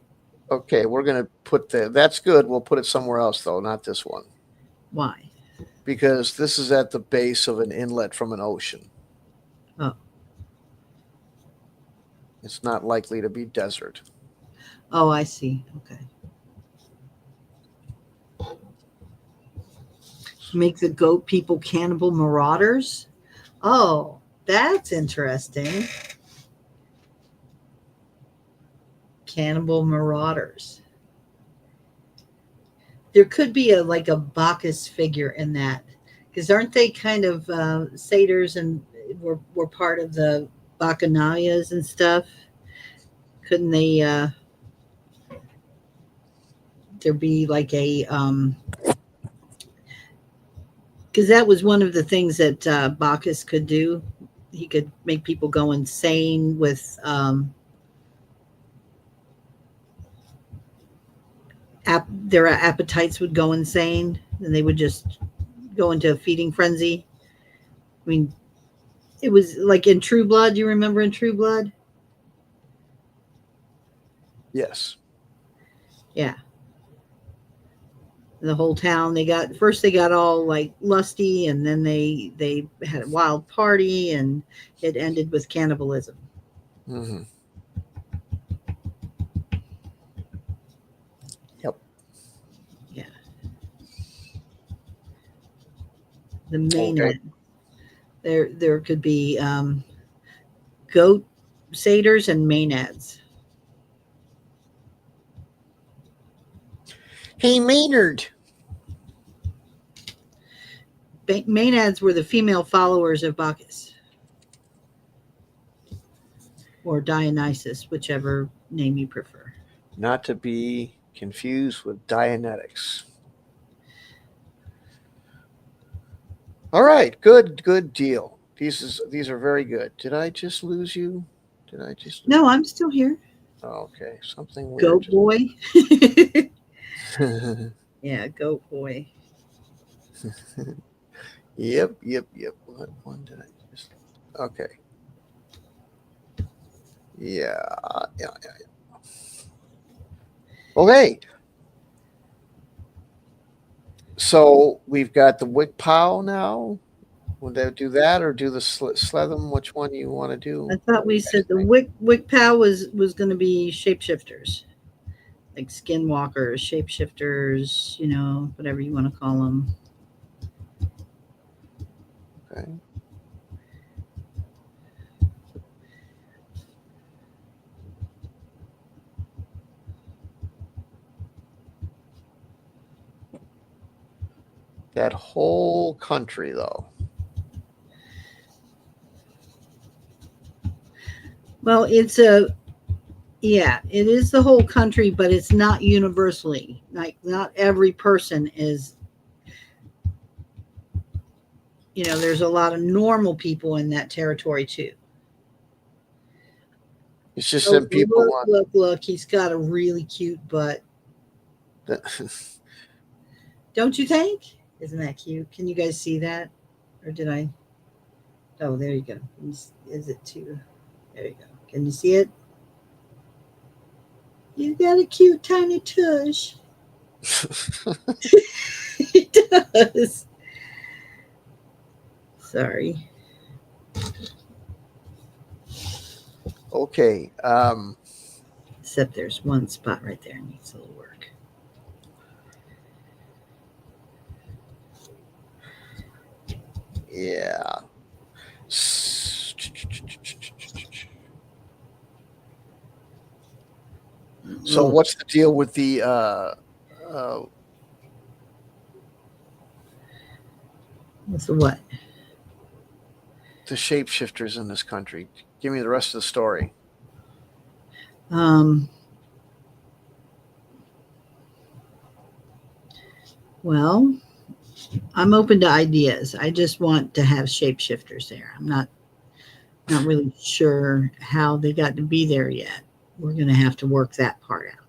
Okay, we're gonna put that's good. We'll put it somewhere else though, not this one. Why? Because this is at the base of an inlet from an ocean. Oh. It's not likely to be desert. Oh, I see. Okay. Make the goat people cannibal marauders? Oh, that's interesting. Cannibal marauders. There could be a Bacchus figure in that, because aren't they kind of satyrs and were part of the Bacchanalias and stuff? Couldn't they? There be like a because that was one of the things that Bacchus could do. He could make people go insane with their appetites would go insane, and they would just go into a feeding frenzy. I mean, it was like in True Blood. You remember in True Blood? Yes. Yeah. The whole town, they got all like lusty, and then they had a wild party, and it ended with cannibalism. Mm-hmm. Yep. Yeah. The Maenad. Okay. There could be goat satyrs and Maenads. Hey, Maynard. Maenads were the female followers of Bacchus or Dionysus, whichever name you prefer. Not to be confused with Dianetics. All right, good deal. These are very good. Did I just lose you? No, I'm still here. Oh, okay, something weird. Goat boy. Yeah, goat boy. Yep. What one did I just? Okay. Yeah. Okay. So we've got the Wickpow now. Would they do that or do the Sletham? Which one you want to do? I thought What do we you guys said the think? Wick Pow was going to be shapeshifters, like skinwalkers, shapeshifters, whatever you want to call them. Okay. That whole country, though. Well, it is the whole country, but it's not universally. Like, not every person is, there's a lot of normal people in that territory too. It's just Oh, them people look, he's got a really cute butt. want. Don't you think? Isn't that cute? Can you guys see that? Or did I? Oh, there you go. Is it too? There you go. Can you see it? You got a cute tiny tush. He does. Sorry. Okay. Except there's one spot right there that needs a little work. Yeah. So what's the deal with the What's the what? the shapeshifters in this country? Give me the rest of the story. Well, I'm open to ideas. I just want to have shapeshifters there. I'm not really sure how they got to be there yet. We're going to have to work that part out.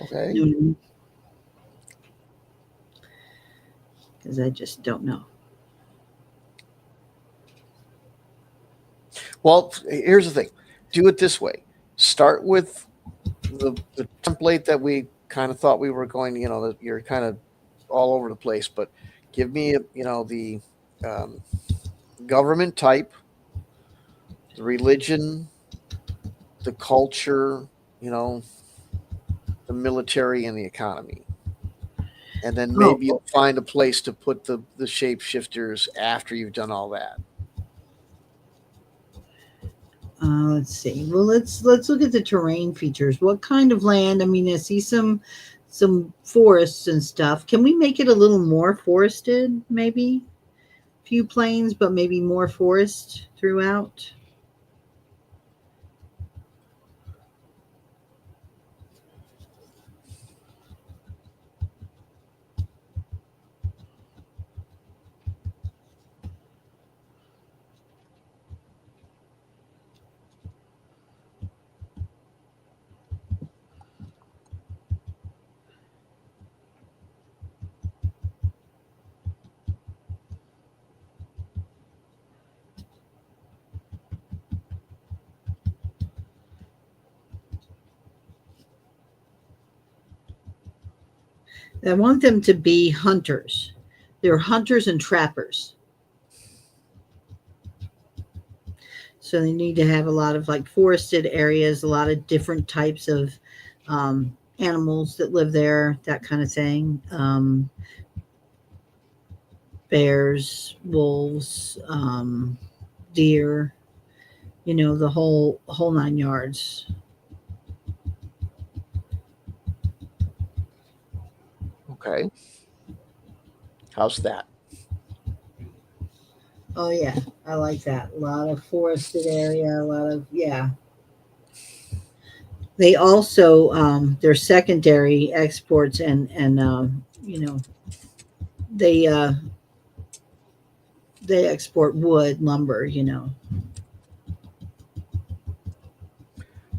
Okay. Because I just don't know. Well, here's the thing. Do it this way. Start with the template that we kind of thought we were going, that you're kind of all over the place, but give me, the government type, the religion, the culture, the military, and the economy. And then maybe you'll find a place to put the shapeshifters after you've done all that. Let's see. Well, let's look at the terrain features. What kind of land? I mean, I see some forests and stuff. Can we make it a little more forested? Maybe few plains, but maybe more forest throughout. I want them to be hunters. They're hunters and trappers. So they need to have a lot of like forested areas, a lot of different types of animals that live there, that kind of thing. Bears, wolves, deer, the whole 9 yards. Okay. How's that? Oh yeah, I like that. A lot of forested area, a lot of They also their secondary exports and they they export wood, lumber.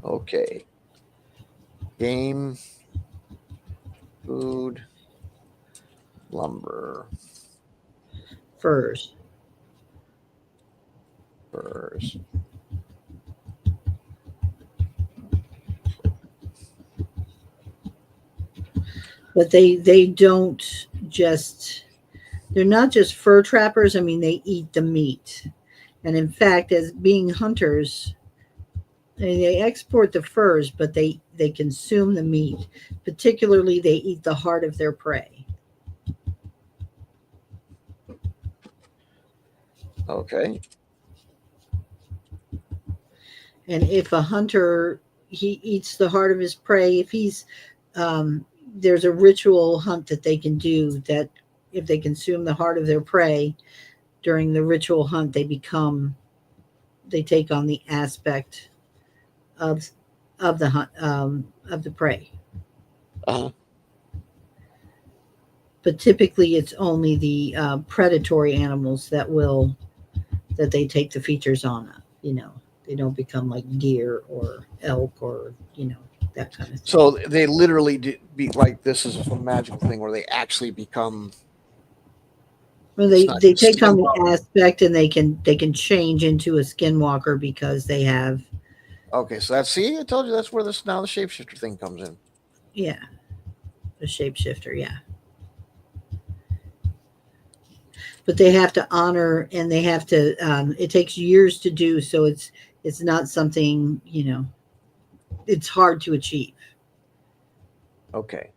Okay. Game, food, lumber, Furs. furs. But they don't just, they're not just fur trappers. I mean, they eat the meat. And in fact, as being hunters, they export the furs, but they consume the meat. Particularly, they eat the heart of their prey. Okay. And if a hunter, he eats the heart of his prey, if he's there's a ritual hunt that they can do, that if they consume the heart of their prey during the ritual hunt, they take on the aspect of the hunt, of the prey. Uh-huh. But typically, it's only the predatory animals that they take the features on. They don't become like deer or elk or that kind of thing. So they literally be like, this is a magical thing where they actually become. Well, It's not they just take on the skinwalker. aspect, and they can change into a skinwalker because they have, Okay, so see, I told you that's where now the shapeshifter thing comes in. yeah, a shapeshifter, yeah. But they have to honor, and they have to. It takes years to do, so it's not something it's hard to achieve. Okay.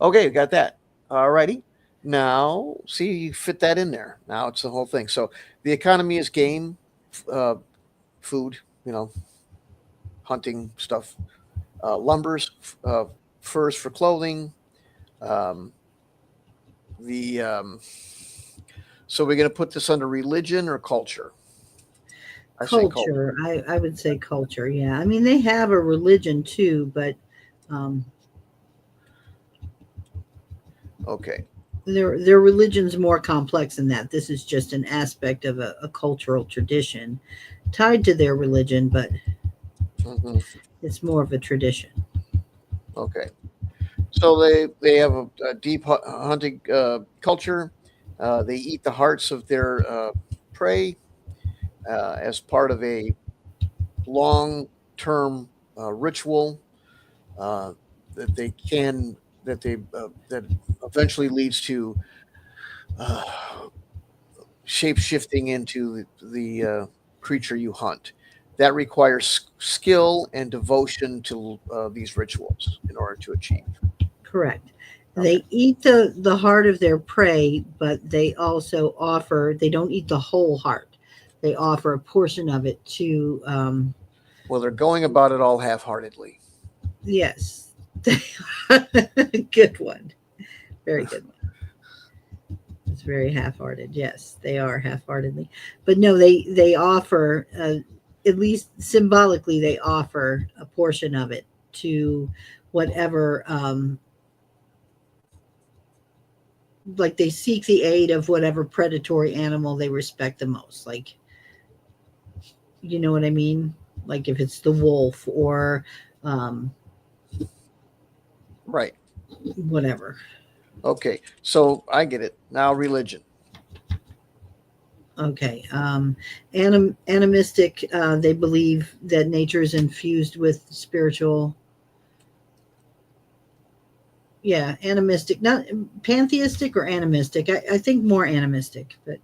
Okay, got that. All righty. Now, see, you fit that in there. Now it's the whole thing. So the economy is game, food, hunting stuff, lumbers, furs for clothing. Um, the So we're going to put this under religion or culture. I say culture. Culture, I would say culture. Yeah, I mean they have a religion too, but um, Okay. their religion's more complex than that. This is just an aspect of a cultural tradition tied to their religion, but Hmm. it's more of a tradition. Okay. So they have a deep hunting culture. They eat the hearts of their prey as part of a long-term ritual uh, that they can that eventually leads to uh, shape shifting into the creature you hunt. That requires skill and devotion to these rituals in order to achieve. Correct. Okay. They eat the heart of their prey, but they also offer. They don't eat the whole heart. They offer a portion of it to. Well, they're going about it all half-heartedly. Yes, good one. Very good one. It's very half-hearted. Yes, they are half-heartedly, but no, they offer, at least symbolically, they offer a portion of it to whatever. Like they seek the aid of whatever predatory animal they respect the most. Like, you know what I mean? Like if it's the wolf or um, Right. whatever. Okay. So I get it. Now religion. Okay. Animistic, they believe that nature is infused with spiritual. Yeah, animistic, not pantheistic or animistic. I think more animistic, but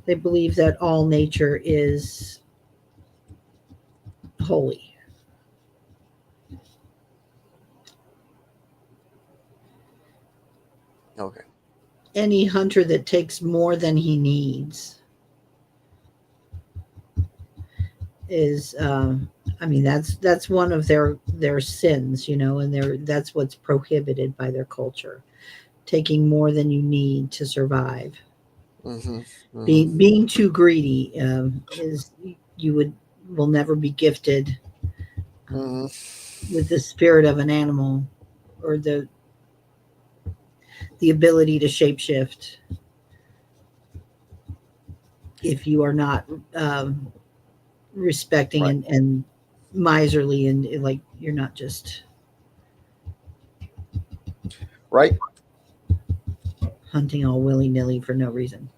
they believe that all nature is holy. Okay. Any hunter that takes more than he needs is I mean that's one of their sins, and that's what's prohibited by their culture. Taking more than you need to survive. Mm-hmm. Mm-hmm. Being too greedy is you will never be gifted Mm-hmm. with the spirit of an animal or the ability to shapeshift if you are not respecting Right. and miserly, and like you're not just Right. hunting all willy-nilly for no reason.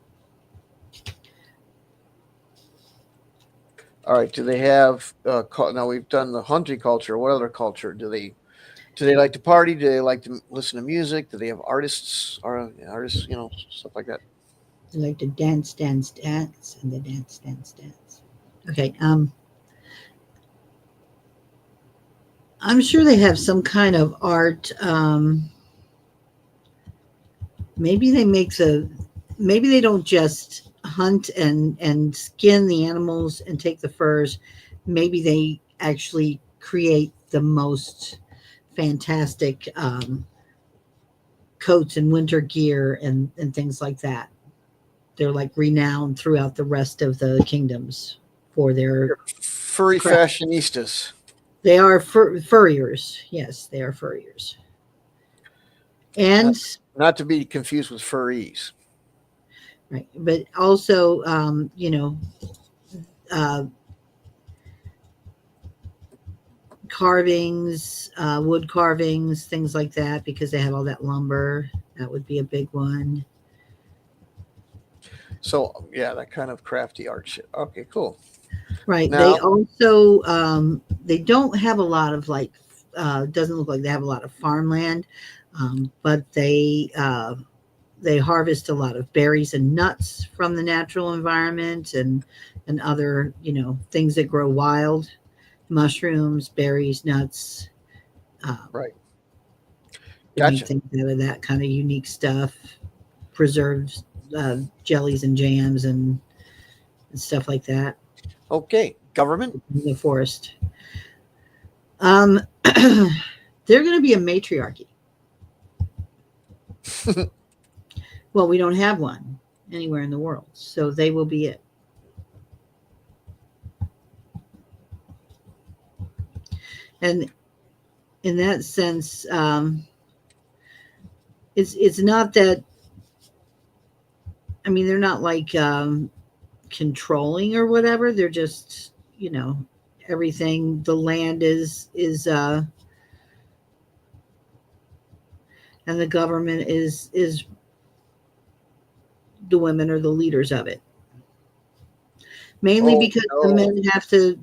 All right. Do they have now we've done the hunting culture. What other culture do they like to party? Do they like to listen to music? Do they have artists or artists, stuff like that? They like to dance, dance, dance, and they dance, dance, dance. Okay. I'm sure they have some kind of art. Maybe maybe they don't just hunt and skin the animals and take the furs. Maybe they actually create the most fantastic coats and winter gear and things like that. They're like renowned throughout the rest of the kingdoms for their Furry craft. fashionistas. They are furriers. Yes, they are furriers. And Not to be confused with furries. right, but also, uh, carvings, wood carvings, things like that, because they have all that lumber. That would be a big one. So yeah, that kind of crafty art shit. Okay, cool. Right. Now, They also they don't have a lot of doesn't look like they have a lot of farmland, but they harvest a lot of berries and nuts from the natural environment and other things that grow wild, mushrooms, berries, nuts. right. They make Gotcha. things out of that kind of unique stuff, preserves, jellies and jams and stuff like that Okay. Government. in the forest. They're going to be a matriarchy. Well, we don't have one anywhere in the world, so they will be it. And in that sense, it's not that. I mean, they're not like controlling or whatever. They're just everything. The land is and the government is the women are the leaders of it. Mainly Oh, because the no. men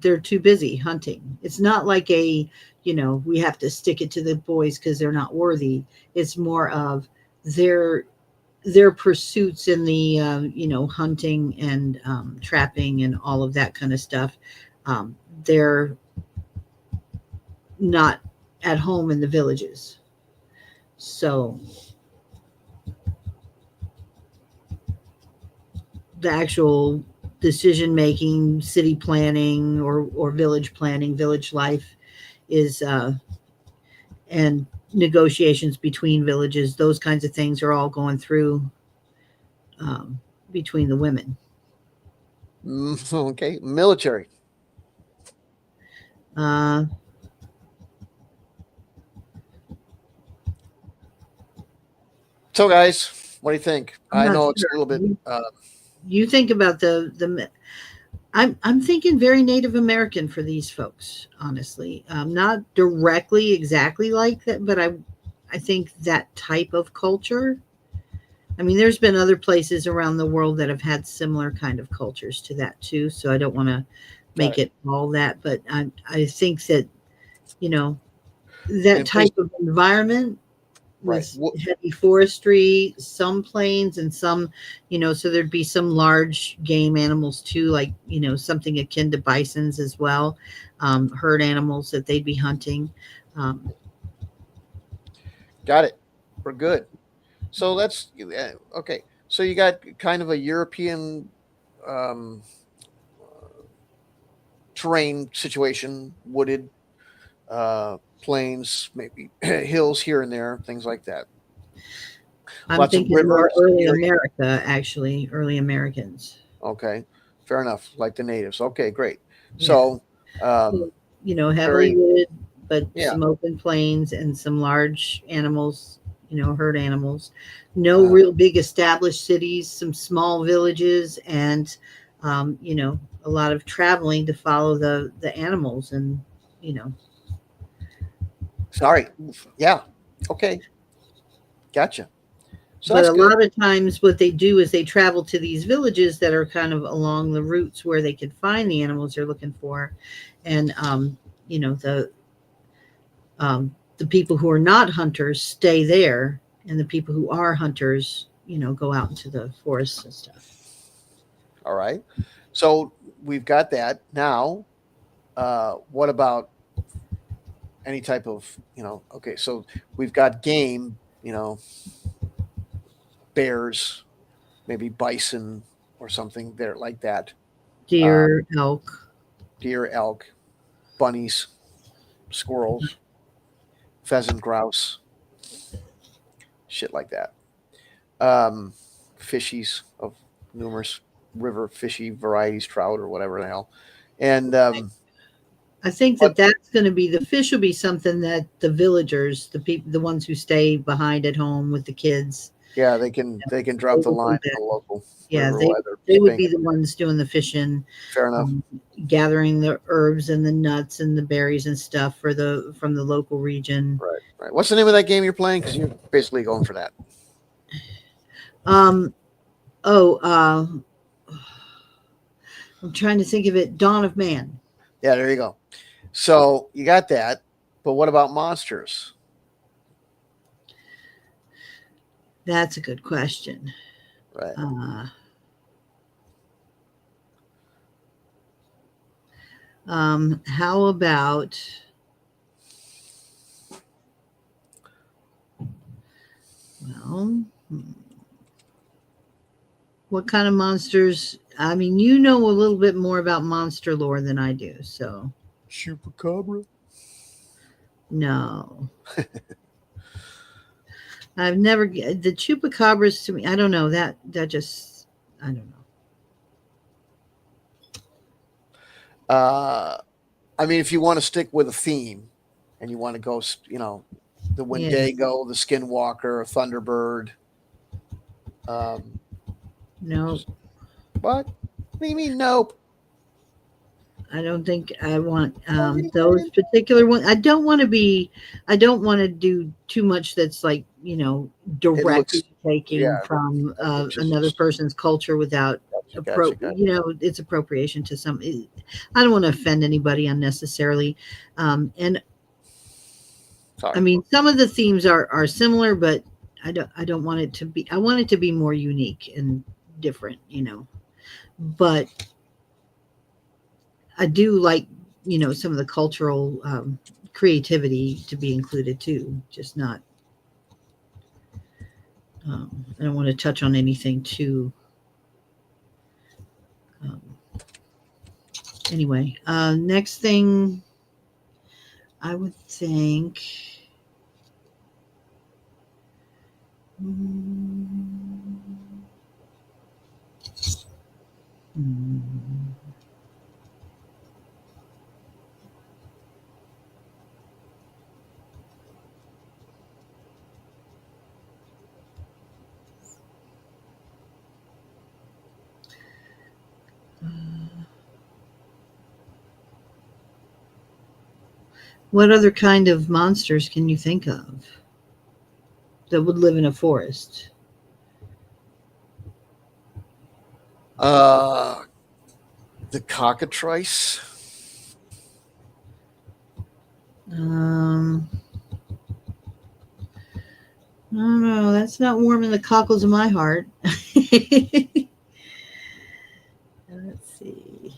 they're too busy hunting. It's not like we have to stick it to the boys because they're not worthy. It's more of their pursuits in the hunting and trapping and all of that kind of stuff. They're not at home in the villages, so the actual decision making, city planning or village planning, village life is and negotiations between villages, those kinds of things are all going through between the women. Okay. Military. uh, So, guys, what do you think? I'm I not know it's a sure. little bit. You think about the I'm thinking very Native American for these folks, honestly. Not directly exactly like that, but I think that type of culture. I mean, there's been other places around the world that have had similar kind of cultures to that too. So I don't want to Got make it. it all that, but I think that you know that And please, type of environment right. with heavy forestry, some plains and some, so there'd be some large game animals too, like, something akin to bisons as well, herd animals that they'd be hunting. Um, Got it. We're good. So that's okay. So you got kind of a European um, terrain situation, wooded plains, maybe hills here and there, things like that. I'm Lots of thinking more rivers. early America, actually, early Americans. Okay, fair enough. Like the natives. Okay, great. Yeah. So, um, Heavily very wooded, but yeah. some open plains and some large animals, herd animals. No Uh, real big established cities, some small villages, and a lot of traveling to follow the animals, and you know, sorry. Yeah. Okay. Gotcha. So But that's a good. lot of times, what they do is they travel to these villages that are kind of along the routes where they could find the animals they're looking for, and you know the people who are not hunters stay there, and the people who are hunters, go out into the forests and stuff. All right. So we've got that. Now, what about any type of, okay, so we've got game, bears, maybe bison or something there like that. Uh, Deer, elk. Deer, elk, bunnies, squirrels, pheasant, grouse, shit like that. Um, Fishies of numerous river fishy varieties, trout or whatever the hell. And I think what? that that's going to be the fish will be something that the villagers, the people, the ones who stay behind at home with the kids, Yeah, they can they drop the would line do in that. the local Yeah, river they while they're they would spinning. be the ones doing the fishing, Fair enough. gathering the herbs and the nuts and the berries and stuff from the local region. Right, right. What's the name of that game you're playing? Because you're basically going for that. Um. Oh. I'm trying to think of it. Dawn of Man. Yeah, there you go. So you got that, but what about monsters? That's a good question. Right. Uh, how about well, what kind of monsters? I mean, you know a little bit more about monster lore than I do, so Chupacabra. no. I've never the chupacabras to me. I don't know that just I don't know. I mean, if you want to stick with a theme, and you want to go, the Yeah, Wendigo, the Skinwalker, Thunderbird. Um, no, what? What do you mean? Nope. I don't think I want What do you those mean? particular ones. I don't want to be. I don't want to do too much that's like It looks, directly yeah, taking from which another is person's culture without gotcha, gotcha. it's appropriation to some. I don't want to offend anybody unnecessarily, and I Sorry. mean some of the themes are similar, but I don't want it to be. I want it to be more unique and different, but I do like, some of the cultural creativity to be included too. Just not. I don't want to touch on anything too. Um, anyway, next thing I would think. Hmm. What other kind of monsters can you think of that would live in a forest? Uh, the cockatrice. Um, I don't know. That's not warming the cockles of my heart. Let's see.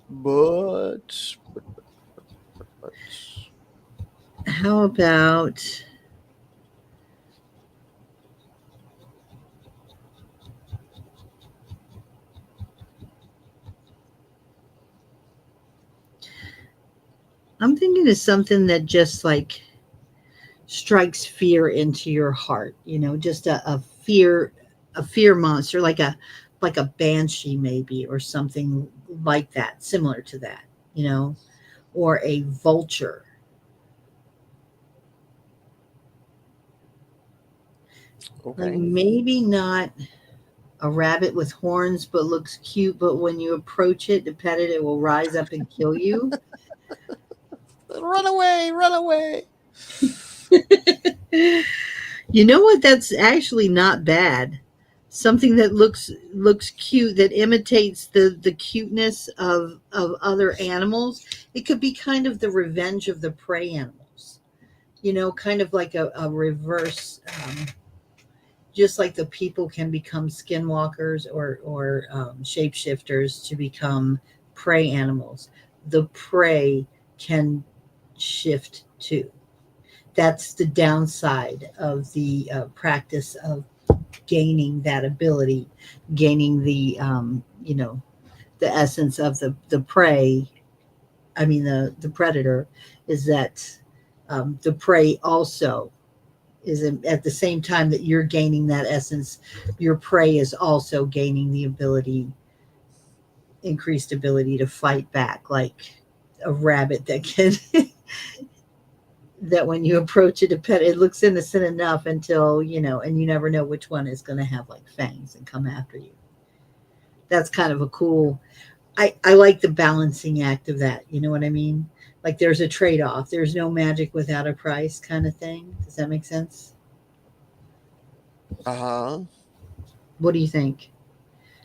But How about I'm thinking of something that just like strikes fear into your heart, just a fear monster, like a banshee maybe, or something like that, similar to that, or a vulture. Like okay. maybe not a rabbit with horns but looks cute, but when you approach it to pet it, it will rise up and kill you. Run away, run away. You know what? That's actually not bad. Something that looks cute, that imitates the cuteness of other animals. It could be kind of the revenge of the prey animals. Kind of like a reverse. Just like the people can become skinwalkers or shapeshifters to become prey animals, the prey can shift too. That's the downside of the practice of gaining that ability, gaining the essence of the prey. I mean, the predator is that the prey also is at the same time that you're gaining that essence, your prey is also gaining the increased ability to fight back, like a rabbit that can that when you approach it, it looks innocent enough until and you never know which one is going to have like fangs and come after you. That's kind of a cool. I like the balancing act of that. You know what I mean? Like there's a trade-off. There's no magic without a price, kind of thing. Does that make sense? Uh-huh. What do you think?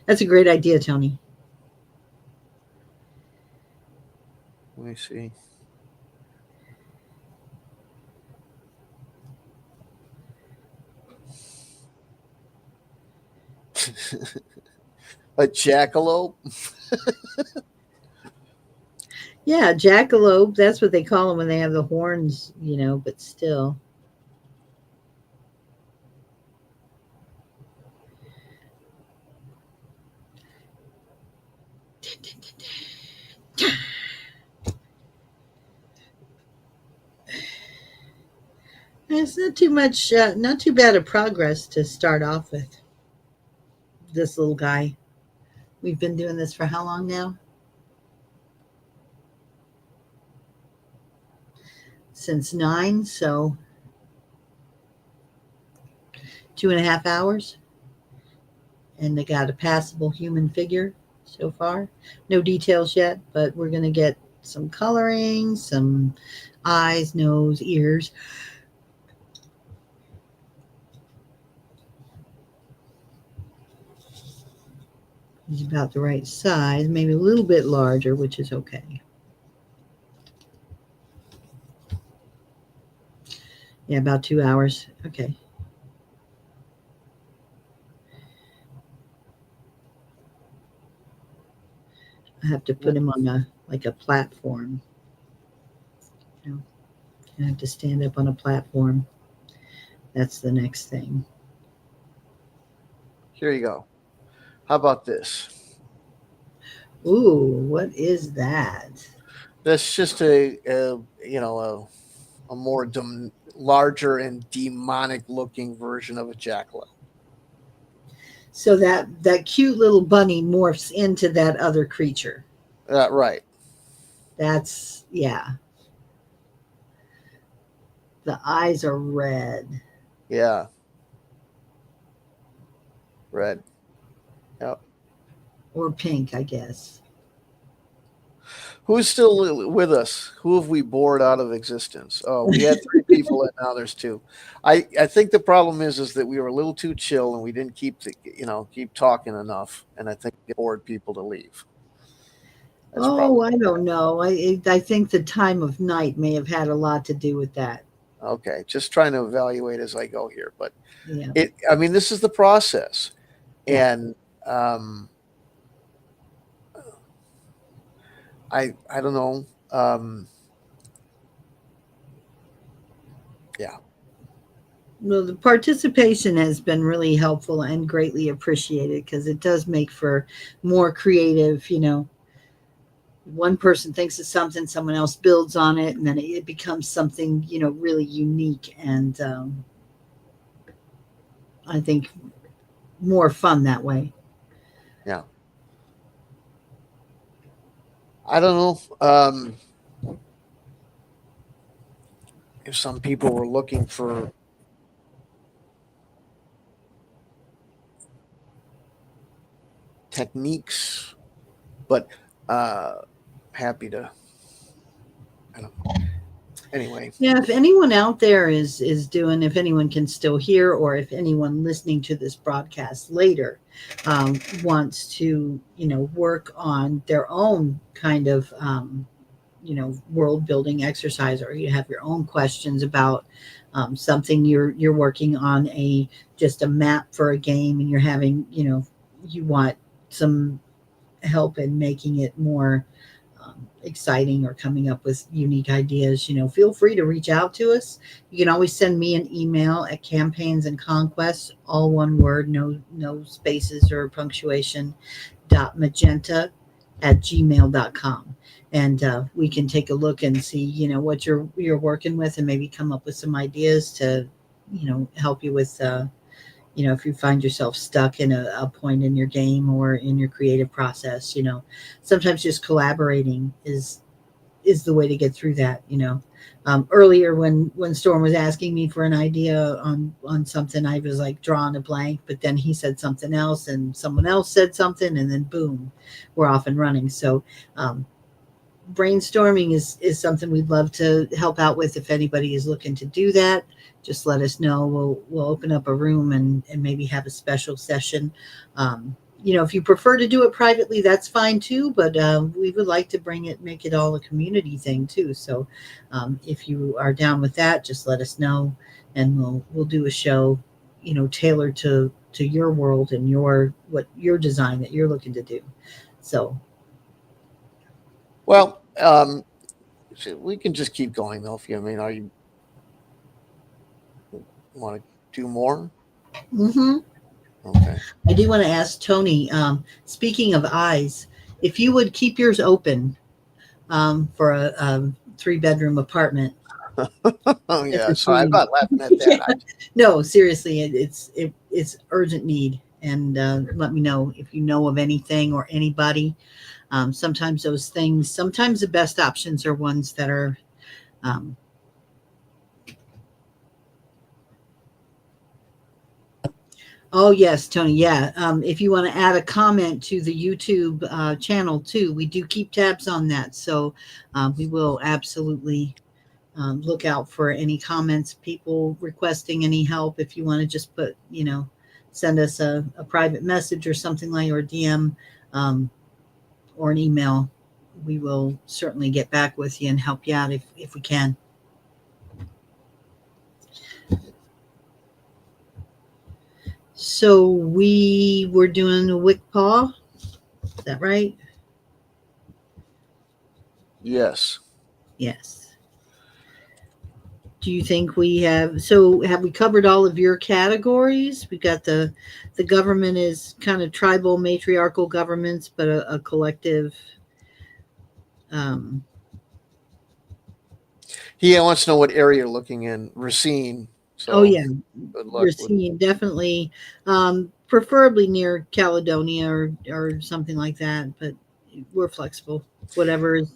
That's a great idea, Tony. Let me see. A jackalope? Yeah, jackalope. That's what they call them when they have the horns, but still. It's not too much, not too bad of progress to start off with. This little guy. We've been doing this for how long now? Since 9, so 2.5 hours. And they got a passable human figure so far. No details yet, but we're going to get some coloring, some eyes, nose, ears. He's about the right size, maybe a little bit larger, which is okay. Yeah, about 2 hours. Okay. I have to put him on a platform. I have to stand up on a platform. That's the next thing. Here you go. How about this? Ooh, what is that? That's just a more larger and demonic looking version of a jackalope. So that cute little bunny morphs into that other creature. Right. That's yeah. The eyes are red. Yeah. Red. Yep. Or pink, I guess. Who's still with us? Who have we bored out of existence? Oh, we had 3 people, and now there's 2. I think the problem is that we were a little too chill, and we didn't keep talking enough, and I think it bored people to leave. That's Oh, probably I don't know. I think the time of night may have had a lot to do with that. okay. Just trying to evaluate as I go here, but Yeah. I mean, this is the process, Yeah. and um, I don't know. Yeah. Well, the participation has been really helpful and greatly appreciated because it does make for more creative, one person thinks of something, someone else builds on it, and then it becomes something, really unique and I think more fun that way. Yeah. I don't know. If some people were looking for techniques, but happy to. I don't know. Anyway, Yeah, if anyone out there is doing, if anyone can still hear, or if anyone listening to this broadcast later wants to, work on their own kind of, world building exercise, or you have your own questions about something you're working on, just a map for a game, and you're having, you want some help in making it more exciting, or coming up with unique ideas, feel free to reach out to us. You can always send me an email at campaigns and conquests, all one word, no spaces or punctuation, .magenta@gmail.com. And we can take a look and see, what you're working with, and maybe come up with some ideas to, help you with if you find yourself stuck in a point in your game or in your creative process. Sometimes just collaborating is the way to get through that. Earlier, when Storm was asking me for an idea on something, I was like drawing a blank, but then he said something else, and someone else said something, and then boom, we're off and running. So brainstorming is something we'd love to help out with. If anybody is looking to do that, just let us know. We'll open up a room and maybe have a special session. If you prefer to do it privately, that's fine too, but we would like to make it all a community thing too. So if you are down with that, just let us know, and we'll do a show, tailored to your world and your design that you're looking to do. So well, so we can just keep going though. If you, I mean, are you want to do more? Okay. I do want to ask Tony, speaking of eyes, if you would keep yours open for a 3-bedroom apartment. Oh yeah. So I'm not laughing at that. Yeah. No, seriously, it's urgent need. And let me know if you know of anything or anybody. Sometimes the best options are ones that are oh yes, Tony. Yeah. If you want to add a comment to the YouTube channel too, we do keep tabs on that. So we will absolutely look out for any comments, people requesting any help. If you want to just send us a private message or something like, or DM or an email, we will certainly get back with you and help you out if we can. So we were doing a wick paw. Is that right? Yes. Yes. Do you think we have we covered all of your categories? We got the government is kind of tribal matriarchal governments, but a collective. He wants to know what area you're looking in. Racine. So Oh yeah, good luck we're seeing definitely, preferably near Caledonia or something like that. But we're flexible. Whatever is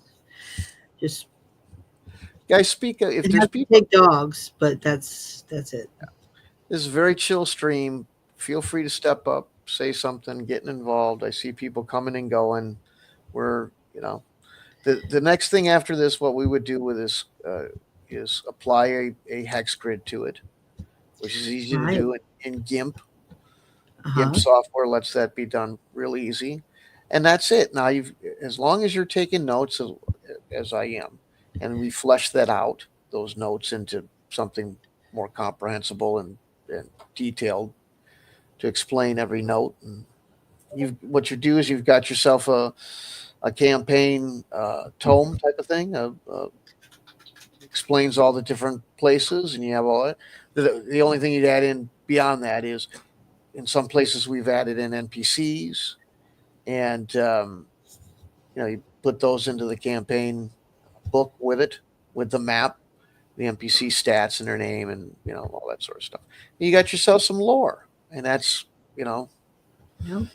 just. guys, speak if It there's has to people. take dogs, but that's it. This is a very chill stream. Feel free to step up, say something, getting involved. I see people coming and going. We're, the next thing after this, what we would do with this is apply a hex grid to it, which is easy to Right. do in GIMP. Uh-huh. GIMP software lets that be done really easy. And that's it. Now, as long as you're taking notes, as I am, and we flesh that out, those notes, into something more comprehensible and detailed to explain every note. And what you do is you've got yourself a campaign tome type of thing. Explains all the different places, and you have all that. The only thing you'd add in beyond that is, in some places we've added in NPCs, and you put those into the campaign book with it, with the map, the NPC stats and their name, and all that sort of stuff. You got yourself some lore, and that's Yep.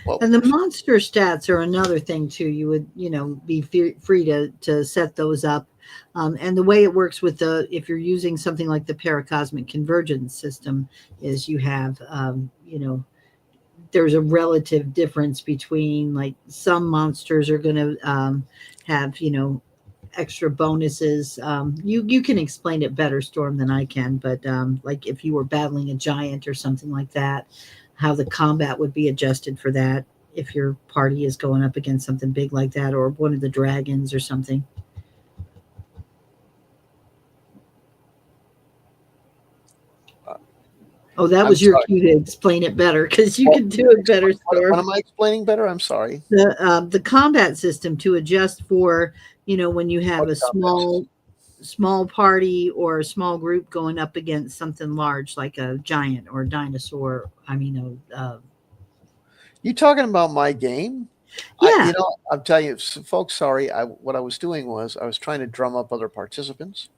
well, And the monster stats are another thing too. You would, be free to set those up. And the way it works with if you're using something like the paracosmic convergence system, is you have, there's a relative difference between, like, some monsters are going to have, extra bonuses. You can explain it better, Storm, than I can. But like if you were battling a giant or something like that, how the combat would be adjusted for that if your party is going up against something big like that, or one of the dragons or something. Oh, that I'm was your sorry. cue to explain it better because you What, can do it better, what Storm. am I explaining better? I'm sorry. The combat system to adjust for, when you have What a context? small party or a small group going up against something large like a giant or a dinosaur. I mean, You talking about my game? yeah. I'm telling you, folks. Sorry, what I was doing was I was trying to drum up other participants,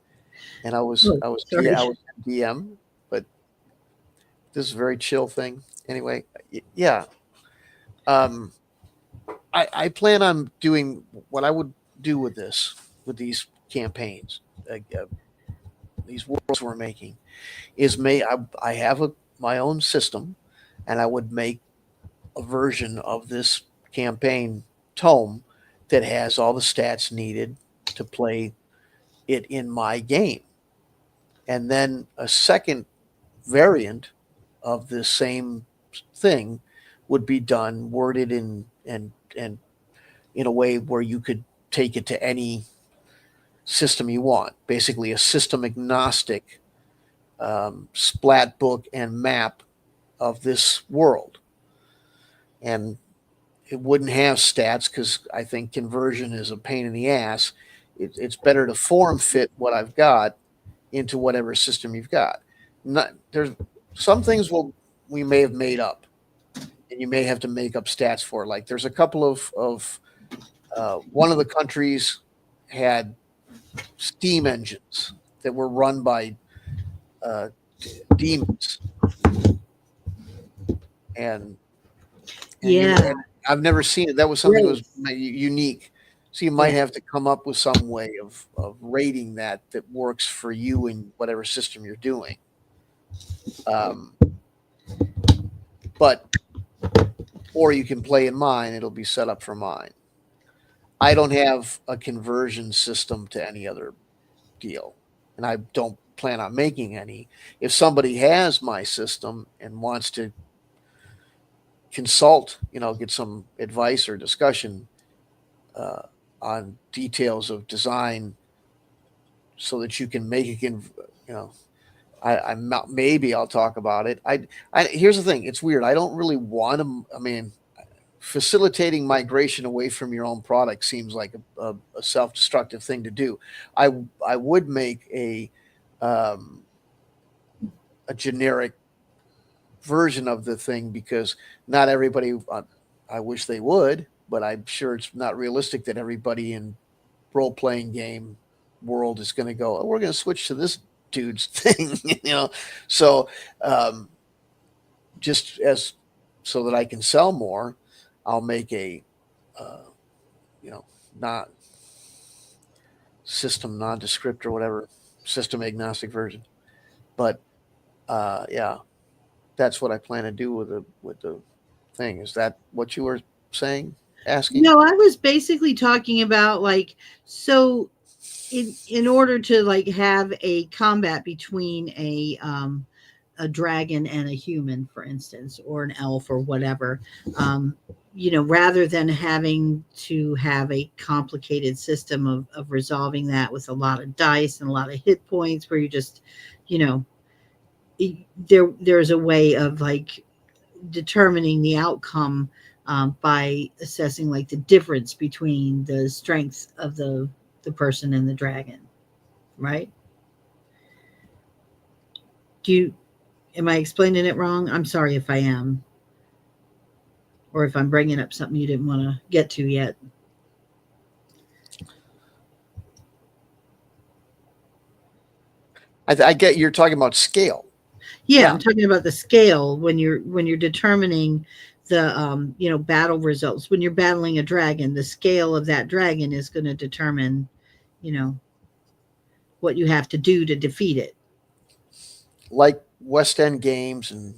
and Oh, yeah, I sorry. was DM, but this is a very chill thing. Anyway, yeah. Um, I plan on doing what I would do with these campaigns, these worlds we're making. I have my own system, and I would make a version of this campaign tome that has all the stats needed to play it in my game. And then a second variant of the same thing would be done, worded and in a way where you could take it to any system you want. Basically, a system agnostic splat book and map of this world. And it wouldn't have stats because I think conversion is a pain in the ass. It's better to form fit what I've got into whatever system you've got. Not there's some things we may have made up, and you may have to make up stats for. Like there's a couple of one of the countries had steam engines that were run by uh, demons, and Yeah. and I've never seen it. That was something that was Great. unique. So you might Yeah. have to come up with some way of rating that works for you in whatever system you're doing. Um, but or you can play in mine. It'll be set up for mine. I don't have a conversion system to any other deal, and I don't plan on making any. If somebody has my system and wants to consult, get some advice or discussion uh, on details of design, so that you can make it. You know, I'm not. Maybe I'll talk about it. Here's the thing. It's weird. I don't really want to. I mean, facilitating migration away from your own product seems like a self-destructive thing to do. I would make um, a generic version of the thing because not everybody. I wish they would, but I'm sure it's not realistic that everybody in role-playing game world is going to go. Oh, we're going to switch to this dude's thing, So um, just as so that I can sell more, I'll make a uh, not system nondescript or whatever system agnostic version. But yeah, that's what I plan to do with the thing. Is that what you were saying? Asking? No, I was basically talking about like, so in order to like have a combat between a dragon and a human, for instance, or an elf or whatever, um, rather than having to have a complicated system of resolving that with a lot of dice and a lot of hit points, where you just, you know, there's a way of like determining the outcome by assessing like the difference between the strengths of the person and the dragon, right? Do you Am I explaining it wrong? I'm sorry if I am, or if I'm bringing up something you didn't want to get to yet. I get you're talking about scale. Yeah, Yeah, I'm talking about the scale when you're determining the battle results. When you're battling a dragon, the scale of that dragon is going to determine, you know, what you have to do to defeat it. like West End Games and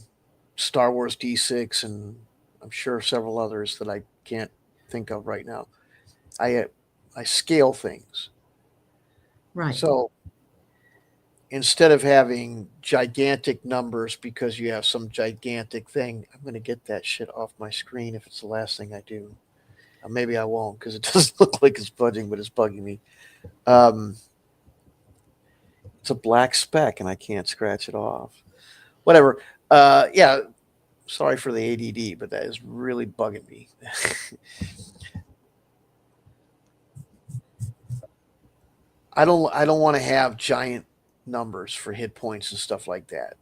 Star Wars D6, and I'm sure several others that I can't think of right now. I uh, I scale things. Right. So instead of having gigantic numbers because you have some gigantic thing, I'm going to get that shit off my screen if it's the last thing I do. Maybe I won't because it doesn't look like it's budging, but it's bugging me. It's a black speck and I can't scratch it off. Whatever. Yeah, sorry for the ADD, but that is really bugging me. I don't want to have giant numbers for hit points and stuff like that.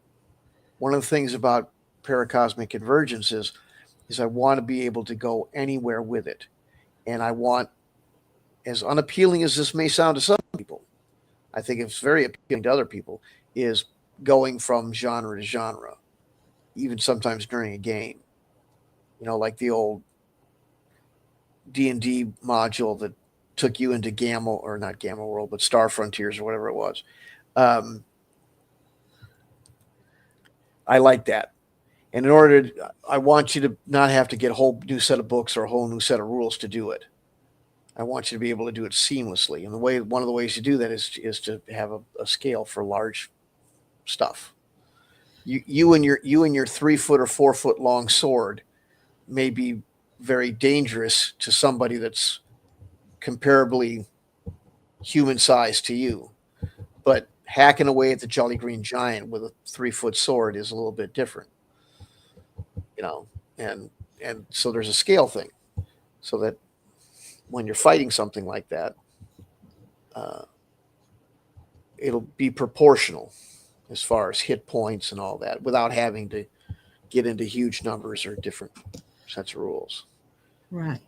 One of the things about paracosmic convergence is I want to be able to go anywhere with it. And I want, as unappealing as this may sound to some people, I think it's very appealing to other people, is going from genre to genre, even sometimes during a game. You know, like the old D&D module that took you into Gamma, or not Gamma World, but Star Frontiers or whatever it was. I like that. And in order to, I want you to not have to get a whole new set of books or a whole new set of rules to do it. I want you to be able to do it seamlessly. And one of the ways to do that is to have a scale for large stuff. You and your 3 foot or 4 foot long sword may be very dangerous to somebody that's comparably human size to you, but hacking away at the Jolly Green Giant with a 3 foot sword is a little bit different, you know. And so there's a scale thing, so that when you're fighting something like that, it'll be proportional as far as hit points and all that, without having to get into huge numbers or different sets of rules. Right.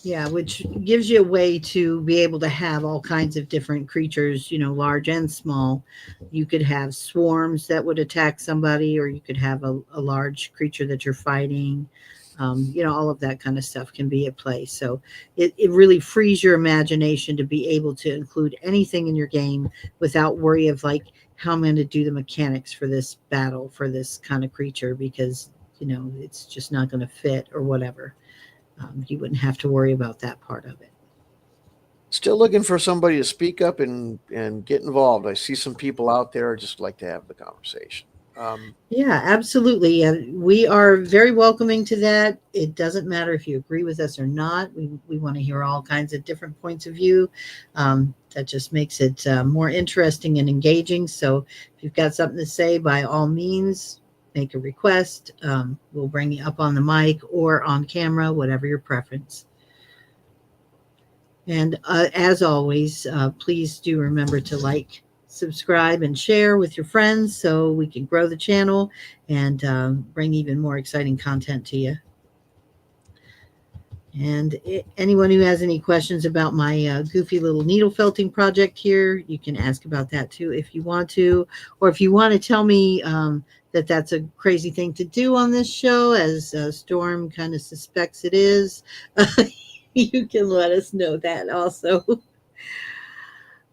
Yeah, which gives you a way to be able to have all kinds of different creatures, you know, large and small. You could have swarms that would attack somebody, or you could have a large creature that you're fighting. You know, all of that kind of stuff can be at play. So it really frees your imagination to be able to include anything in your game without worry of like, how I'm going to do the mechanics for this battle for this kind of creature, because, you know, it's just not going to fit or whatever. You wouldn't have to worry about that part of it. Still looking for somebody to speak up and get involved. I see some people out there just like to have the conversation. Yeah, absolutely. We are very welcoming to that. It doesn't matter if you agree with us or not. We want to hear all kinds of different points of view. That just makes it more interesting and engaging. So if you've got something to say, by all means, make a request. We'll bring you up on the mic or on camera, whatever your preference. And as always, please do remember to like, subscribe, and share with your friends so we can grow the channel and bring even more exciting content to you. And anyone who has any questions about my goofy little needle felting project here, you can ask about that too if you want to, or if you want to tell me that that's a crazy thing to do on this show, as Storm kind of suspects it is. You can let us know that also.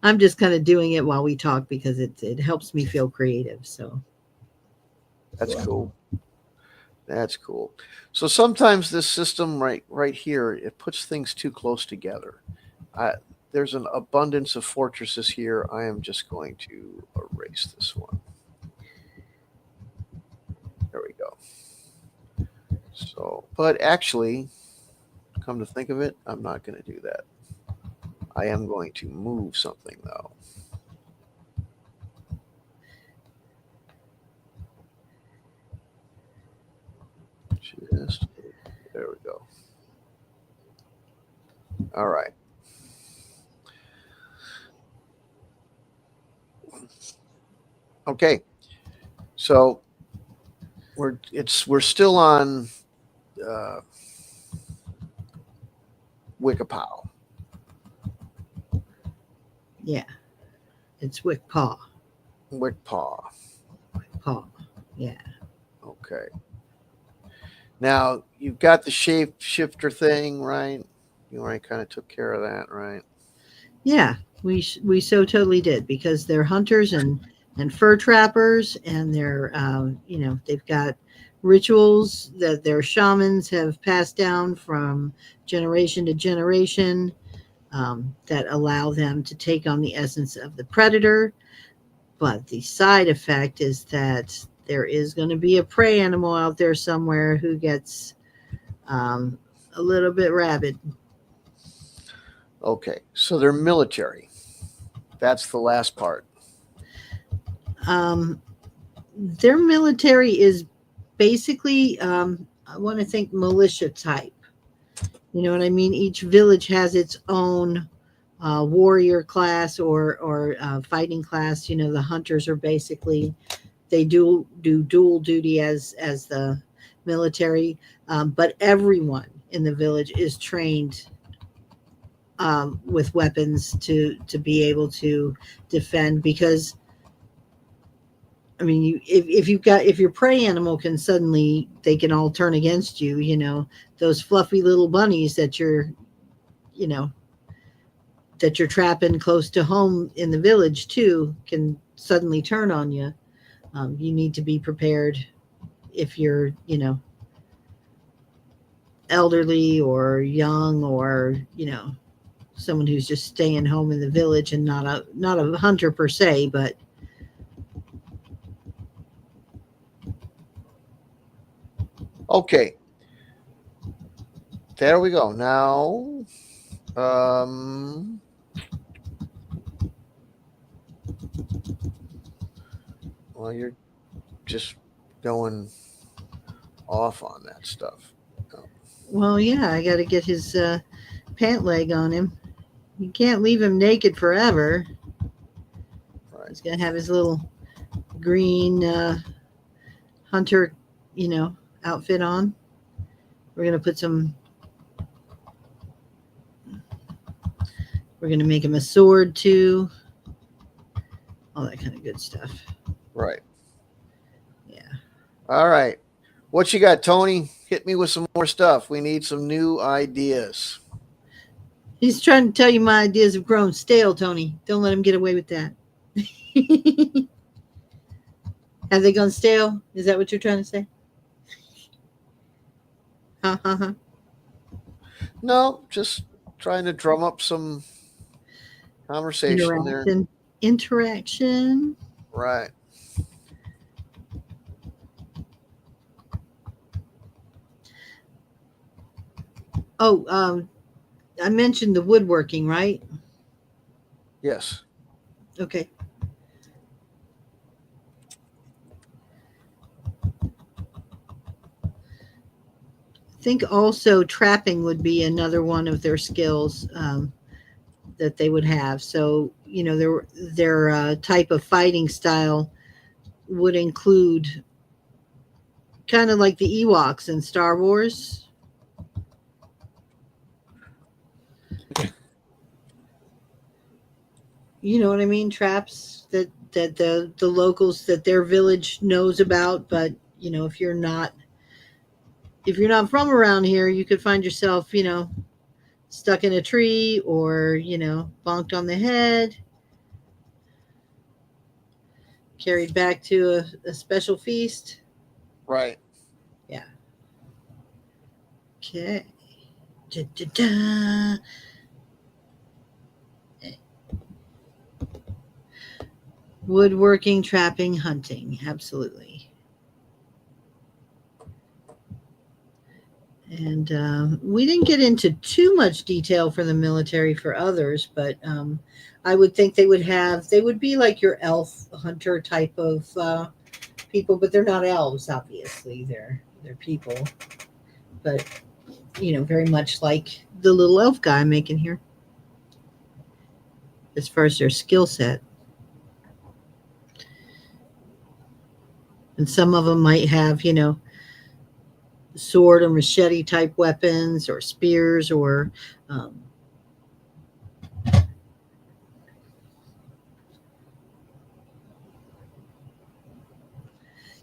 I'm just kind of doing it while we talk because it helps me feel creative. So That's cool. That's cool. So sometimes this system right here, it puts things too close together. There's an abundance of fortresses here. I am just going to erase this one. There we go. So, but actually, come to think of it, I'm not going to do that. I am going to move something though. Just there we go. All right. Okay. So we're still on Wickapow. yeah, it's Wickpaw. Wickpaw. Wickpaw. Yeah. Okay. Now you've got the shapeshifter thing, right? You already kind of took care of that, right? Yeah, we so totally did, because they're hunters and fur trappers, and they're you know, they've got rituals that their shamans have passed down from generation to generation. that allow them to take on the essence of the predator. But the side effect is that there is going to be a prey animal out there somewhere who gets a little bit rabid. Okay, so they're military. That's the last part. Their military is basically, I want to think, militia type. You know what I mean? Each village has its own warrior class or fighting class. You know, the hunters are basically, they do dual duty as the military, but everyone in the village is trained with weapons to be able to defend. Because I mean, if your prey animal can suddenly, they can all turn against you. You know, those fluffy little bunnies that you're trapping close to home in the village too can suddenly turn on you. You need to be prepared if you're, elderly or young, or, someone who's just staying home in the village and not a hunter per se, but Okay. There we go. Now, well, you're just going off on that stuff. well, yeah, I got to get his pant leg on him. You can't leave him naked forever. Right. He's going to have his little green hunter, outfit on. We're going to make him a sword too. All that kind of good stuff. Right. Yeah. All right. What you got, Tony? Hit me with some more stuff. We need some new ideas. He's trying to tell you my ideas have grown stale, Tony. Don't let him get away with that. Have they gone stale? Is that what you're trying to say? No, just trying to drum up some conversation there. Interaction. Right. Oh, I mentioned the woodworking, right? Yes. Okay. I think also trapping would be another one of their skills that they would have. So, their type of fighting style would include kind of like the Ewoks in Star Wars. You know what I mean? Traps that the locals, that their village knows about, but if you're not from around here, you could find yourself, stuck in a tree, or bonked on the head, carried back to a special feast. Right. Yeah. Okay. Da-da-da. Woodworking, trapping, hunting. Absolutely. And we didn't get into too much detail for the military for others, but I would think they would be like your elf hunter type of people, but they're not elves, obviously. They're people, but very much like the little elf guy I'm making here as far as their skill set. And some of them might have, sword or machete type weapons, or spears, or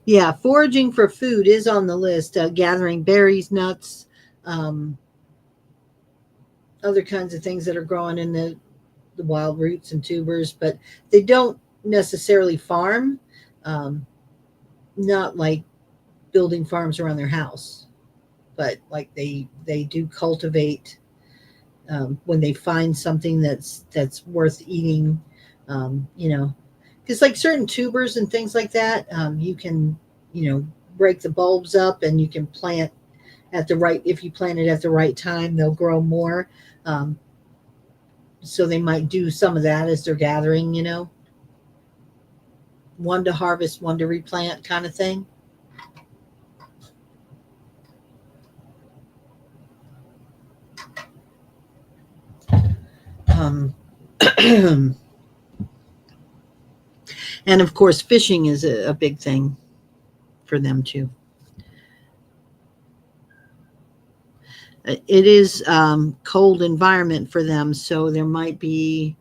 yeah, foraging for food is on the list. Gathering berries, nuts, other kinds of things that are growing in the wild roots and tubers, but they don't necessarily farm. Not like building farms around their house, but like they do cultivate when they find something that's worth eating, because like certain tubers and things like that, you can break the bulbs up and you can plant at the right if you plant it at the right time, they'll grow more. Um, so they might do some of that as they're gathering, one to harvest, one to replant kind of thing. Um, and of course, fishing is a big thing for them too. It is cold environment for them, so there might be,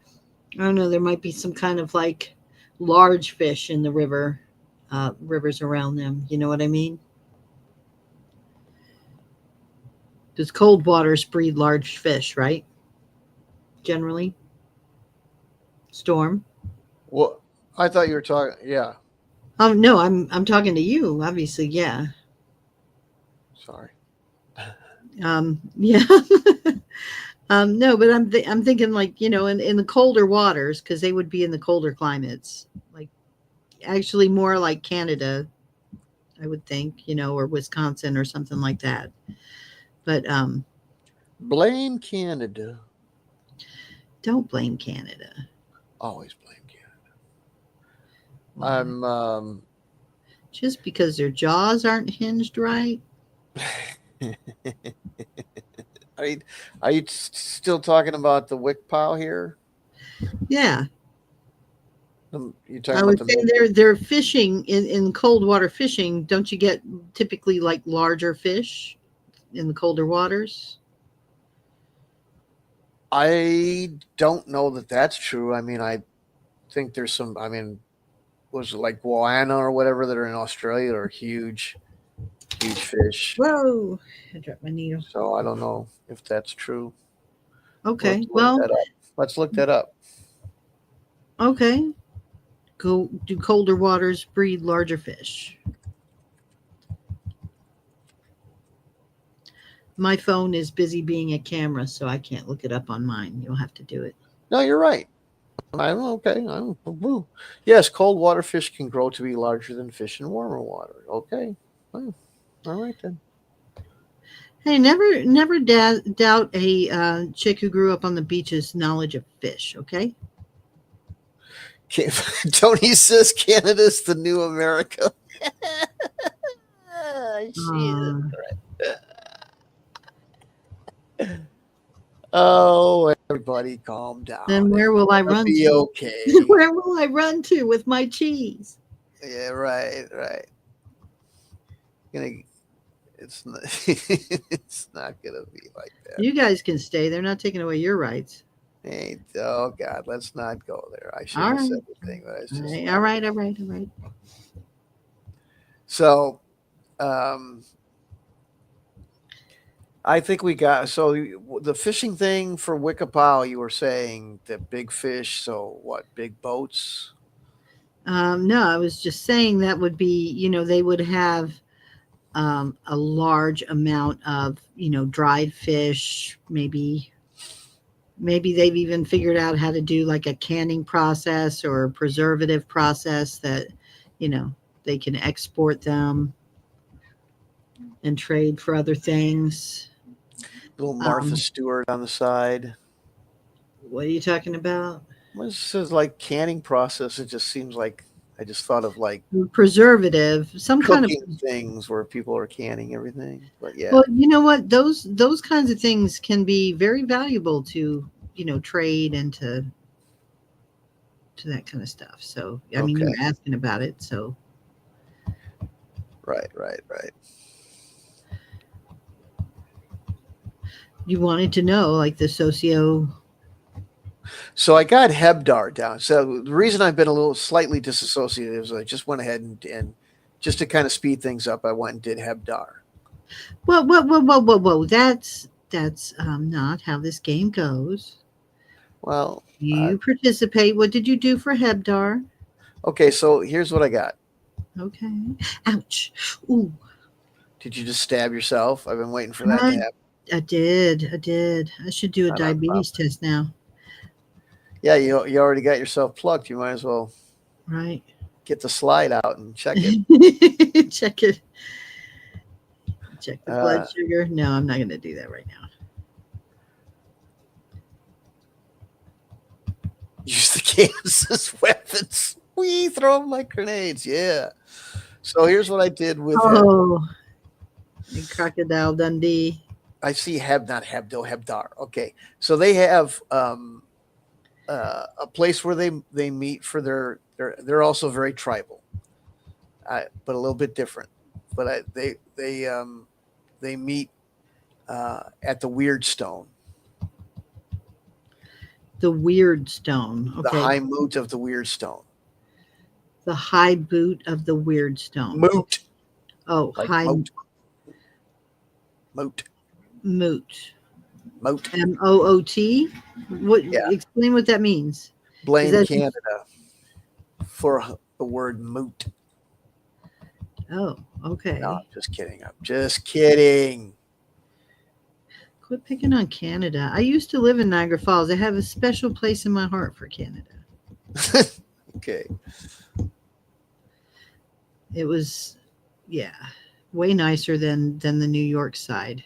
I don't know, there might be some kind of like large fish in the rivers around them. You know what I mean? Because cold waters breed large fish, right? Generally, storm. Well, I thought you were talking. Yeah, Oh no, I'm talking to you. Obviously, yeah, sorry. yeah. No, but I'm thinking like in the colder waters because they would be in the colder climates, like actually more like Canada, I would think, or Wisconsin or something like that. But Blame Canada. don't blame Canada. Always blame Canada. Why? I'm. Just because their jaws aren't hinged right. Are you, are you still talking about the wick pow here? Yeah, You're talking I about was the saying they're fishing in cold water fishing. Don't you get typically like larger fish in the colder waters? I don't know that that's true. I mean, I think there's some. I mean, was it like Guiana or whatever that are in Australia are huge, huge fish. Whoa! I dropped my needle. So I don't know if that's true. We'll have Okay, to look well, that up. Let's look that up. okay. Go do colder waters breed larger fish? My phone is busy being a camera, so I can't look it up on mine. You'll have to do it. No, you're right. I'm okay. Yes, cold water fish can grow to be larger than fish in warmer water. Okay. Well, all right then. Hey, never doubt a chick who grew up on the beach's knowledge of fish. Okay. Tony says Canada's the new America. She is. Uh, Oh, everybody calm down. then where will I It'll run be to? okay. Where will I run to with my cheese? Yeah, right, right. Gonna, it's not, it's not gonna be like that. You guys can stay. They're not taking away your rights. Hey, oh God, let's not go there. I All shouldn't have right. said the thing, but I was just All right. All right. All right. so. Um, I think we got so the fishing thing for Wickapau. You were saying the big fish. So what? Big boats. No, I was just saying that would be, they would have a large amount of, dried fish. Maybe they've even figured out how to do like a canning process or a preservative process that, they can export them and trade for other things. Little Martha Um, Stewart on the side. what are you talking about? Well, this says like canning process. It just seems like I just thought of like Preservative, some kind of. cooking things where people are canning everything. But yeah, Well, you know what? Those kinds of things can be very valuable to, trade and to that kind of stuff. So, I mean, you okay, were asking about it, so right, right, right. you wanted to know like the socio. So I got Hebdar down. So the reason I've been a little slightly disassociated is I just went ahead and just to kind of speed things up, I went and did Hebdar. Whoa! That's not how this game goes. Well, You participate. What did you do for Hebdar? okay. So here's what I got. Okay. Ouch. Ooh. Did you just stab yourself? I've been waiting for that to I, happen. I did. I did. I should do a Not on diabetes test now. Yeah, you already got yourself plugged. You might as well Right. get the slide out and check it. Check it. Check the blood Uh, sugar. No, I'm not going to do that right now. use the cans as weapons. We throw them like grenades. Yeah. So here's what I did with it. Oh, and Crocodile Dundee. I see not Hebdo, Hebdar. Okay. So they have a place where they meet for they're also very tribal, but a little bit different. But they meet at the Weird Stone, The Weird Stone. the Okay. high moot of the Weird Stone. The high boot of the Weird Stone. Moot, Oh, like high moat, moot. moat. MOOT. What? Yeah. Explain what that means. Blame that- Canada for the word moot. Oh, okay. No, I'm just kidding. I'm just kidding. Quit picking on Canada. I used to live in Niagara Falls. I have a special place in my heart for Canada. Okay. It was, yeah, way nicer than the New York side.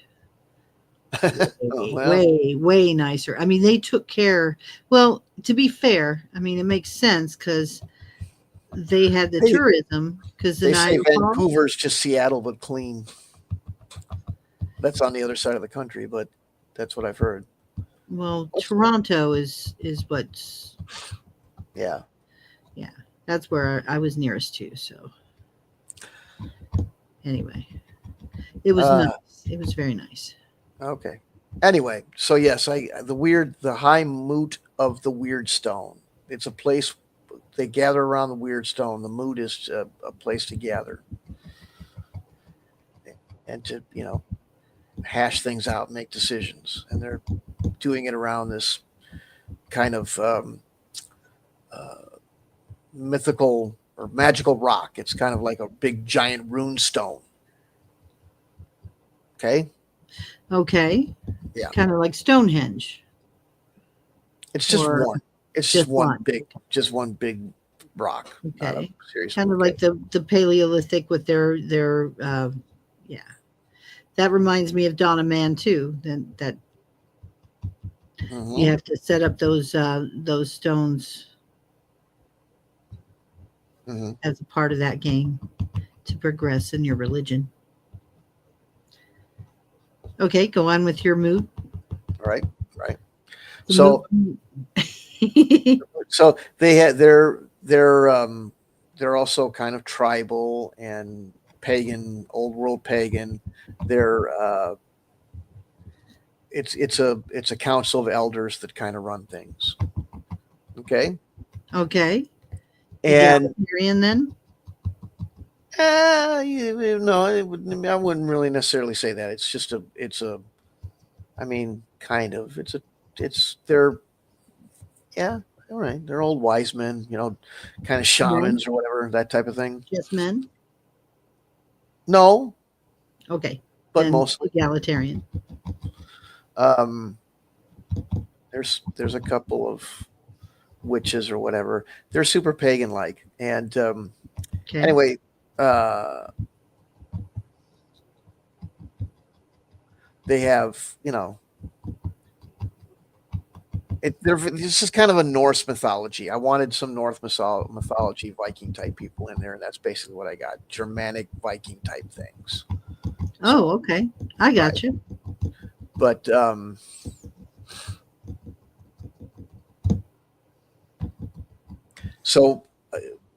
Oh, well. Way nicer. I mean, they took care. Well, to be fair, I mean, it makes sense because they had the Hey, tourism. Because the They say Niagara Falls, Vancouver's just Seattle, but clean. That's on the other side of the country, but that's what I've heard. well, Toronto is what's Yeah. that's where I was nearest to. So anyway, it was nice. It was very nice. Okay. Anyway, so yes, the high moot of the Weird Stone. It's a place they gather around the Weird Stone. The moot is a place to gather and to hash things out, make decisions, and they're doing it around this kind of mythical or magical rock. It's kind of like a big giant rune stone. Okay. Okay. Yeah. Kind of like Stonehenge. It's just Or one. It's just just one one. big rock. Not a Okay. serious Kind of one. like the Paleolithic with their yeah. That reminds me of Donna Man too. That Mhm. you have to set up those stones Mhm. as a part of that game to progress in your religion. Okay, go on with your mood. Right. The So mood- so they're also kind of tribal and pagan, old world pagan. They're it's a council of elders that kind of run things. Okay. okay. And Egalitarian then? no, I wouldn't really necessarily say that. I mean, kind of. They're, yeah, all right. They're old wise men, kind of shamans or whatever, that type of thing. Just men? No, Okay. but then mostly. egalitarian. There's a couple of witches or whatever. They're super pagan like. And Okay. anyway, they have, this is kind of a Norse mythology. I wanted some Norse mythology Viking type people in there, and that's basically what I got. Germanic Viking type things. Oh, okay. I got you. But so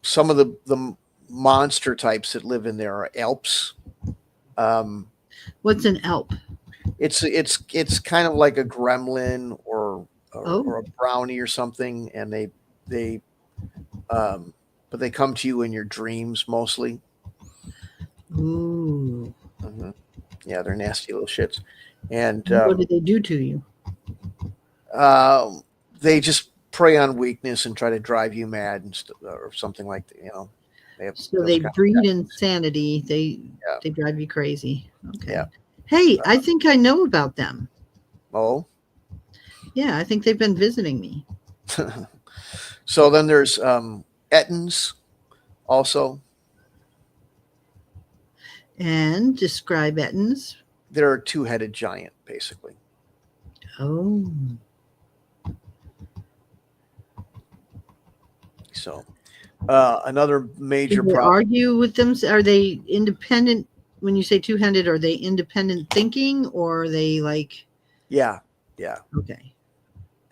some of the monster types that live in there are Alps. What's an Alp? It's kind of like a gremlin or a brownie or something, and they but they come to you in your dreams mostly. Ooh. Mm-hmm. Yeah, they're nasty little shits. And What do they do to you? they just prey on weakness and try to drive you mad or something like that. They have So they breed insanity. They drive you crazy. Okay. Yeah. Hey, I think I know about them. Oh, Yeah, I think they've been visiting me. so then there's Ettins also. And describe Ettins. They're a two-headed giant, basically. Oh, So another do major they problem. argue with them? Are they independent? When you say two-handed, are they independent thinking, or are they like Yeah, yeah. okay?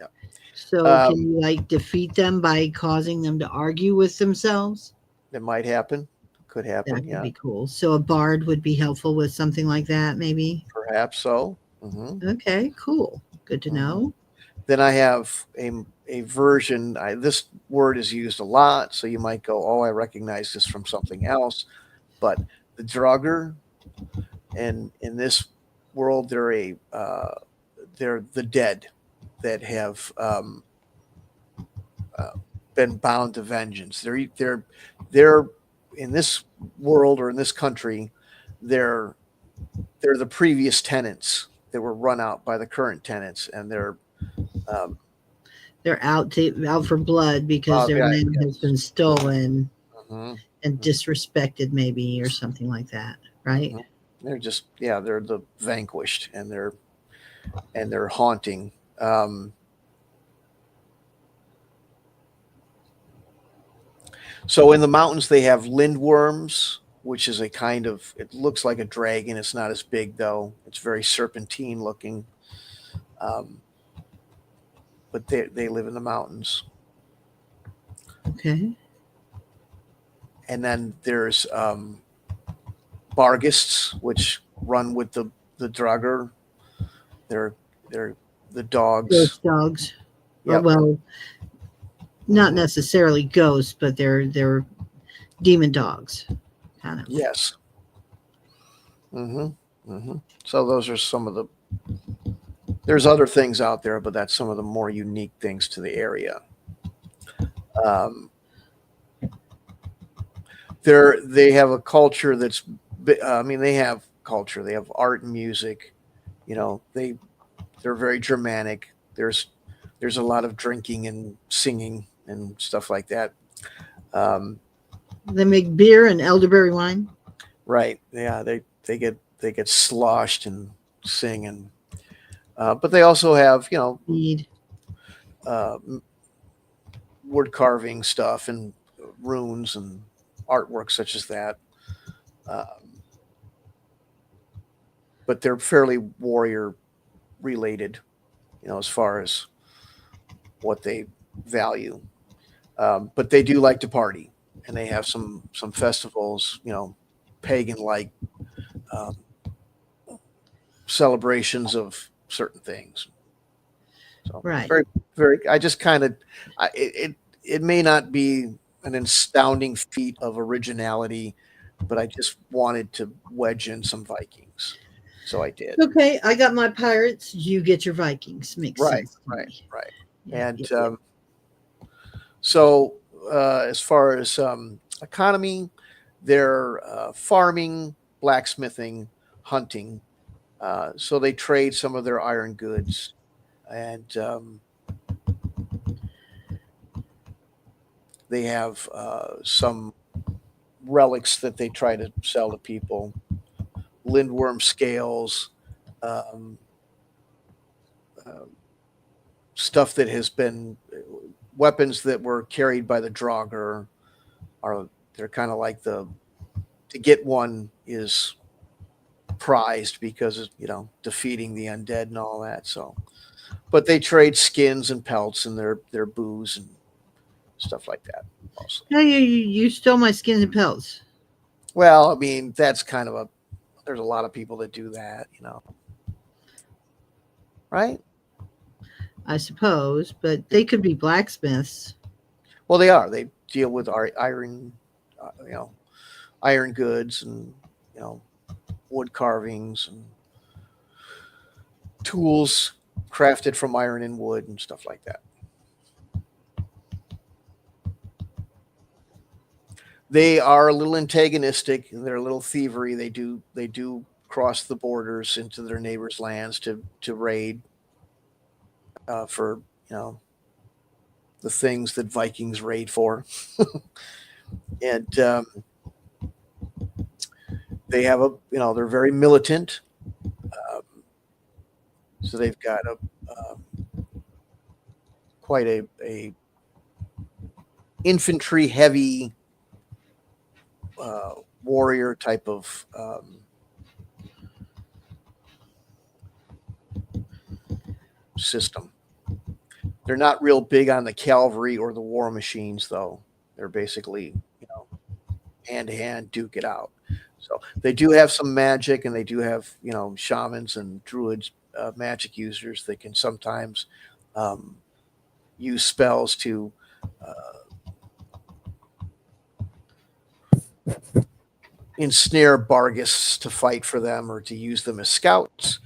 Yeah. So can Um, you like defeat them by causing them to argue with themselves? it might happen. Could happen. That could Yeah, be cool. So a bard would be helpful with something like that, maybe. perhaps so. Hmm. Okay, cool. Good to Hmm. know. Then I have a version. This word is used a lot, so you might go, "Oh, I recognize this from something else." But the drugger, and in this world, they're the dead that have uh, been bound to vengeance. They're in this world or in this country, they're they're the previous tenants that were run out by the current tenants, and they're um, They're out for blood because their yeah, land has yes. been stolen Mhm, and disrespected, maybe, or something like that, right? mhm. They're just they're the vanquished, and they're haunting. Um, so in the mountains, they have lindworms, which is a kind of, it looks like a dragon. It's not as big though. It's very serpentine looking. Um, but they live in the mountains. Okay. And then there's bargists, which run with the drugger. They're they're the dogs. Ghost dogs. Or Yep. well, not Hmm. necessarily ghosts, but they're demon dogs. Kind of. Yes. Hmm. Hmm. So those are some of the. There's other things out there, but that's some of the more unique things to the area. Um, they have a culture that's. I mean, they have culture. They have art and music. They're very Germanic. There's a lot of drinking and singing and stuff like that. Um, They make beer and elderberry wine. right? Yeah, they get sloshed and sing, but they also have Mead. uh, wood carving stuff and runes and artwork such as that. Um, but they're fairly warrior related, as far as what they value. But they do like to party, and they have some festivals, pagan like um, celebrations of certain things. So Right. very, very. I just kind of, it may not be an astounding feat of originality, but I just wanted to wedge in some Vikings, so I did. Okay, I got my pirates. You get your Vikings. Makes Right, sense to right, me. right. Yeah, And yeah, yeah. so, as far as economy, they're farming, blacksmithing, hunting. So they trade some of their iron goods, and they have some relics that they try to sell to people. Lindworm scales, um, uh, stuff that has been weapons that were carried by the Draugr are they're kind of like the to get one is prized because of defeating the undead and all that. So, but they trade skins and pelts and their booze and stuff like that also. No, you stole my skins and pelts. Well, I mean that's kind of a there's a lot of people that do that, right? I suppose, but they could be blacksmiths. Well, they are. They deal with our iron, iron goods and you know wood carvings and tools crafted from iron and wood and stuff like that. They are a little antagonistic and they're a little thievery. They do across the borders into their neighbors' lands to raid for the things that Vikings raid for, and they have they're very militant, so they've got quite a infantry heavy warrior type of system. They're not real big on the cavalry or the war machines, though. They're basically, hand to hand, duke it out. So they do have some magic, and they do have, shamans and druids, magic users that can sometimes use spells to ensnare Bargus to fight for them or to use them as scouts.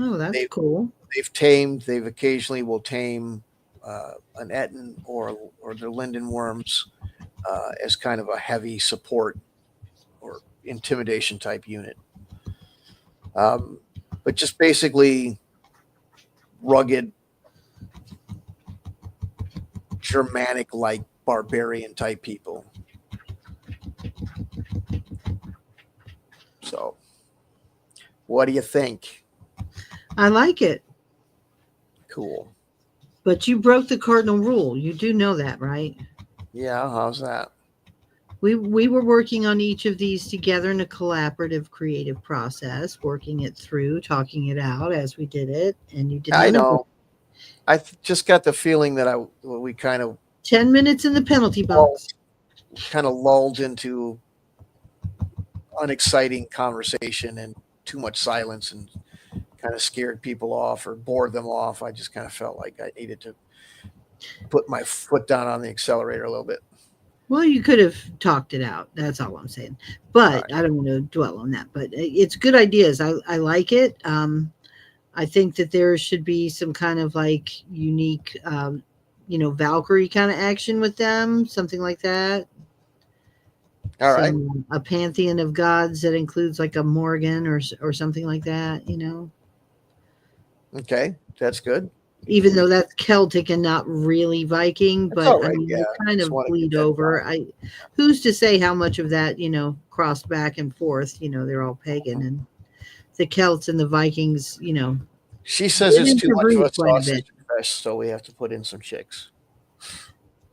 Oh, that's cool. They've occasionally will tame an Etten or the Linden worms as kind of a heavy support or intimidation type unit. But just basically rugged, Germanic-like barbarian type people. So, what do you think? I like it. Cool. But you broke the cardinal rule. You do know that, right? Yeah, how's that? We were working on each of these together in a collaborative, creative process, working it through, talking it out as we did it, and you did. I know. I just got the feeling that we kind of 10 minutes in the penalty box. Kind of lulled into unexciting conversation and too much silence and kind of scared people off or bored them off. I just kind of felt like I needed to put my foot down on the accelerator a little bit. Well, you could have talked it out. That's all I'm saying. But right. I don't want to dwell on that. But it's good ideas. I like it. I think that there should be some kind of like unique, Valkyrie kind of action with them, something like that. All right. A pantheon of gods that includes like a Morgan or something like that, Okay, that's good. Even though that's Celtic and not really Viking, but right. I mean, yeah. they kind of bleed over. Who's to say how much of that, crossed back and forth? They're all pagan, and the Celts and the Vikings, She says it's too much of a sausage fest, so we have to put in some chicks.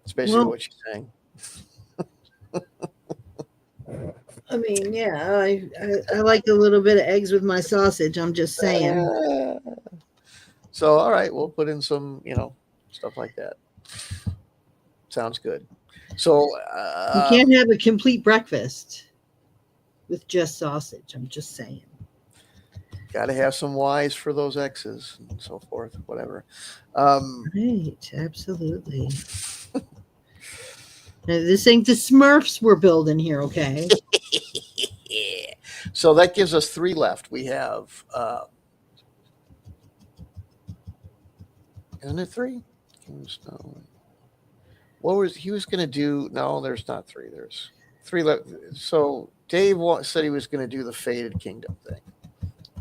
That's basically what she's saying. I mean, yeah, I like a little bit of eggs with my sausage. I'm just saying. So, all right, we'll put in some, stuff like that. Sounds good. So you can't have a complete breakfast with just sausage. I'm just saying. Got to have some Y's for those X's and so forth, whatever. Right, absolutely. Now, this ain't the Smurfs we're building here, okay? So that gives us 3 left. We have, isn't it 3? No. What was he was going to do? No, there's not 3. There's 3 left. So Dave said he was going to do the Fated Kingdom thing.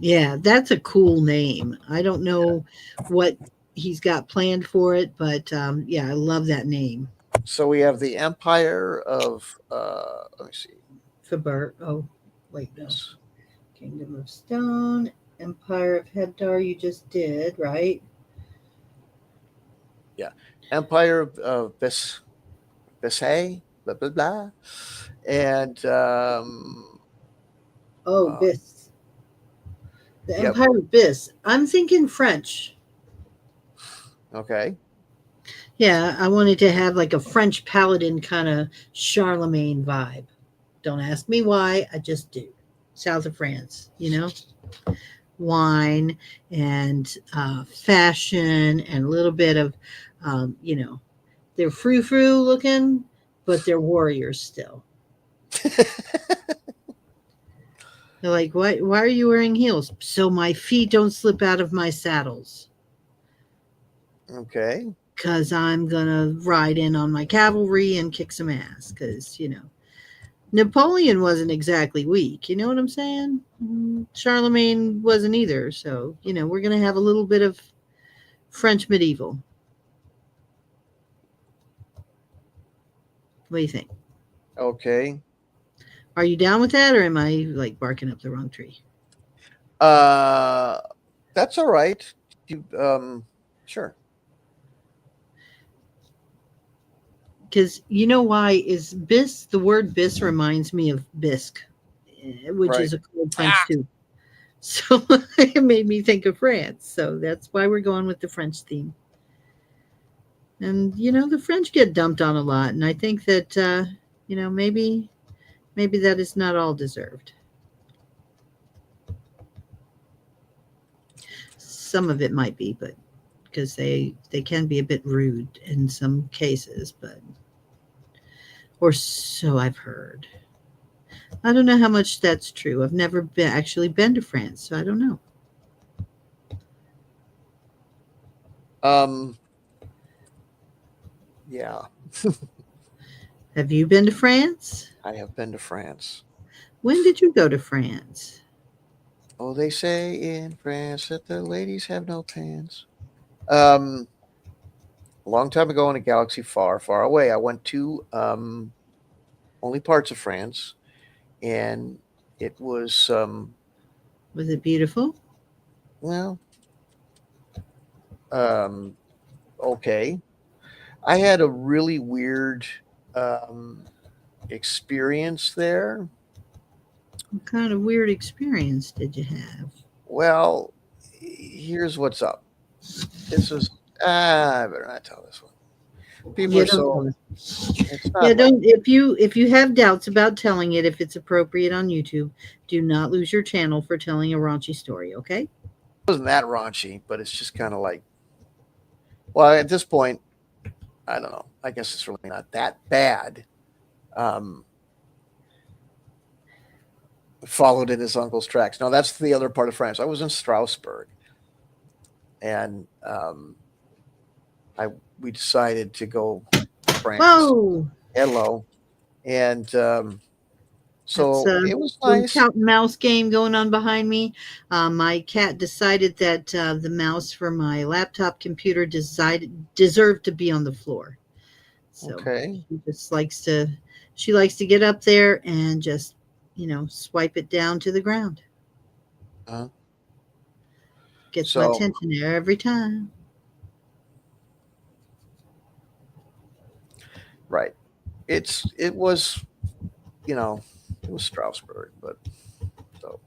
Yeah, that's a cool name. I don't know what he's got planned for it, but I love that name. So we have the Empire of, let me see. Fabert. Oh, wait, no. Kingdom of Stone, Empire of Hebdar, you just did, right? Yeah. Empire of Bishay, blah, blah, blah. And, Bis. The Empire of Bis. I'm thinking French. Okay. Yeah, I wanted to have like a French paladin kind of Charlemagne vibe. Don't ask me why, I just do. South of France, wine and fashion and a little bit of, they're frou-frou looking, but they're warriors still. They're like, why are you wearing heels? So my feet don't slip out of my saddles. Okay. Because I'm going to ride in on my cavalry and kick some ass. Because, Napoleon wasn't exactly weak. You know what I'm saying? Charlemagne wasn't either. So, we're going to have a little bit of French medieval. What do you think? Okay. Are you down with that, or am I like barking up the wrong tree? That's all right. You sure. Because you know why is bis? The word bis reminds me of bisque, which Right. is a cold French too. So it made me think of France. So that's why we're going with the French theme. And the French get dumped on a lot, and I think that maybe that is not all deserved. Some of it might be, but because they can be a bit rude in some cases, but or so I've heard. I don't know how much that's true. I've never actually been to France, so I don't know. Um yeah, Have you been to France? I have been to France. When did you go to France? Oh, they say in France that the ladies have no pants. Um a long time ago in a galaxy far, far away, I went to only parts of France, and it was Was it beautiful? well, um okay. I had a really weird um experience there. What kind of weird experience did you have? Well, here's what's up. This is I better not tell this one. People Yeah, are don't so tell us. it's Yeah, not like don't if you have doubts about telling it, if it's appropriate on YouTube, do not lose your channel for telling a raunchy story, okay? it wasn't that raunchy, but it's just kind of like, well, at this point, I don't know. I guess it's really not that bad. Um, Followed in his uncle's tracks. No, that's the other part of France. I was in Strasbourg, and I we decided to go to France. Whoa, Hello, and that's so a it was little nice. cat and mouse game going on behind me. My cat decided that the mouse for my laptop computer deserved to be on the floor. So Okay. she likes to get up there and just, swipe it down to the ground. Uh, Gets my so attention every time. right, it was you know it was Strasbourg, but so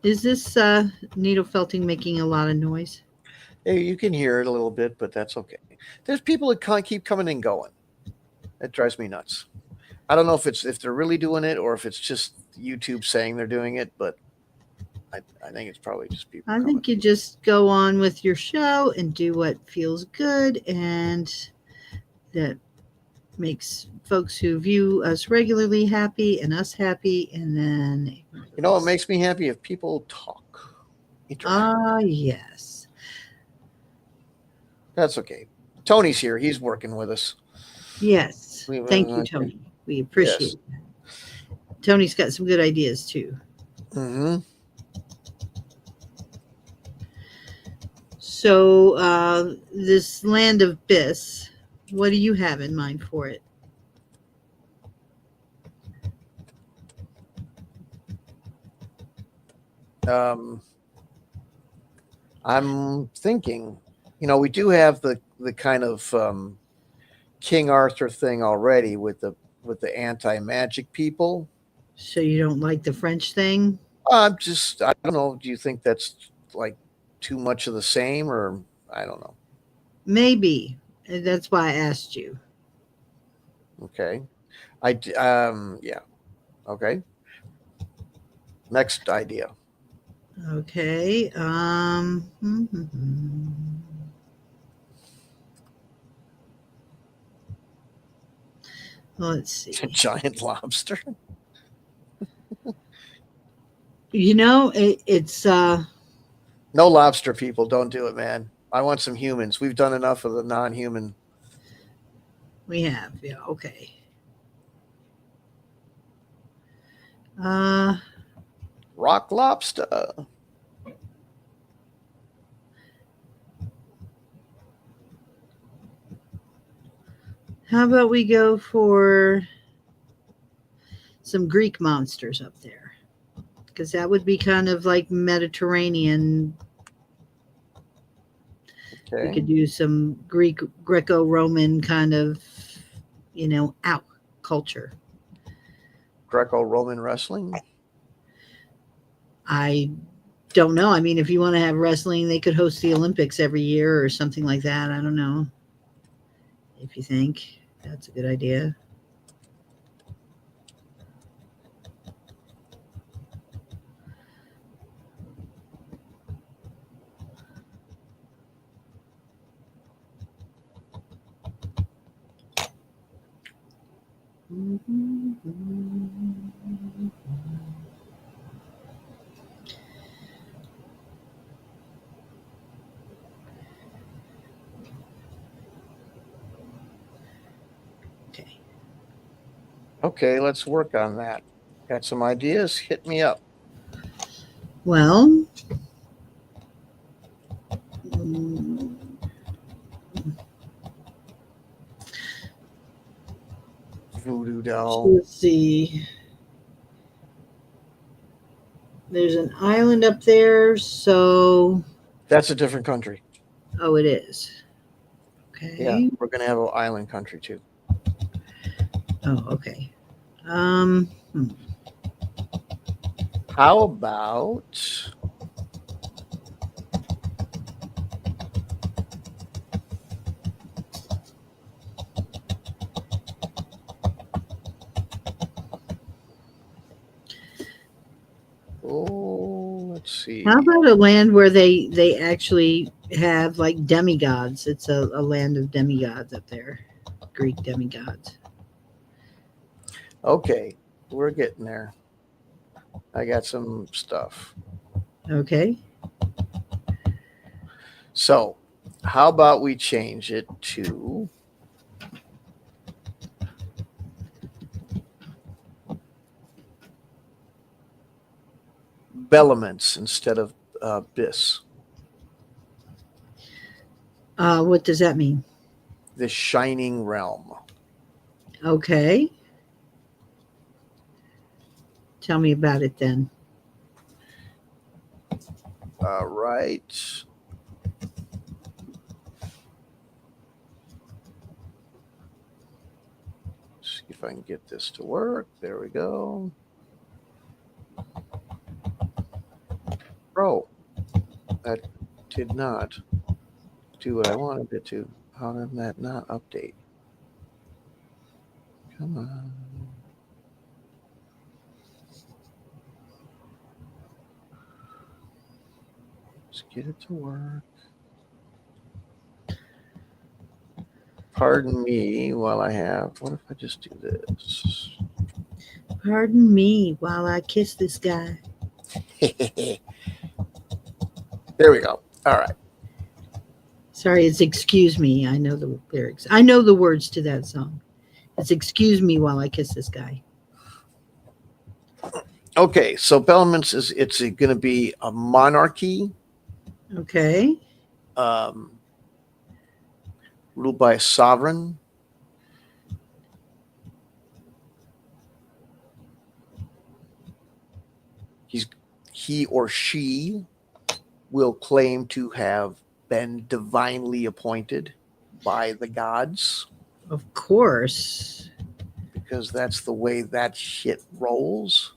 Is this needle felting making a lot of noise? hey, you can hear it a little bit, but that's okay. There's people that keep coming and going. That drives me nuts. I don't know if they're really doing it or if it's just YouTube saying they're doing it, but I think it's probably just people I coming. think you just go on with your show and do what feels good and that makes folks who view us regularly happy and us happy, and then You know, it makes me happy if people talk, interact. yes. That's okay. Tony's here. He's working with us. Yes. Thank you, Okay. Tony. We Yes. appreciate that. Tony's got some good ideas too. Mm-hmm. So this land of Bis, what do you have in mind for it? I'm thinking, we do have the kind of King Arthur thing already with the anti magic people. So you don't like the French thing? I don't know. Do you think that's like too much of the same, or I don't know? Maybe. That's why I asked you. Okay, yeah. Okay, next idea. Okay. Let's see. Giant lobster. It's No lobster people. Don't do it, man. I want some humans. We've done enough of the non-human. We have, yeah, okay. Uh, Rock lobster. how about we go for some Greek monsters up there? Because that would be kind of like Mediterranean. We Okay. could do some Greco-Roman kind of, out culture. Greco-Roman wrestling. I don't know. I mean, if you want to have wrestling, they could host the Olympics every year or something like that. I don't know if you think that's a good idea. Okay. Okay, let's work on that. Got some ideas? Hit me up. Well, mm, Voodoo doll. let's see. There's an island up there, so That's a different country. oh, it is. Yeah, Okay. we're gonna have an island country too. Oh, okay. Hmm. How about let's see. How about a land where they actually have like demigods? It's a land of demigods up there, Greek demigods. Okay, we're getting there. I got some stuff. Okay. So, how about we change it to Bellaments instead of Bis? What does that mean? The Shining Realm. Okay. Tell me about it then. Right. See if I can get this to work. There we go. Oh, that did not do what I wanted it to. How did that not update? Come on. Let's get it to work. Pardon me while I have. What if I just do this? Pardon me while I kiss this guy. There we go. All right. Sorry, it's excuse me. I know the lyrics. I know the words to that song. It's excuse me while I kiss this guy. Okay, so Bellaments it's going to be a monarchy, Okay. Ruled by a sovereign. He or she will claim to have been divinely appointed by the gods, Of course. because that's the way that shit rolls.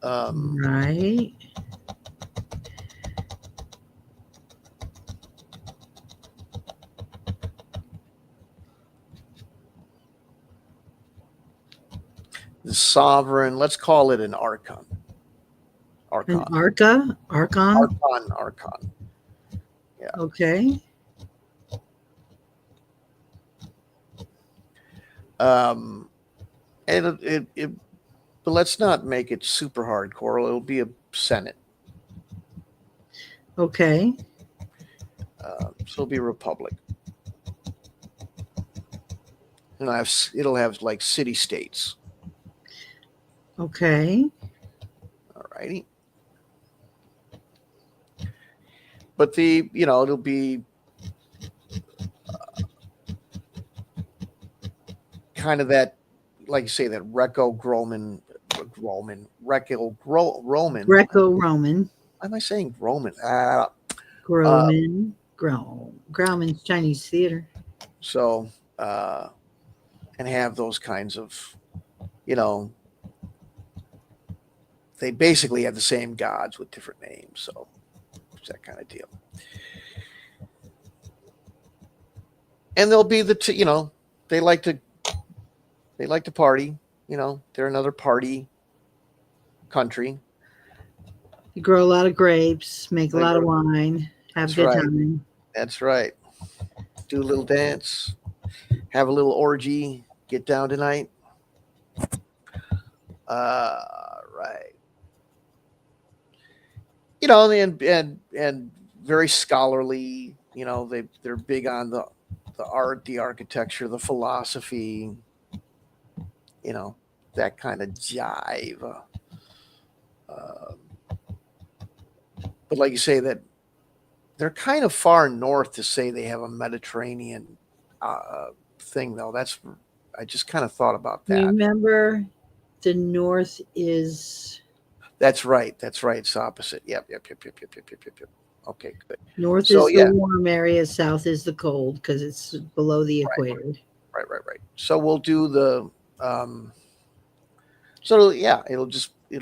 Right. The sovereign, let's call it an archon. An archon. Archon. Yeah. Okay. And but let's not make it super hardcore. It'll be a senate. Okay. So it'll be a republic. it'll have like city states. Okay. All righty. But it'll be kind of that, like you say, that Greco-Roman. Greco-Roman. Why am I saying Roman? Grauman's Chinese theater. So, and have those kinds of, you know, they basically have the same gods with different names. So it's that kind of deal. And they'll be they like to party. They're another party country. You grow a lot of grapes, make a They lot of grow- wine, have That's a good right. time. That's right. Do a little dance, have a little orgy, get down tonight. Right. And very scholarly. They're big on the art, the architecture, the philosophy. That kind of jive. Um, but like you say, that they're kind of far north to say they have a Mediterranean thing, though. I just kind of thought about that. Remember, the north is That's right. That's right. It's opposite. Yep. Yep. Yep. Yep. Yep. Yep. Yep. Yep. Yep. Okay. Good. north So is the yeah. warm area, south is the cold because it's below the equator. Right. So we'll do the. So yeah, it'll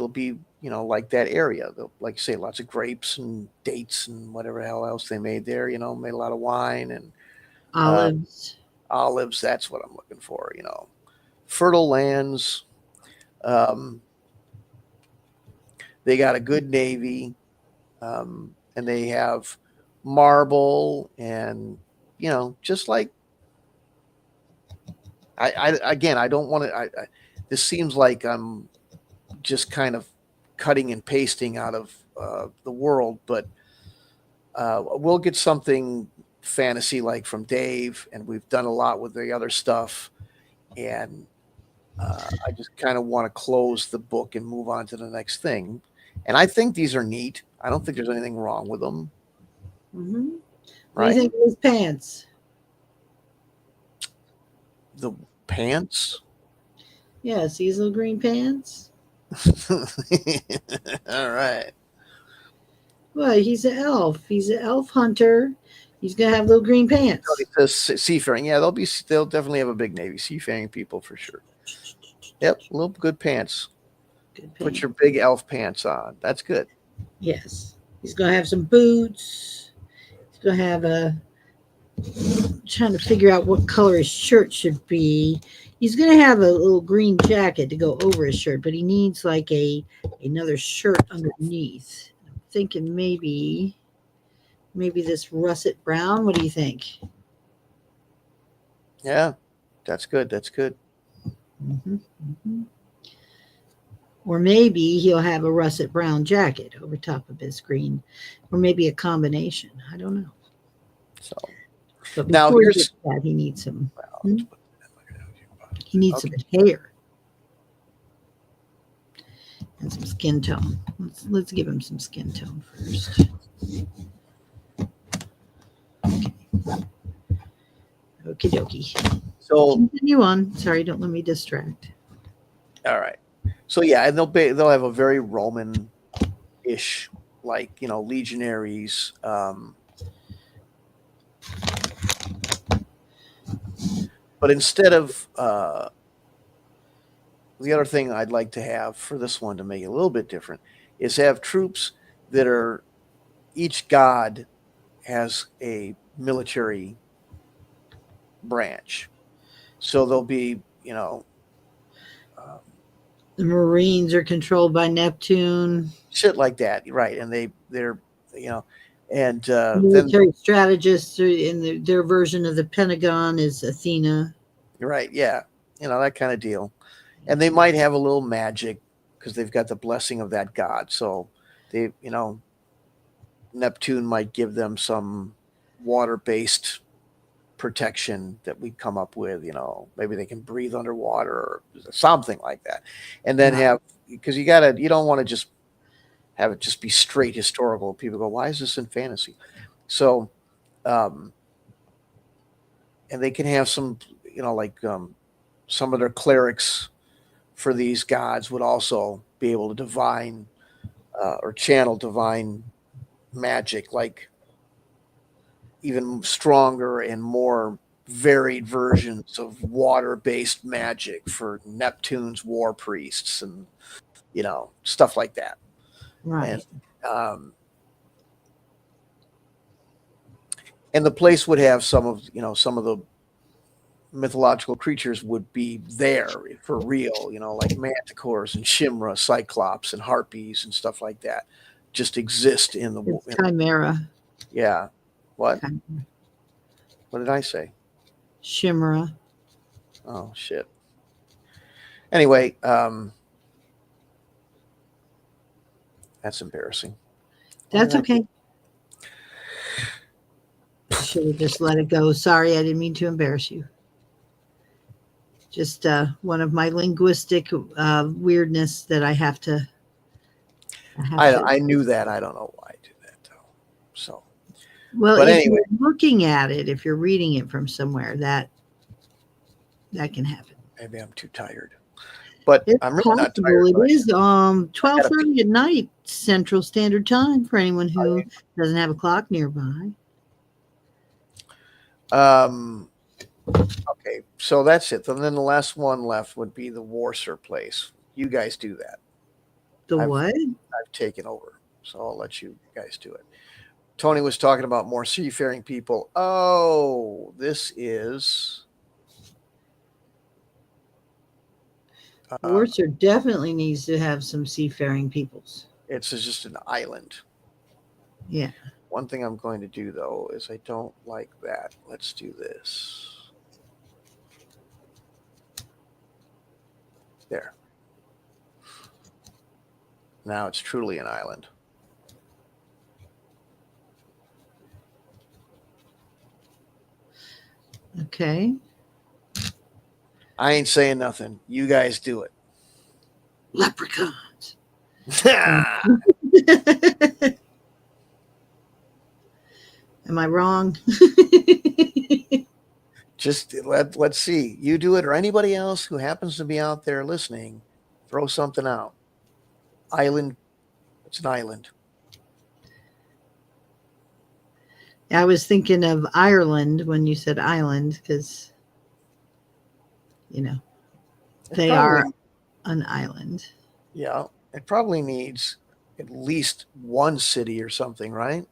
be like that area. Like you say, lots of grapes and dates and whatever the hell else they made there. Made a lot of wine and Olives. olives. That's what I'm looking for. Fertile lands. Um, they got a good navy, and they have marble and just like I don't want to. This seems like I'm just kind of cutting and pasting out of the world, but we'll get something fantasy like from Dave, and we've done a lot with the other stuff, and I just kind of want to close the book and move on to the next thing. And I think these are neat. I don't think there's anything wrong with them. Mm-hmm. What do Right? you think of his pants? The pants. Yes, these little green pants. All right. Well, he's an elf. He's an elf hunter. He's gonna have little green pants. It says seafaring. Yeah, they'll definitely have a big navy. Seafaring people for sure. Yep, little good pants. Good pants. Put your big elf pants on. That's good. Yes, he's gonna have some boots. He's gonna have trying to figure out what color his shirt should be. He's gonna have a little green jacket to go over his shirt, but he needs like another shirt underneath. I'm thinking maybe this russet brown. What do you think? Yeah, that's good. That's good. Mm-hmm, mm-hmm. Or maybe he'll have a russet brown jacket over top of his green, or maybe a combination. I don't know. So But now before he here's gets that, he needs some. well, He needs okay. some hair and some skin tone. Let's give him some skin tone first. Okay. Okie dokie. So Continue on. Sorry, don't let me distract. all right. So yeah, and they'll have a very Roman-ish, like legionaries. But instead of the other thing I'd like to have for this one to make it a little bit different is have troops that are each god has a military branch. So there'll be, The Marines are controlled by Neptune. shit like that, right? And they're, and then Military strategists in their version of the Pentagon is Athena. right, yeah, that kind of deal. And they might have a little magic because they've got the blessing of that god. So they, Neptune might give them some water-based protection that we come up with. Maybe they can breathe underwater or something like that, and then Right. because you don't want to just have it just be straight historical. People go, why is this in fantasy? So, um, and they can have some, like some of their clerics for these gods would also be able to divine or channel divine magic, like even stronger and more varied versions of water-based magic for Neptune's war priests and stuff like that. And Right. um, and the place would have some of the mythological creatures would be there for real, like manticores and Shimra, Cyclops and Harpies and stuff like that, just exist in the. It's Chimera. Yeah. What? Chimera. What did I say? Shimera. Oh shit. Anyway, that's embarrassing. That's okay. Should have just let it go. Sorry, I didn't mean to embarrass you. Just one of my linguistic weirdness that I have to. I knew that. I don't know why I do that though. So, Well, but if anyway, you're looking at it, if you're reading it from somewhere, that can happen. maybe I'm too tired. But It's I'm really not possible. tired. It is 12:30 at night Central Standard Time for anyone who doesn't have a clock nearby. Okay, so that's it. And then the last one left would be the Warser place. You guys do that. The what? I've taken over, so I'll let you guys do it. Tony was talking about more seafaring people. Oh, this is Worcester definitely needs to have some seafaring peoples. it's just an island. Yeah. One thing I'm going to do though is I don't like that. Let's do this. There. Now it's truly an island. Okay. I ain't saying nothing. You guys do it. Leprechauns. Am I wrong? Just let's see. You do it or anybody else who happens to be out there listening, throw something out. Island. It's an island. I was thinking of Ireland when you said island because, they are an island. Yeah. It probably needs at least one city or something, right?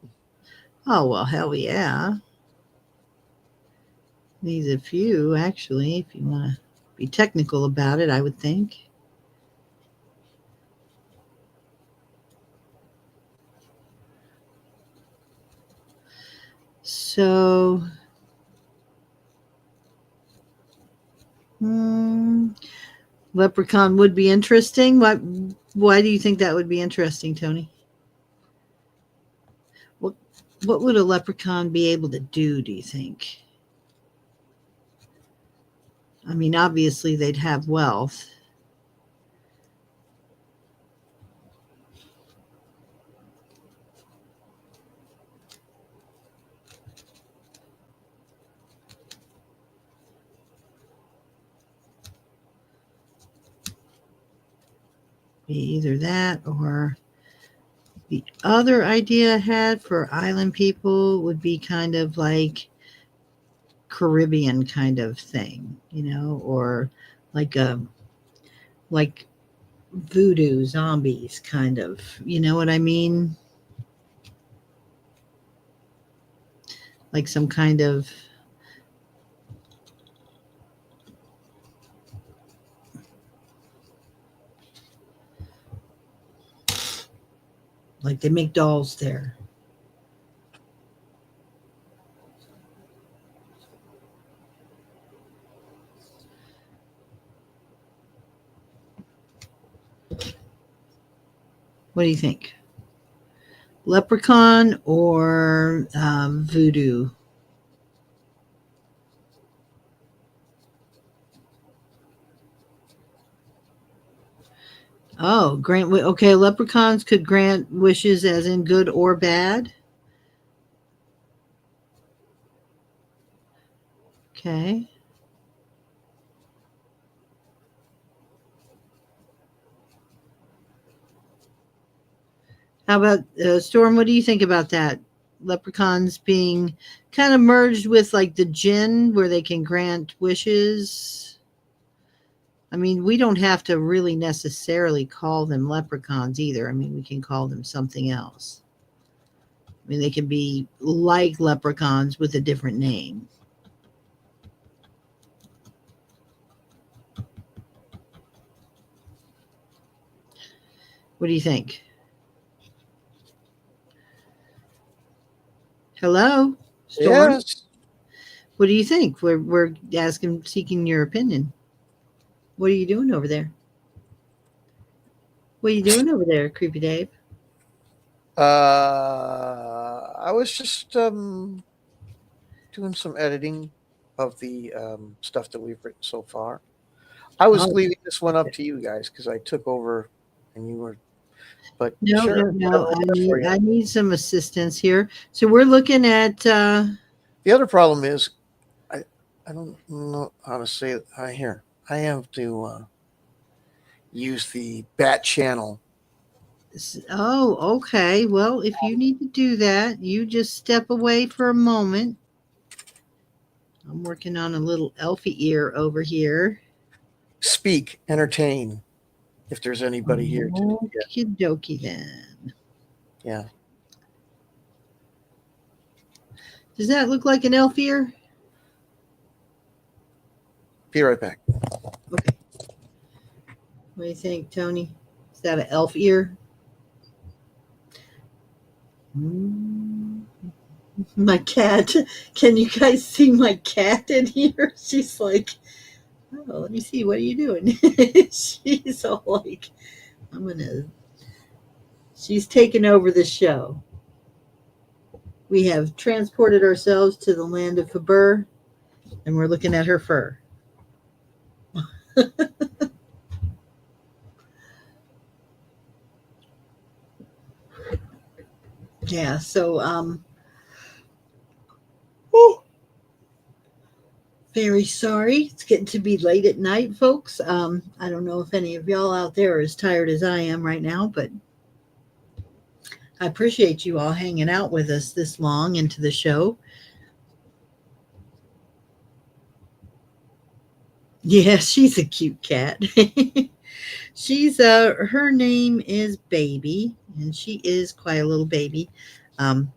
Oh, well, hell yeah. Needs a few, actually, if you want to be technical about it, I would think. So, Leprechaun would be interesting. Why do you think that would be interesting, Tony? What would a leprechaun be able to do you think? I mean, obviously they'd have wealth. Be either that or the other idea I had for island people would be kind of like Caribbean kind of thing, or like voodoo zombies kind of, you know what I mean? Like some kind of like they make dolls there. What do you think? Leprechaun or voodoo? Oh, okay, leprechauns could grant wishes as in good or bad. Okay. How about Storm? What do you think about that? Leprechauns being kind of merged with like the jinn, where they can grant wishes. I mean, we don't have to really necessarily call them leprechauns either. I mean, we can call them something else. I mean, they can be like leprechauns with a different name. What do you think? Hello, Storm. Yes. What do you think? We're asking, seeking your opinion. What are you doing over there? What are you doing over there, Creepy Dave? I was just doing some editing of the stuff that we've written so far. I was Oh, leaving this one up to you guys because I took over and you were, but no, sure, no, no. whatever works for you. I need some assistance here. So we're looking at. The other problem is, I, I don't know how to say it. I have to use the bat channel. Oh, okay. Well, if you need to do that, you just step away for a moment. I'm working on a little elfie ear over here. Speak, entertain. If there's anybody here to do that. Okie dokie then. Yeah. Does that look like an elf ear? Be right back. Okay. What do you think, Tony? Is that an elf ear? My cat. Can you guys see my cat in here? She's like, oh, let me see. What are you doing? She's all like, I'm gonna. She's taken over the show. We have transported ourselves to the land of Faber, and we're looking at her fur. Yeah. So, whew, very sorry. It's getting to be late at night, folks. I don't know if any of y'all out there are as tired as I am right now, but I appreciate you all hanging out with us this long into the show. Yeah, she's a cute cat. She's her name is Baby, and she is quite a little baby. Um,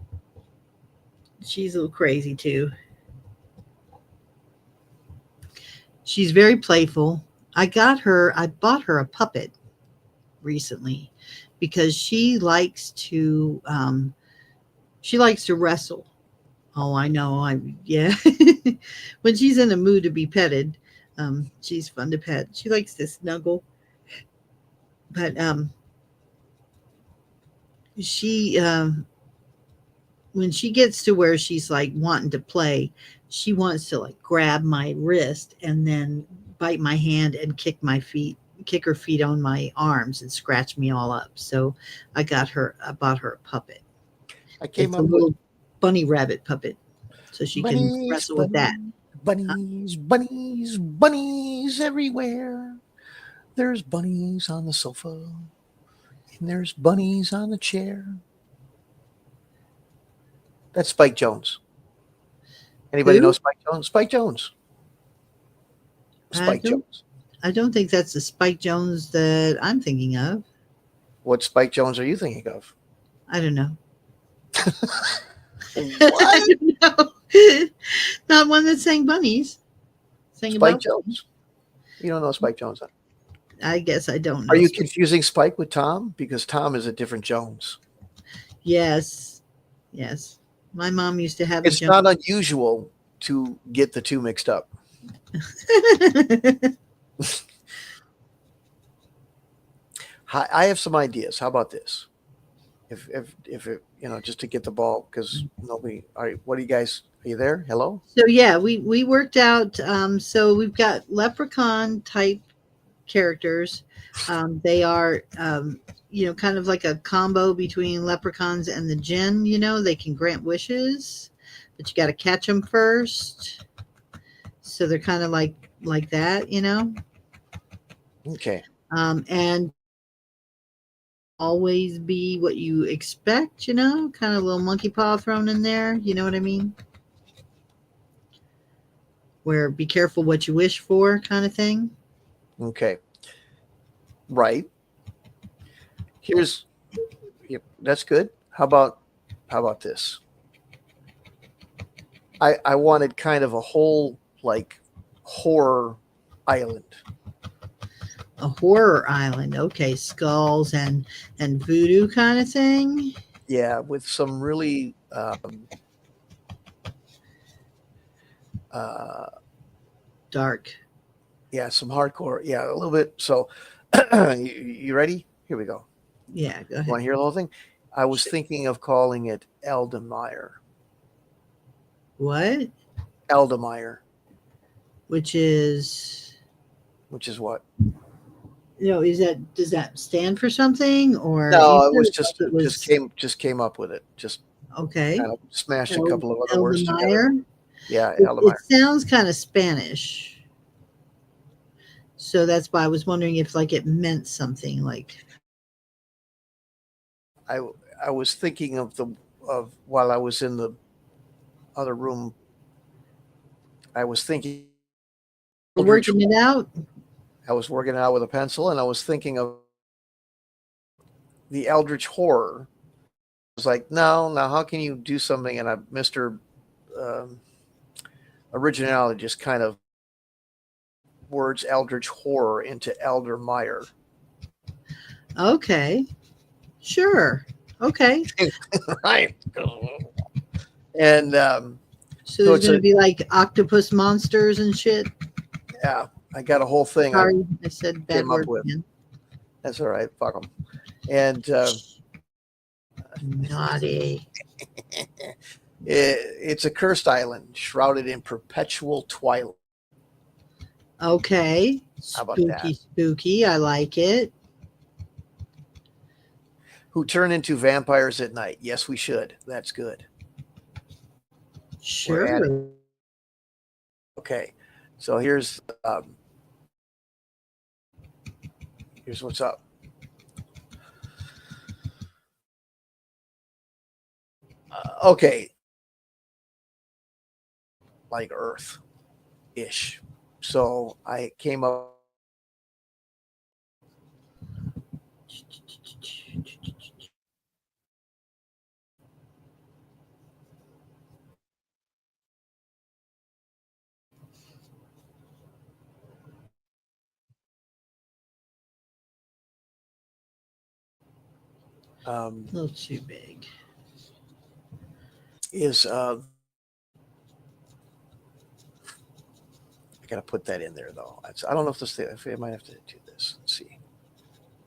she's a little crazy too. She's very playful. I bought her a puppet recently because she likes to wrestle. Oh, I know. Yeah. When she's in a mood to be petted, she's fun to pet. She likes to snuggle, but she when she gets to where she's like wanting to play, she wants to like grab my wrist and then bite my hand and kick her feet on my arms and scratch me all up. So I bought her a puppet. I came It's a up with little bunny rabbit puppet. So she can bunnies, wrestle with that. bunnies, bunnies, bunnies everywhere. There's bunnies on the sofa, and there's bunnies on the chair. That's Spike Jones. Anybody know Who? Spike Jones? Spike Jones. I Spike don't Jones. I don't think that's the Spike Jones that I'm thinking of. What Spike Jones are you thinking of? I don't know. What? No. Not one that sang bunnies. Sang Spike about. Jones. You don't know Spike Jones, huh? I guess I don't Are know. you confusing Spike with Tom? Because Tom is a different Jones. Yes. Yes. My mom used to have a It's Jones. not unusual to get the two mixed up. I have some ideas. How about this? If it, just to get the ball, because nobody. All right, what do you guys? Are you there? Hello. So yeah, we worked out. So we've got leprechaun type characters. They are, kind of like a combo between leprechauns and the djinn. They can grant wishes, but you got to catch them first. So they're kind of like that. Okay. And always be what you expect. Kind of a little monkey paw thrown in there. You know what I mean? Where be careful what you wish for, kind of thing. Okay. Right. Yep, that's good. How about this? I wanted kind of a whole like horror island. A horror island. Okay, skulls and voodoo kind of thing. Yeah, with some really Dark. yeah, some hardcore. Yeah, a little bit. So you ready? Here we go. Yeah, go ahead. Want to hear the whole thing? I was thinking of calling it Eldemeyer. What? Eldemeyer, Which is, which is what? does that stand for something, or No, you it was said just like it just came up with it. Just okay. kind of smashed a couple of other words together. Eldemeyer. Yeah, It Eldemeyer. sounds kind of Spanish, so that's why I was wondering if like it meant something like. I was thinking of while I was in the other room. I was thinking Working it out. I was working it out with a pencil, and I was thinking of the Eldritch horror. I was like, no, now how can you do something? And Mr. Originality just kind of words Eldritch horror into Eldermeyer. Okay. Sure. Okay. Right. And So there's going to be like octopus monsters and shit. yeah, I got a whole thing. Sorry, I said bad came up word with. again. That's all right. Fuck them. And Naughty. it's a cursed island shrouded in perpetual twilight. Okay. How about Spooky, that? spooky. I like it. Who turn into vampires at night. Yes, we should. That's good. Sure. Okay. So here's what's up. Okay. Like Earth-ish. So I came up. A little too big. Is I gotta put that in there though. I don't know if I might have to do this. Let's see.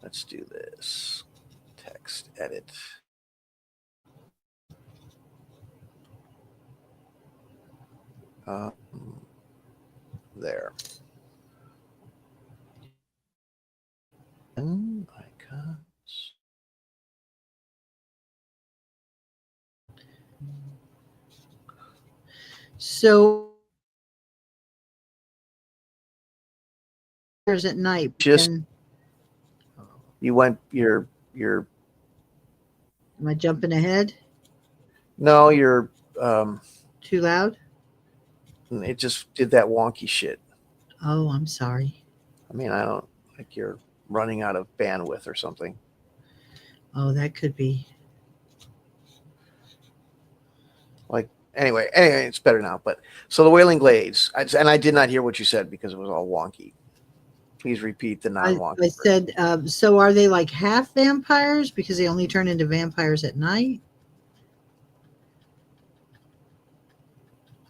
Let's do this. Text edit. There. And icons. So at night. Just And you went am I jumping ahead? no, you're Too loud? it just did that wonky shit. Oh, I'm sorry. I mean, I don't like you're running out of bandwidth or something. Oh, that could be. Like anyway, it's better now. But so the Wailing Glades, and I did not hear what you said because it was all wonky. Please repeat the non-wonky. I said, so are they like half vampires because they only turn into vampires at night?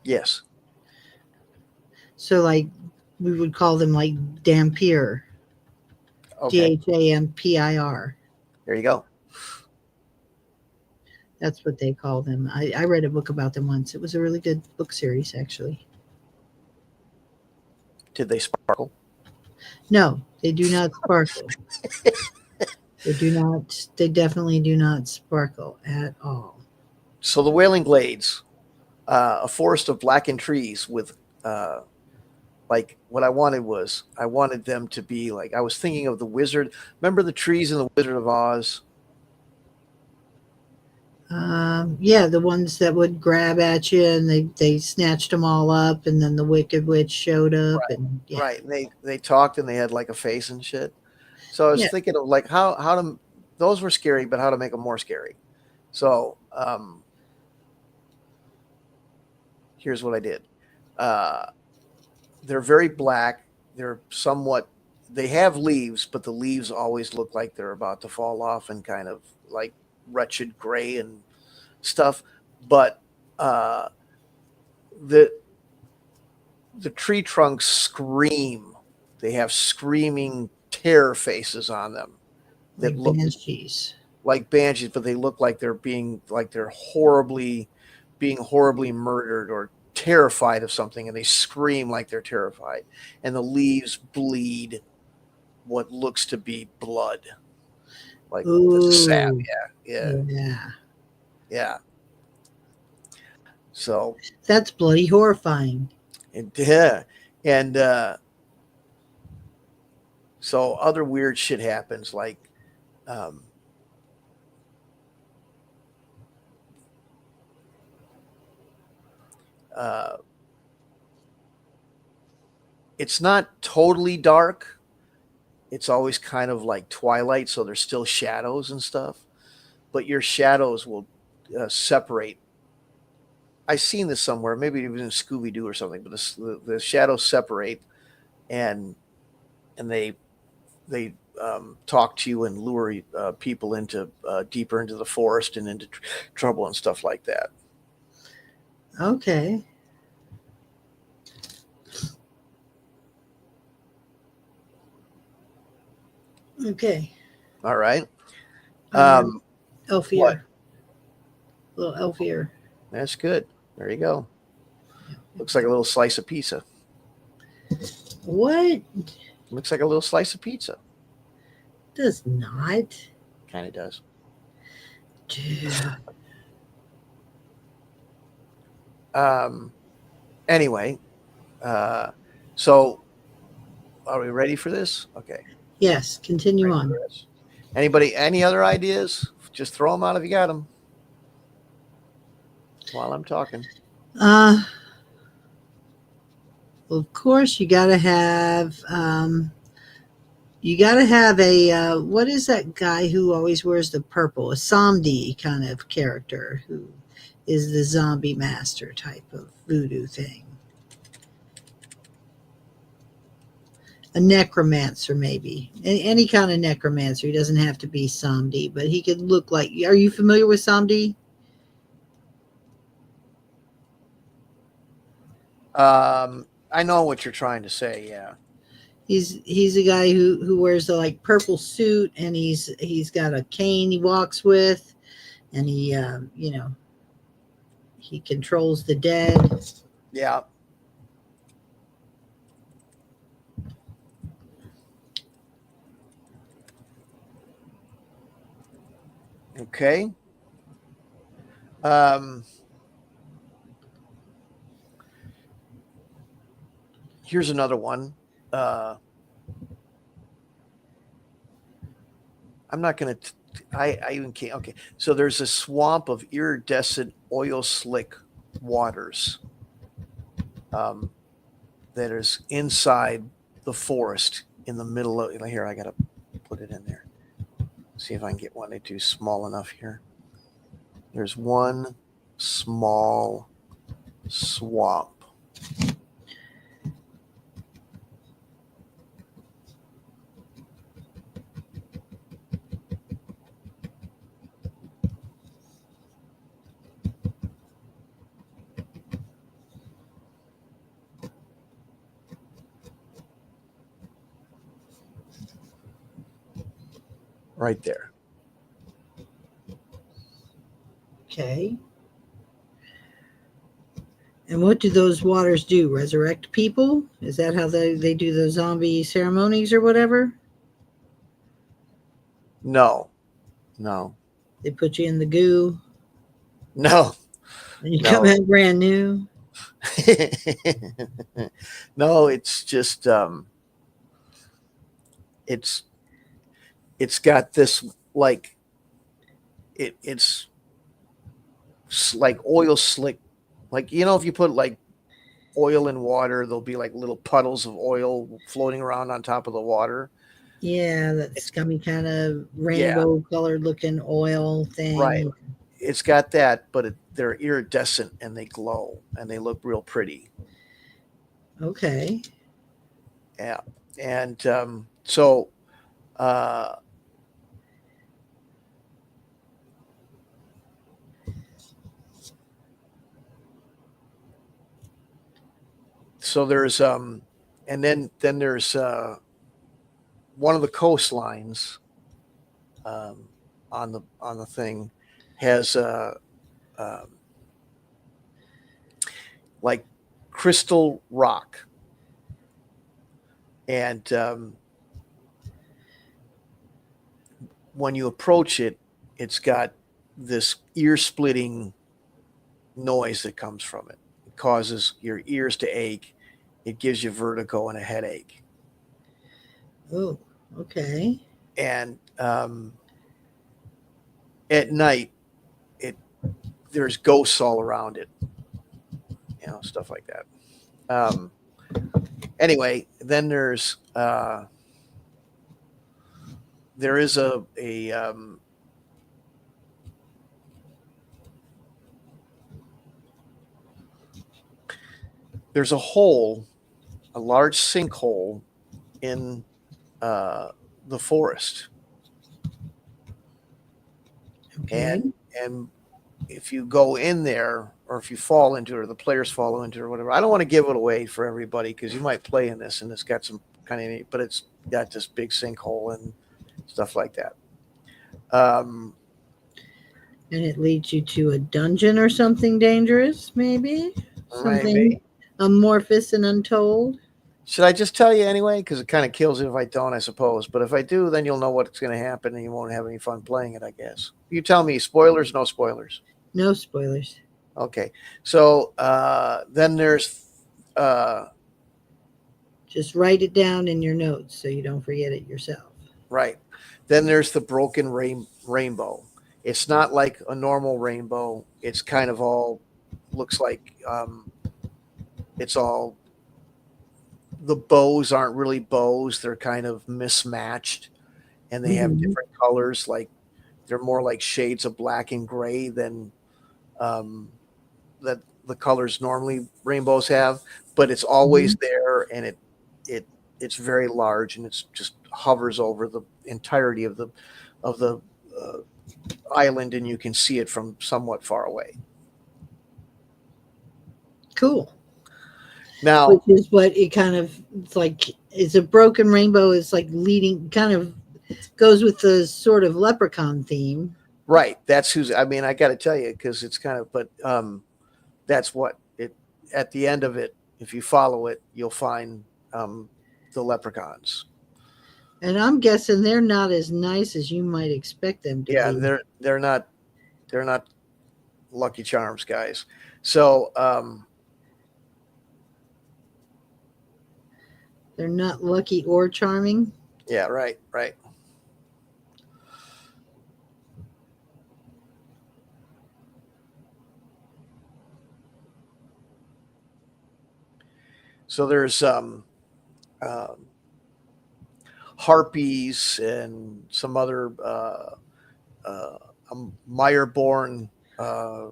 Yes. So like we would call them like Dampir. Okay. Dampir. There you go. That's what they call them. I read a book about them once. It was a really good book series, actually. Did they sparkle? No, They do not sparkle. They do not. They definitely do not sparkle at all. So the Wailing Glades, a forest of blackened trees with, like, what I wanted them to be like, I was thinking of the wizard. Remember the trees in the Wizard of Oz? Yeah, the ones that would grab at you and they snatched them all up, and then the Wicked Witch showed up, and yeah, Right. And they talked and they had like a face and shit. So I was yeah. thinking of like how to, those were scary, but how to make them more scary. So here's what I did. Uh, they're very black. They're somewhat, they have leaves, but the leaves always look like they're about to fall off and kind of like wretched gray and stuff. But uh, the the tree trunks scream. They have screaming terror faces on them that Like look banshees. like banshees, but they look like they're being like they're horribly murdered or terrified of something, and they scream like they're terrified. And the leaves bleed what looks to be blood, like the sap. Ooh, Yeah, yeah. yeah. So That's bloody horrifying. yeah, and so other weird shit happens, like um, uh, it's not totally dark. It's always kind of like twilight, so there's still shadows and stuff. But your shadows will separate. I've seen this somewhere, maybe even in Scooby Doo or something. But the shadows separate, and they talk to you and lure people into deeper into the forest and into trouble and stuff like that. Okay. Okay. All right. Um, Um, elf what? ear. Little elf ear. That's good. There you go. Looks like a little slice of pizza. What? Looks like a little slice of pizza. Does not. Kind of does. Dude. Anyway, so are we ready for this? Okay. Yes, continue Ready on. for this. Anybody, any other ideas? Just throw them out if you got them while I'm talking. Uh, well, of course, you gotta have a what is that guy who always wears the purple? A Somdi kind of character who is the zombie master type of voodoo thing. A necromancer, maybe. Any kind of necromancer. He doesn't have to be Somdi, but he could look like. Are you familiar with Somdi? I know what you're trying to say. Yeah. He's a guy who wears the like purple suit, and he's got a cane he walks with, and he controls the dead. Yeah. Okay. Um, here's another one. I'm not going to. I even can't. Okay. So there's a swamp of iridescent oil slick waters that is inside the forest in the middle of. Here, I got to put it in there. See if I can get one or two small enough here. There's one small swamp. Right there. Okay. And what do those waters do? Resurrect people? Is that how they do the zombie ceremonies or whatever? No, no, They put you in the goo no, and you come no. out brand new. No, it's just it's it's got this like it's like oil slick, like if you put like oil in water, there'll be like little puddles of oil floating around on top of the water. Yeah, that It's scummy kind of Yeah, rainbow colored looking oil right. thing. It's got that, but they're iridescent and they glow and they look real pretty. Okay. Yeah, and uh, so there's and then there's one of the coastlines um, on the thing has um, like crystal rock, and when you approach it, it's got this ear splitting noise that comes from it. It causes your ears to ache. It gives you vertigo and a headache. Oh, okay. And at night, it there's ghosts all around it, stuff like that. Um, anyway, then there is there's a hole, a large sinkhole in uh, the forest, Okay. and if you go in there, or if you fall into it, or the players fall into it, or whatever. I don't want to give it away for everybody because you might play in this, and it's got some kind of neat, but it's got this big sinkhole and stuff like that. Um, And it leads you to a dungeon or something dangerous, maybe? Something maybe. amorphous and untold? Should I just tell you anyway? Because it kind of kills it if I don't, I suppose. But if I do, then you'll know what's going to happen, and you won't have any fun playing it, I guess. You tell me, spoilers, no spoilers. No spoilers. Okay. So then there's uh, Just write it down in your notes so you don't forget it yourself. right. Then there's the broken rainbow. It's not like a normal rainbow. It's kind of all looks like it's all the bows aren't really bows. They're kind of mismatched, and they have Hmm. different colors. Like they're more like shades of black and gray than um, that the colors normally rainbows have. But it's always Hmm. there, and it it's very large, and it's just hovers over the entirety of the uh, island, and you can see it from somewhat far away. Cool. Which Now, is what it kind of, it's like, it's a broken rainbow is like leading, kind of goes with the sort of leprechaun theme. right, that's who's. I mean, I got to tell you because it's kind of, but that's what it. At the end of it, if you follow it, you'll find the leprechauns. And I'm guessing they're not as nice as you might expect them to Yeah, be. they're not Lucky Charms guys. So They're not lucky or charming. yeah, right, right. So there's um, harpies and some other a Meyerborn uh,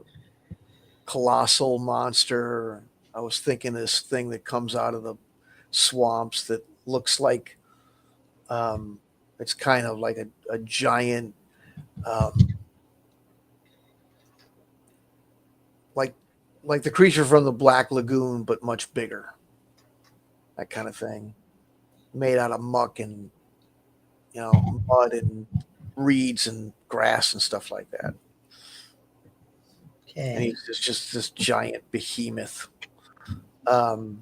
colossal monster. I was thinking this thing that comes out of the swamps that looks like um, it's kind of like a giant, um, like like the creature from the Black Lagoon, but much bigger. That kind of thing, made out of muck and mud and reeds and grass and stuff like that. And Okay. he's just this giant behemoth. Um,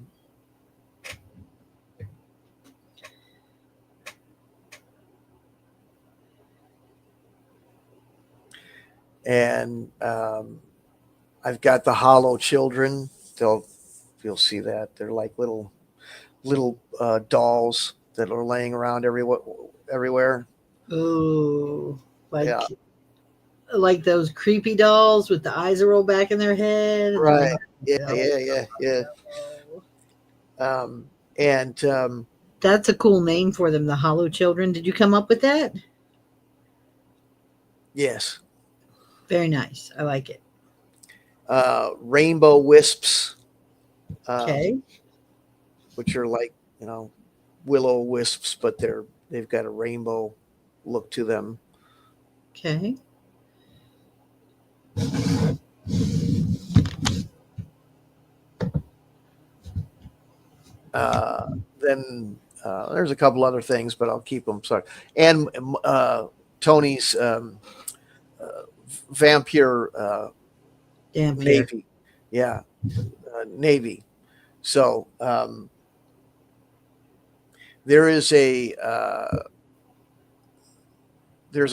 and I've got the hollow children. You'll see that they're like little dolls that are laying around everywhere. Oh, Yeah, like those creepy dolls with the eyes that roll back in their head. And right. Yeah, oh, yeah. no. And That's a cool name for them, the Hollow Children. Did you come up with that? yes, Very nice. I like it. rainbow wisps, Okay. which are like willow wisps, but they've got a rainbow look to them. Okay. Then there's a couple other things, but I'll keep them. Sorry. And Tony's vampire Damn here. navy, yeah, navy. So there is there's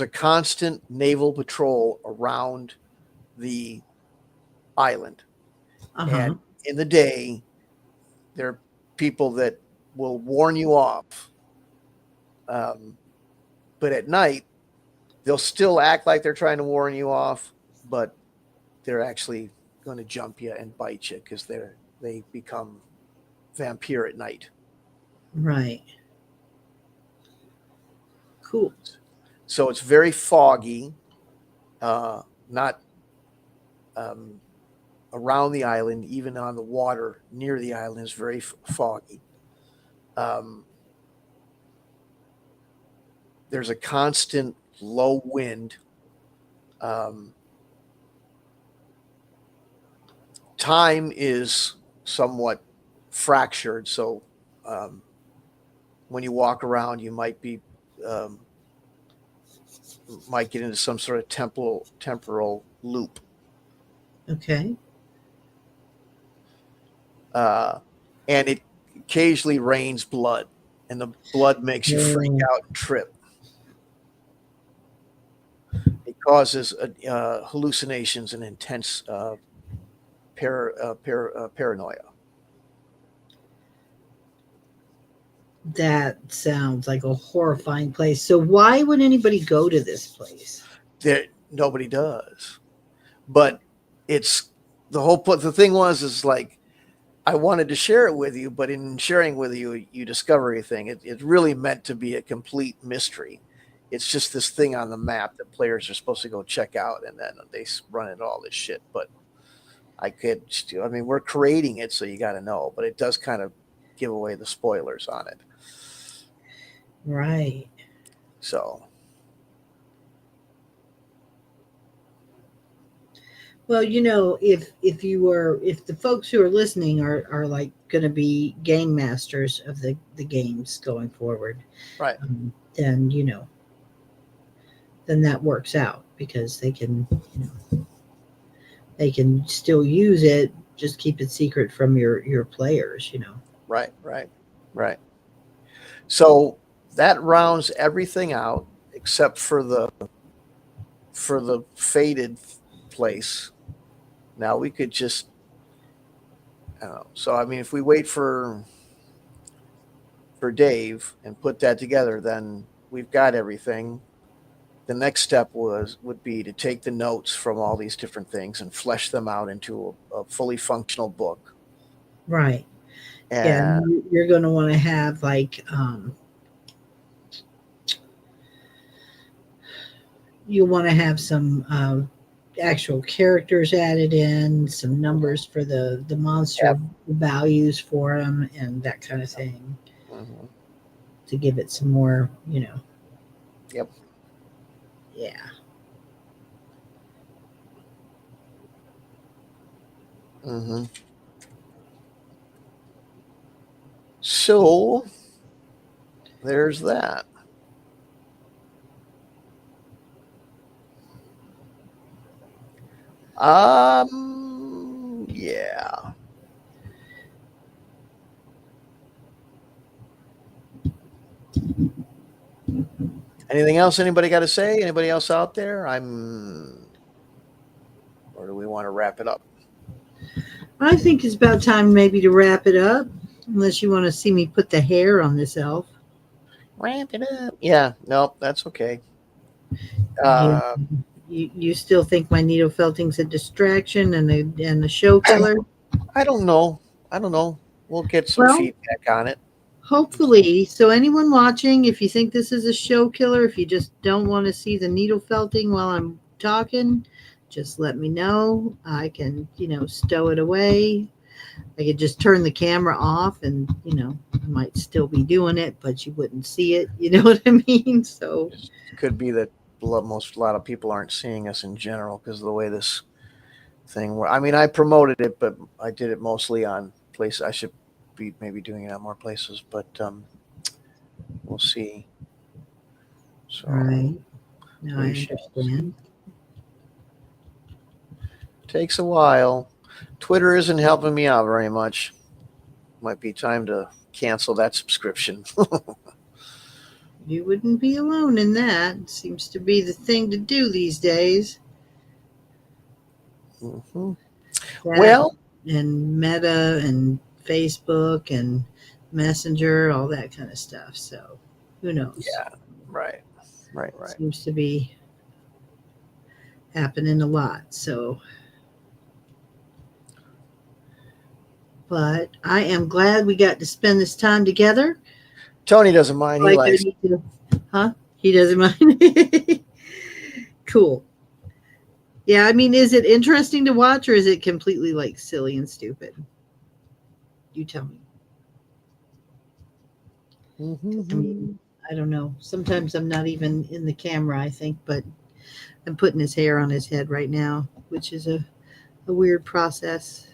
a constant naval patrol around the island, Uh-huh. and in the day, there are people that will warn you off. But at night, they'll still act like they're trying to warn you off, but they're actually going to jump you and bite you because they become vampire at night. Right. Cool. So it's very foggy, not around the island, even on the water near the island is very foggy. There's a constant low wind. Time is somewhat fractured, so when you walk around, you might get into some sort of temporal loop. Okay. And it occasionally rains blood, and the blood makes you freak out and trip. It causes hallucinations and intense paranoia. That sounds like a horrifying place. So why would anybody go to this place? Nobody does, but it's the thing is like I wanted to share it with you, but in sharing with you, you discover everything. It's really meant to be a complete mystery. It's just this thing on the map that players are supposed to go check out, and then they run into all this shit. But we're creating it, so you got to know. But it does kind of give away the spoilers on it. Right. So. Well, if the folks who are listening are like going to be game masters of the games going forward, Right. Then then that works out because they can still use it, just keep it secret from your players. Right. So that rounds everything out except for the faded place. Now we could just, so if we wait for Dave and put that together, then we've got everything. The next step would be to take the notes from all these different things and flesh them out into a fully functional book. Right. And you're going to want to have like you'll want to have some actual characters added in, some numbers for the monster values for them, and that kind of thing, to give it some more, Yep. Yeah. So there's that. Yeah. Anything else anybody got to say? Anybody else out there? Or do we want to wrap it up? I think it's about time maybe to wrap it up, unless you want to see me put the hair on this elf. Wrap it up. Yeah, no, that's okay. Yeah. You still think my needle felting's a distraction and a show killer? I don't know. We'll get some Well, feedback on it. hopefully. So anyone watching, if you think this is a show killer, if you just don't want to see the needle felting while I'm talking, just let me know. I can, stow it away. I could just turn the camera off and, I might still be doing it, but you wouldn't see it. You know what I mean? So It could be that a lot of people aren't seeing us in general because of the way this thing. I mean, I promoted it, but I did it mostly on places. I should be maybe doing it on more places, but we'll see. So, right. No, I we shall see. understand. Takes a while. Twitter isn't helping me out very much. Might be time to cancel that subscription. You wouldn't be alone in that. It seems to be the thing to do these days. Mm-hmm. That Well, and Meta and Facebook and Messenger, all that kind of stuff. So who knows? yeah, right. Seems to be happening a lot. So, but I am glad we got to spend this time together. Tony doesn't mind. He Like I likes. need to, huh? He doesn't mind. Cool. Yeah, I mean, is it interesting to watch or is it completely like silly and stupid? You tell me. Mm-hmm. I mean, I don't know. Sometimes I'm not even in the camera, I think, but I'm putting his hair on his head right now, which is a weird process.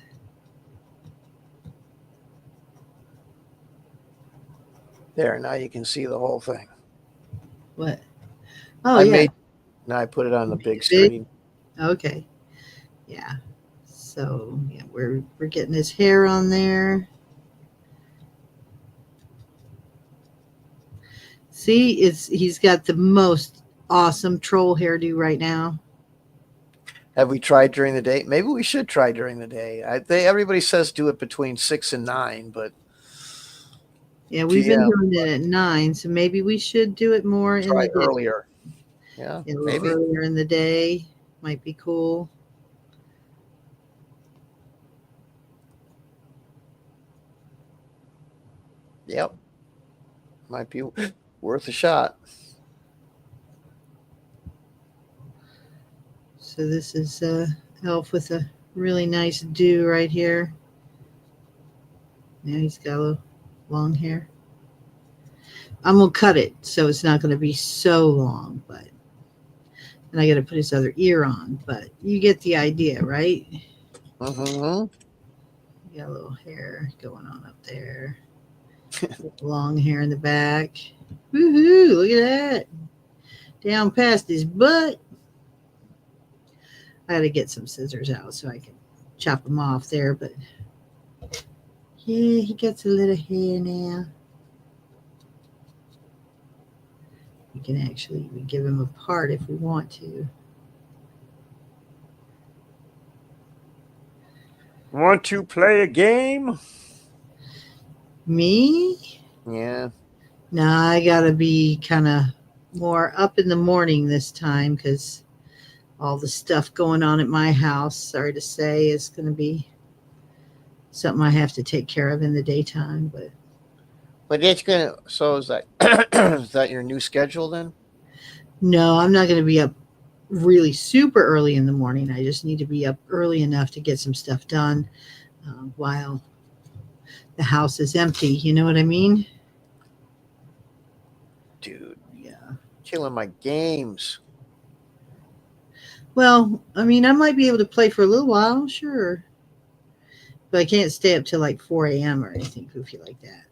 There, now you can see the whole thing. What? Oh, yeah. Now I put it on the big screen. Okay. Yeah. So, yeah, we're getting his hair on there. See, he's got the most awesome troll hairdo right now. Have we tried during the day? Maybe we should try during the day. Everybody says do it between 6 and 9, but Yeah, we've been doing it at 9, so maybe we should do it more in try the day. earlier. Yeah, A little maybe. earlier in the day might be cool. Yep. Might be worth a shot. So this is Elf with a really nice do right here. Now he's got a little long hair. I'm going to cut it so it's not going to be so long, and I got to put his other ear on, but you get the idea, right? Mm-hmm. Got a little hair going on up there. Long hair in the back. Woohoo, look at that. Down past his butt. I got to get some scissors out so I can chop him off there, but yeah, he gets a little hair now. We can actually give him a part if we want to. Want to play a game? Me? Yeah. Nah, I got to be kind of more up in the morning this time because all the stuff going on at my house, sorry to say, is going to be something I have to take care of in the daytime. But it's gonna. So is that is that your new schedule then? No, I'm not going to be up really super early in the morning. I just need to be up early enough to get some stuff done while the house is empty. You know what I mean? Dude, Yeah. killing my games. Well, I mean, I might be able to play for a little while, sure. But I can't stay up till like 4 a.m. or anything goofy like that.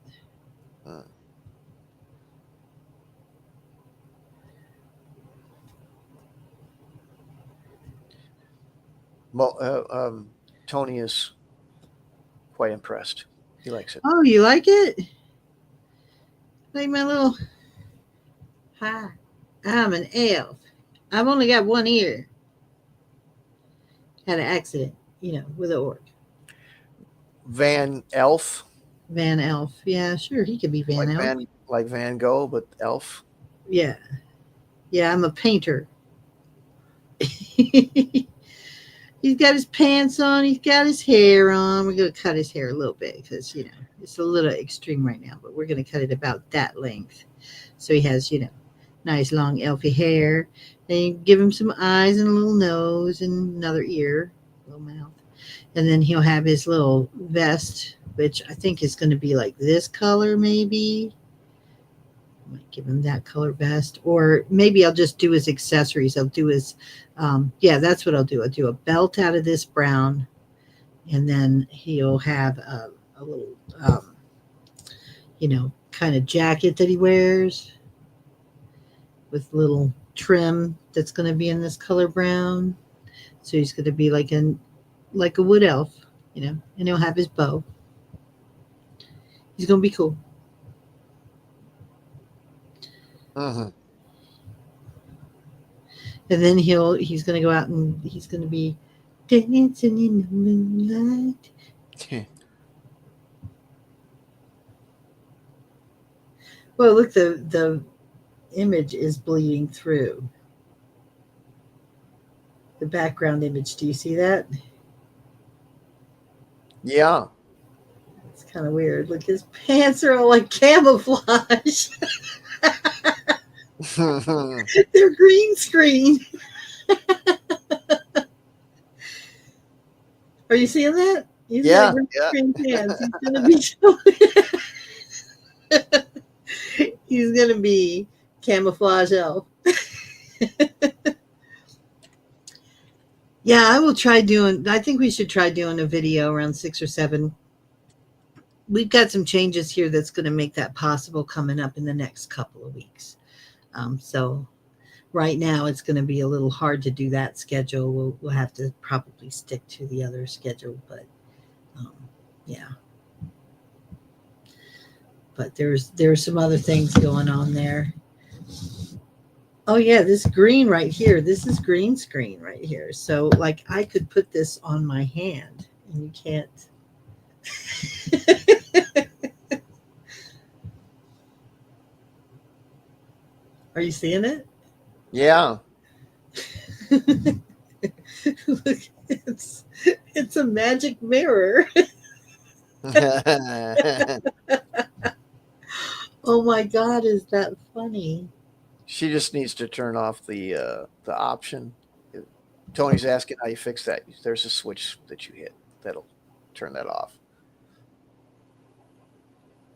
Tony is quite impressed. He likes it. Oh, you like it? Like my little... Hi. I'm an elf. I've only got one ear. Had an accident, with an orc. Van Elf, Van Elf. Yeah, sure. He could be Van Elf. Like Van Gogh, but elf. Yeah. Yeah, I'm a painter. He's got his pants on. He's got his hair on. We're going to cut his hair a little bit because, it's a little extreme right now, but we're going to cut it about that length. So he has, nice long elfy hair. Then you give him some eyes and a little nose and another ear, little mouth. And then he'll have his little vest, which I think is going to be like this color, maybe. I might give him that color vest. Or maybe I'll just do his accessories. I'll do his, that's what I'll do. I'll do a belt out of this brown. And then he'll have a little, kind of jacket that he wears with little trim that's going to be in this color brown. So he's going to be like a wood elf, and he'll have his bow. He's going to be cool. Mm-hmm. And then he's going to go out and he's going to be dancing in the moonlight. Well, look, the image is bleeding through. The background image, do you see that? Yeah. It's kind of weird. Look, his pants are all like camouflage. They're green screen. Are you seeing that? He's got green screen pants. He's gonna be camouflage elf. Yeah, I think we should try doing a video around 6 or 7. We've got some changes here that's going to make that possible coming up in the next couple of weeks. So right now it's going to be a little hard to do that schedule. We'll have to probably stick to the other schedule, but yeah. But there's some other things going on there. Oh yeah, this green right here. This is green screen right here. So like I could put this on my hand and you can't. Are you seeing it? Yeah. Look, it's a magic mirror. Oh my God, is that funny? She just needs to turn off the option. Tony's asking how you fix that. There's a switch that you hit that'll turn that off.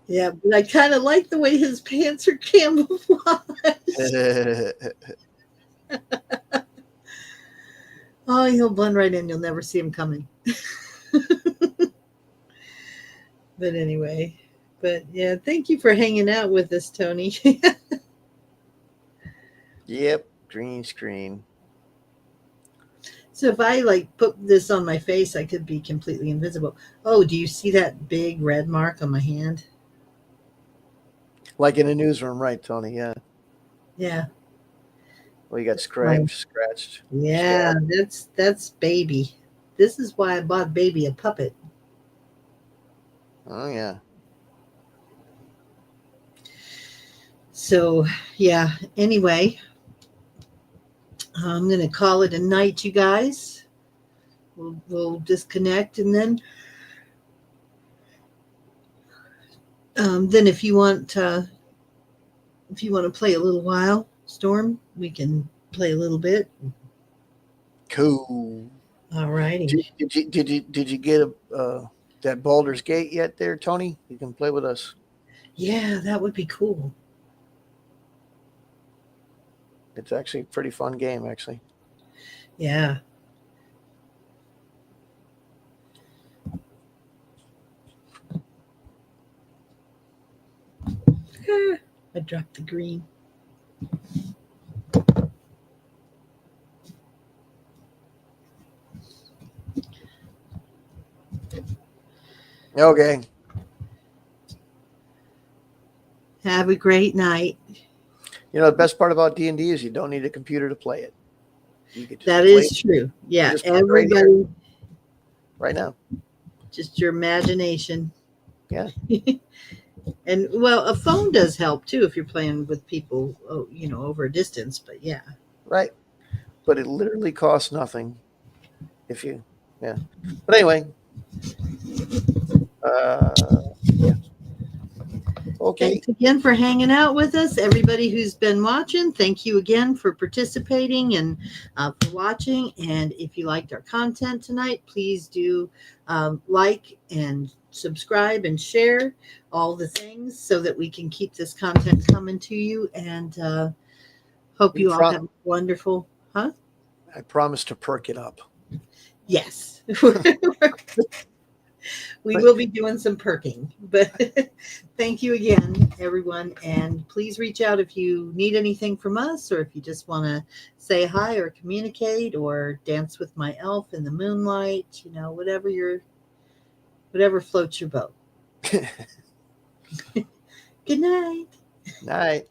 Yeah, but I kind of like the way his pants are camouflaged. Oh, he'll blend right in. You'll never see him coming. But anyway, yeah, thank you for hanging out with us, Tony. Yep, green screen. So if I like put this on my face, I could be completely invisible. Oh, do you see that big red mark on my hand? Like in a newsroom, right, Tony? Yeah. Yeah. Well, you got Right. scratched. Yeah, that's Baby. This is why I bought Baby a puppet. Oh yeah. So yeah. Anyway, I'm gonna call it a night, you guys. We'll disconnect, and then if you want to play a little while, Storm, we can play a little bit. Cool. All righty. Did you get that Baldur's Gate yet, there, Tony? You can play with us. Yeah, that would be cool. It's actually a pretty fun game, actually. Yeah. I dropped the green. Okay. Have a great night. You know, the best part about D&D is you don't need a computer to play it. You could just That play is it true. Yeah, just right here. everybody, right now. just your imagination. Yeah. And well, a phone does help too if you're playing with people, over a distance. But yeah, Right. But it literally costs nothing if you, yeah. But anyway, yeah. Okay. thanks again for hanging out with us. Everybody who's been watching, thank you again for participating and for watching. And if you liked our content tonight, please do like and subscribe and share all the things so that we can keep this content coming to you. And hope you all have a wonderful, huh? I promise to perk it up. Yes. We will be doing some perking, but thank you again, everyone. And please reach out if you need anything from us, or if you just want to say hi or communicate or dance with my elf in the moonlight, whatever floats your boat. Good night. Night.